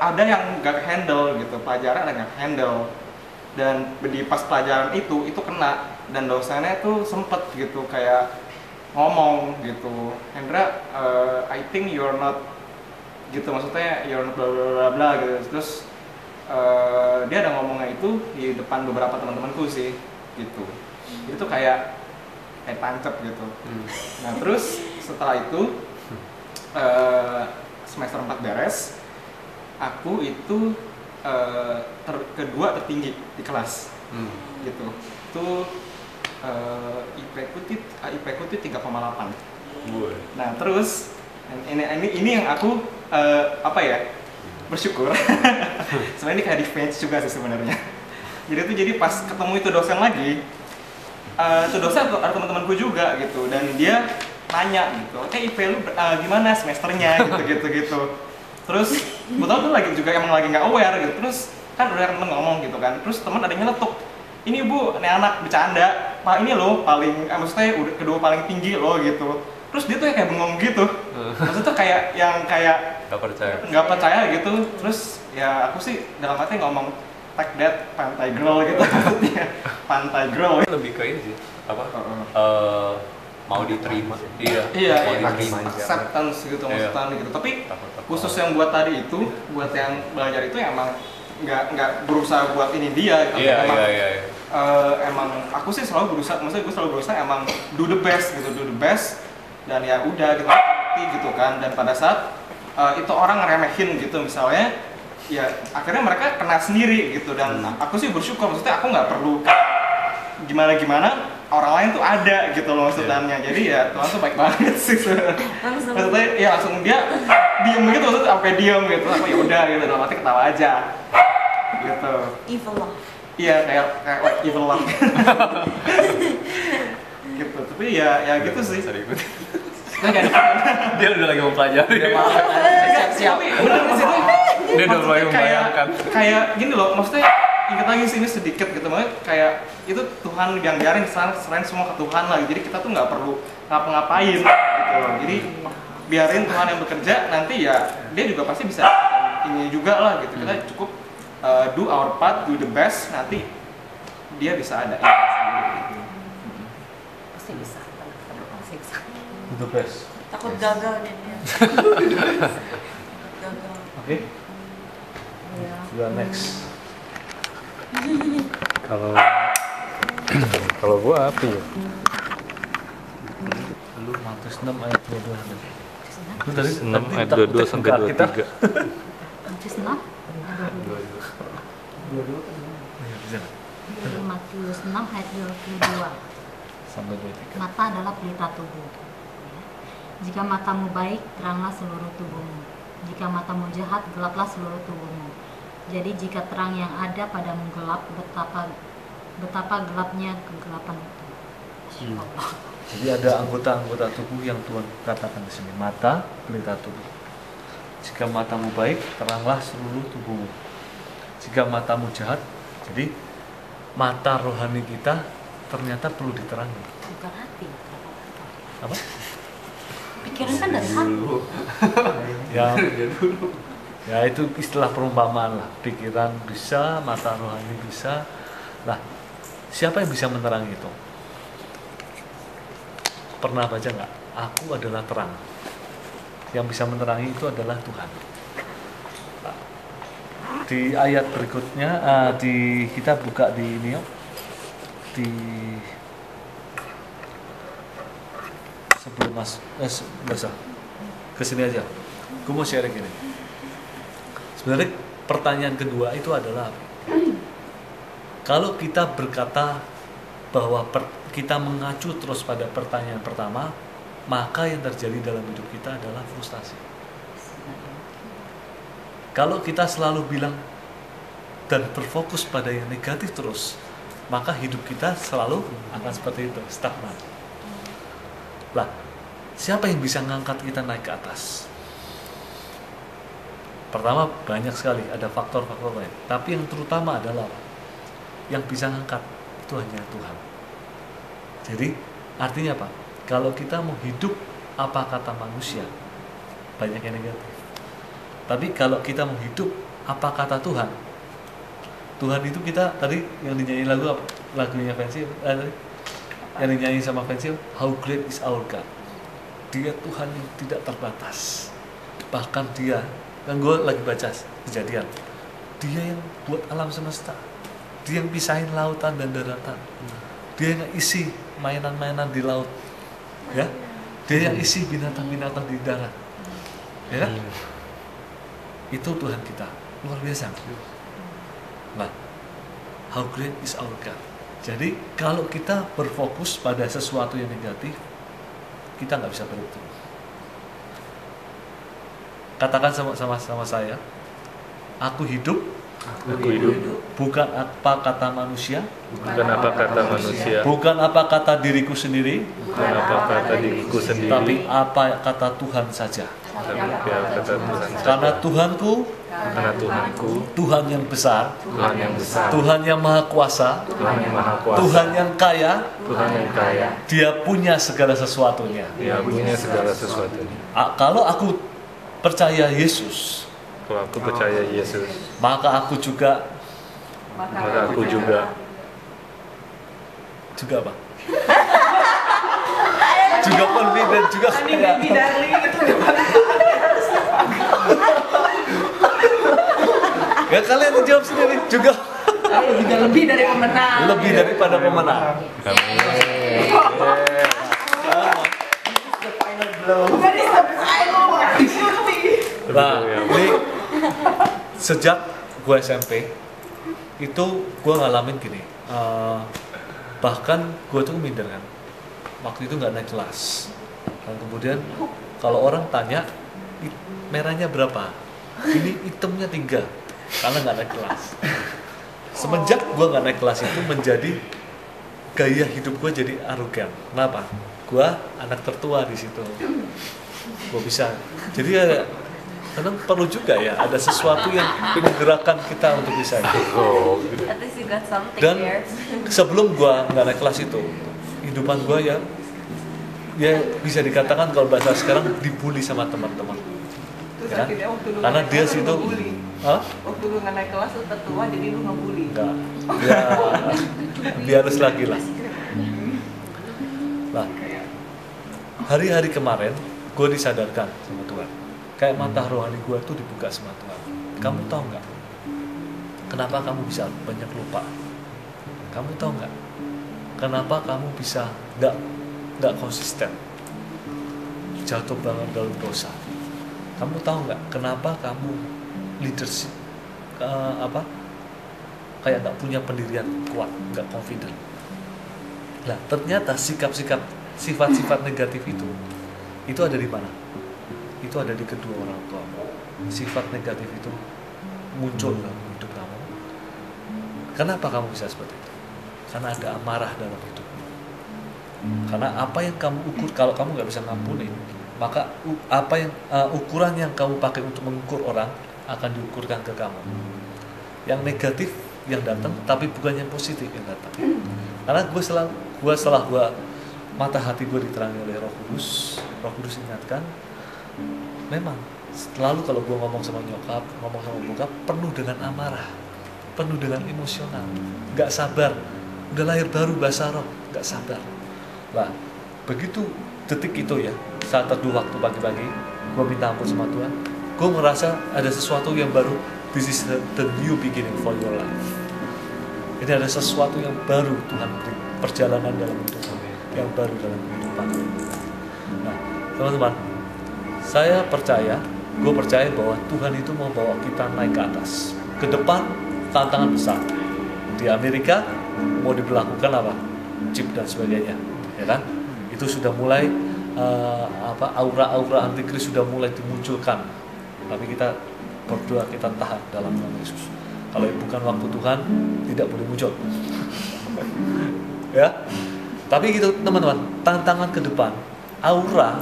ada yang gak handle gitu, pelajaran ada yang handle, dan di pas pelajaran itu kena, dan dosennya tuh sempet gitu kayak ngomong gitu, Hendra, I think you're not gitu, maksudnya you're not bla bla bla bla gitu. Terus dia ada ngomongnya itu di depan beberapa teman-temanku sih gitu. Itu kayak tancap gitu. Nah terus setelah itu semester 4 beres, aku itu kedua tertinggi di kelas gitu. Itu IP ku tuh 3,8. Nah terus ini yang aku apa ya, bersyukur. Sebenarnya ini kayak revenge juga sih sebenarnya. Jadi pas ketemu itu dosen lagi, itu dosen ada teman-temanku juga gitu, dan dia nanya gitu, IP lu gimana semesternya gitu. Terus betul tuh lagi juga emang lagi nggak aware gitu. Terus kan udah temen ngomong gitu kan, terus teman ada yang nyeletuk, ini bu, ini anak bercanda, pak ini loh paling, maksudnya udah kedua paling tinggi loh gitu. Terus dia tuh kayak bengong gitu, maksudnya tuh kayak nggak percaya gitu. Terus ya aku sih dalam hati ngomong take that pantai girl gitu, maksudnya pantai girl. Lebih ke ini sih, apa? Mau diterima, iya, mau diterima aja. Acceptance gitu maksudnya gitu. Tapi khusus yang buat tadi itu, buat yang belajar itu emang nggak berusaha buat ini dia. Gitu. Emang aku sih selalu berusaha, maksudnya gue selalu berusaha emang do the best gitu, dan ya udah gitu, gitu kan. Dan pada saat itu orang ngeremehin gitu misalnya, ya akhirnya mereka kena sendiri gitu. Dan aku sih bersyukur, maksudnya aku nggak perlu gimana orang lain tuh ada gitu loh maksudnya. Jadi ya Tuhan tuh baik banget sih maksudnya ya langsung dia diem gitu, maksudnya sampai diem gitu, aku ya udah gitu, dalam hati ketawa aja gitu. Evil love. Iya, kayak evil love gitu. Tapi ya gitu sih. Dia udah lagi mau pelajari. Siap. Bener di situ. Dia udah mulai membayangkan. Kayak gini loh, maksudnya ingat lagi sini sedikit gitu, maksudnya kayak itu Tuhan yang biarin selain semua ke Tuhan lah. Jadi kita tuh nggak perlu ngapa-ngapain gitu loh. Jadi biarin Tuhan yang bekerja, nanti ya dia juga pasti bisa ini juga lah gitu. Kita cukup do our part, do the best, nanti dia bisa ada sendiri. Pasti bisa. The best. Takut gagal deh dia. Gagal. Oke. You are next. Kalau gua apa ya? Lu Matius 6 ayat 22. Lu tadi 6 ayat 22 sampai 23. Matius 6 Matius 6 ayat 22 sampai 23. Mata adalah pelita tubuh. Jika matamu baik, teranglah seluruh tubuhmu. Jika matamu jahat, gelaplah seluruh tubuhmu. Jadi jika terang yang ada padamu gelap, betapa gelapnya kegelapan itu. Jadi ada anggota-anggota tubuh yang Tuhan katakan di sini. Mata, pelita tubuh. Jika matamu baik, teranglah seluruh tubuhmu. Jika matamu jahat, jadi mata rohani kita ternyata perlu diterangi. Bukan hati. Apa? Pikiran kan dari hati. Ya itu istilah perumpamaan lah. Pikiran bisa, mata rohani bisa. Nah, siapa yang bisa menerangi itu? Pernah baca nggak? Aku adalah terang. Yang bisa menerangi itu adalah Tuhan. Nah, di ayat berikutnya, kita buka di ini yuk. Sebelum ke sini aja. Gue mau sharing gini. Sebenarnya pertanyaan kedua itu adalah apa? Kalau kita berkata bahwa kita mengacu terus pada pertanyaan pertama, maka yang terjadi dalam hidup kita adalah frustasi. Kalau kita selalu bilang dan berfokus pada yang negatif terus, maka hidup kita selalu akan seperti itu, stagnan. Lah, siapa yang bisa ngangkat kita naik ke atas? Pertama, banyak sekali, ada faktor-faktor lain. Tapi yang terutama adalah yang bisa ngangkat itu hanya Tuhan. Jadi, artinya apa? Kalau kita mau hidup apa kata manusia, banyak yang negatif. Tapi kalau kita mau hidup apa kata Tuhan, Tuhan itu kita tadi yang dinyanyi lagunya Fancy, yang dinyanyi sama Fancy, How Great is Our God. Dia Tuhan yang tidak terbatas. Bahkan dia, kan gue lagi baca Kejadian, dia yang buat alam semesta, dia yang pisahin lautan dan daratan, dia yang isi mainan-mainan di laut, ya, dia yang isi binatang-binatang di darat, ya kan? Itu Tuhan kita, luar biasa. Nah, how great is our God. Jadi kalau kita berfokus pada sesuatu yang negatif, kita nggak bisa beruntung. Katakan sama saya, Aku hidup Aku hidup bukan apa kata manusia, bukan apa kata manusia, bukan apa kata diriku sendiri, bukan apa kata diriku tapi sendiri, apa kata Tuhan saja. tapi apa kata Tuhan Karena saja. Tuhanku, Karena Tuhanku, Tuhan yang besar, Tuhan yang besar, Tuhan yang maha kuasa, Tuhan yang maha kuasa, Tuhan yang kaya, Tuhan yang kaya. Dia punya segala sesuatunya. Dia punya segala sesuatunya. Kalau aku percaya Yesus, Kalau aku percaya Yesus, maka aku juga maka aku juga apa? Juga confident, juga Honey kaya. baby darling itu depan Ya kalian jawab sendiri juga juga lebih dari pemenang. lebih daripada pemenang. Very surprising. Nah, ini sejak gue SMP itu gue ngalamin gini, bahkan gue tuh minder kan, waktu itu nggak naik kelas, dan kemudian kalau orang tanya merahnya berapa, ini hitamnya 3 karena nggak naik kelas. Semenjak gue nggak naik kelas itu menjadi gaya hidup gue jadi arogan. Kenapa? Gue anak tertua di situ, gue bisa. Jadi ya, kadang perlu juga ya ada sesuatu yang menggerakkan kita untuk bisa. At least you got something Dan there. sebelum gua nggak naik kelas itu, hidupan gua ya bisa dikatakan kalau bahasa sekarang dibully sama teman-teman. Terus Ya kan? akhirnya waktu lu Karena naik dia kelas, lu situ, ngebully. Hah? Waktu lu nggak naik kelas lu tertua jadi lu ngebully. Enggak, ya biar lagi lah. Nah, hari-hari kemarin gue disadarkan sama Tuhan. Kayak mata rohani gue tuh dibuka sama Tuhan. Kamu tahu nggak? Kenapa kamu bisa banyak lupa? Kamu tahu nggak? Kenapa kamu bisa nggak konsisten? Jatuh banget dalam dosa. Kamu tahu nggak? Kenapa kamu leadership kayak nggak punya pendirian kuat, nggak confident? Nah, ternyata sikap-sikap, sifat-sifat negatif itu ada di mana? Itu ada di kedua orang tuamu. Sifat negatif itu muncul dalam hidup kamu. Kenapa kamu bisa seperti itu? Karena ada amarah dalam hidupmu. Karena apa yang kamu ukur, kalau kamu nggak bisa ngampunin, maka apa yang ukuran yang kamu pakai untuk mengukur orang akan diukurkan ke kamu. Yang negatif yang datang, tapi bukan yang positif yang datang. Karena setelah mata hati gue diterangi oleh Roh Kudus ingatkan, memang selalu kalau gue ngomong sama nyokap, ngomong sama bokap, penuh dengan amarah, penuh dengan emosional, nggak sabar, udah lahir baru bahasa roh, nggak sabar. Nah, begitu detik itu ya, saat teduh waktu pagi-pagi, gue minta ampun sama Tuhan, gue merasa ada sesuatu yang baru. This is the new beginning for your life. Ini ada sesuatu yang baru Tuhan beri, perjalanan dalam hidup yang baru dalam kehidupan. Nah, teman-teman, gue percaya bahwa Tuhan itu mau bawa kita naik ke atas, ke depan. Tantangan besar di Amerika mau diberlakukan apa, chip dan sebagainya, ya kan? Itu sudah mulai aura-aura antikris sudah mulai dimunculkan. Tapi kita berdoa, kita tahan dalam nama Yesus. Kalau bukan waktu Tuhan, tidak boleh muncul. Ya, tapi gitu teman-teman, tantangan ke depan, aura,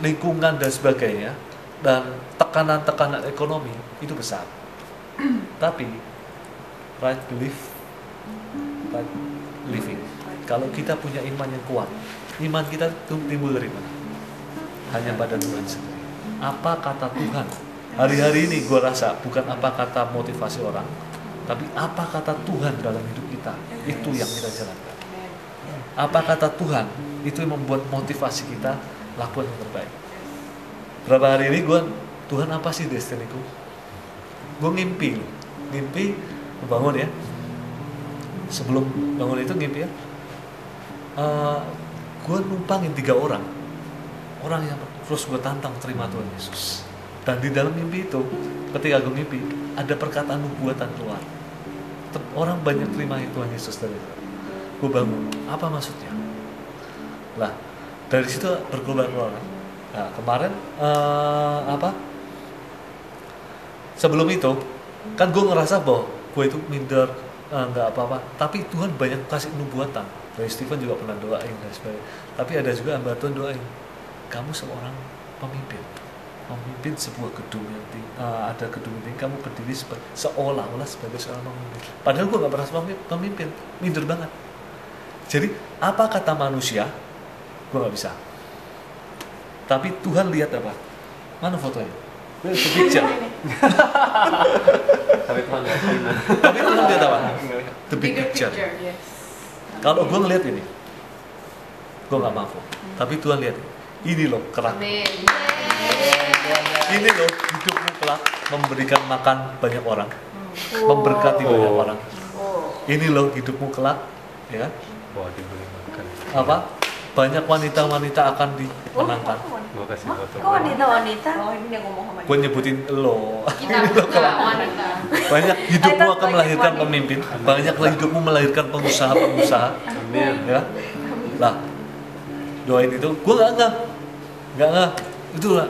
lingkungan dan sebagainya, dan tekanan-tekanan ekonomi itu besar. Tapi right belief, right living. Kalau kita punya iman yang kuat, iman kita itu timbul dari mana? Hanya pada Tuhan sendiri. Apa kata Tuhan? Hari-hari ini gue rasa bukan apa kata motivasi orang, tapi apa kata Tuhan dalam hidup kita, itu yang kita jalankan. Apa kata Tuhan, itu yang membuat motivasi kita lakukan yang terbaik. Berapa hari ini Tuhan apa sih destiniku? Gue ngimpi membangun ya. Sebelum bangun itu ngimpi ya, gue numpangin 3 orang yang terus gue tantang terima Tuhan Yesus. Dan di dalam mimpi itu, ketika gue mimpi, ada perkataan nubuatan keluar. Orang banyak terima Tuhan Yesus dari itu. Gue bangun, apa maksudnya? Lah, dari situ berkeluar. Nah, kemarin sebelum itu kan gue ngerasa bahwa gue itu minder, nggak apa-apa, tapi Tuhan banyak kasih nubuatan. Dari Stephen juga pernah doain dan sebagainya. Tapi ada juga hamba Tuhan doain, kamu seorang memimpin sebuah gedung yang ada gedung ini, kamu berdiri seolah-olah sebagai seorang pemimpin. Padahal gue nggak pernah pemimpin, minder banget. Jadi apa kata manusia, gue nggak bisa. Tapi Tuhan lihat apa? Mana fotonya? The picture. Tapi Tuhan lihat ini. Tapi Tuhan lihat apa? The big picture. Yes. Kalau gue ngeliat ini, gue nggak mampu. Tapi Tuhan lihat ini loh kelak. Amin. Ini loh hidupmu kelak memberikan makan banyak orang, memberkati banyak orang. Ini loh hidupmu kelak, ya kan? Wah, diberi makan. Apa? Banyak wanita-wanita akan dimenangkan. Gua kasih foto. Kok wanita-wanita? Oh ini yang ngomong sama Gue nyebutin lo. Kita buka wanita. Banyak hidupmu akan melahirkan pemimpin, banyaklah hidupmu melahirkan pengusaha-pengusaha. Amin. Ya, lah doain itu, gue nggak itu lah,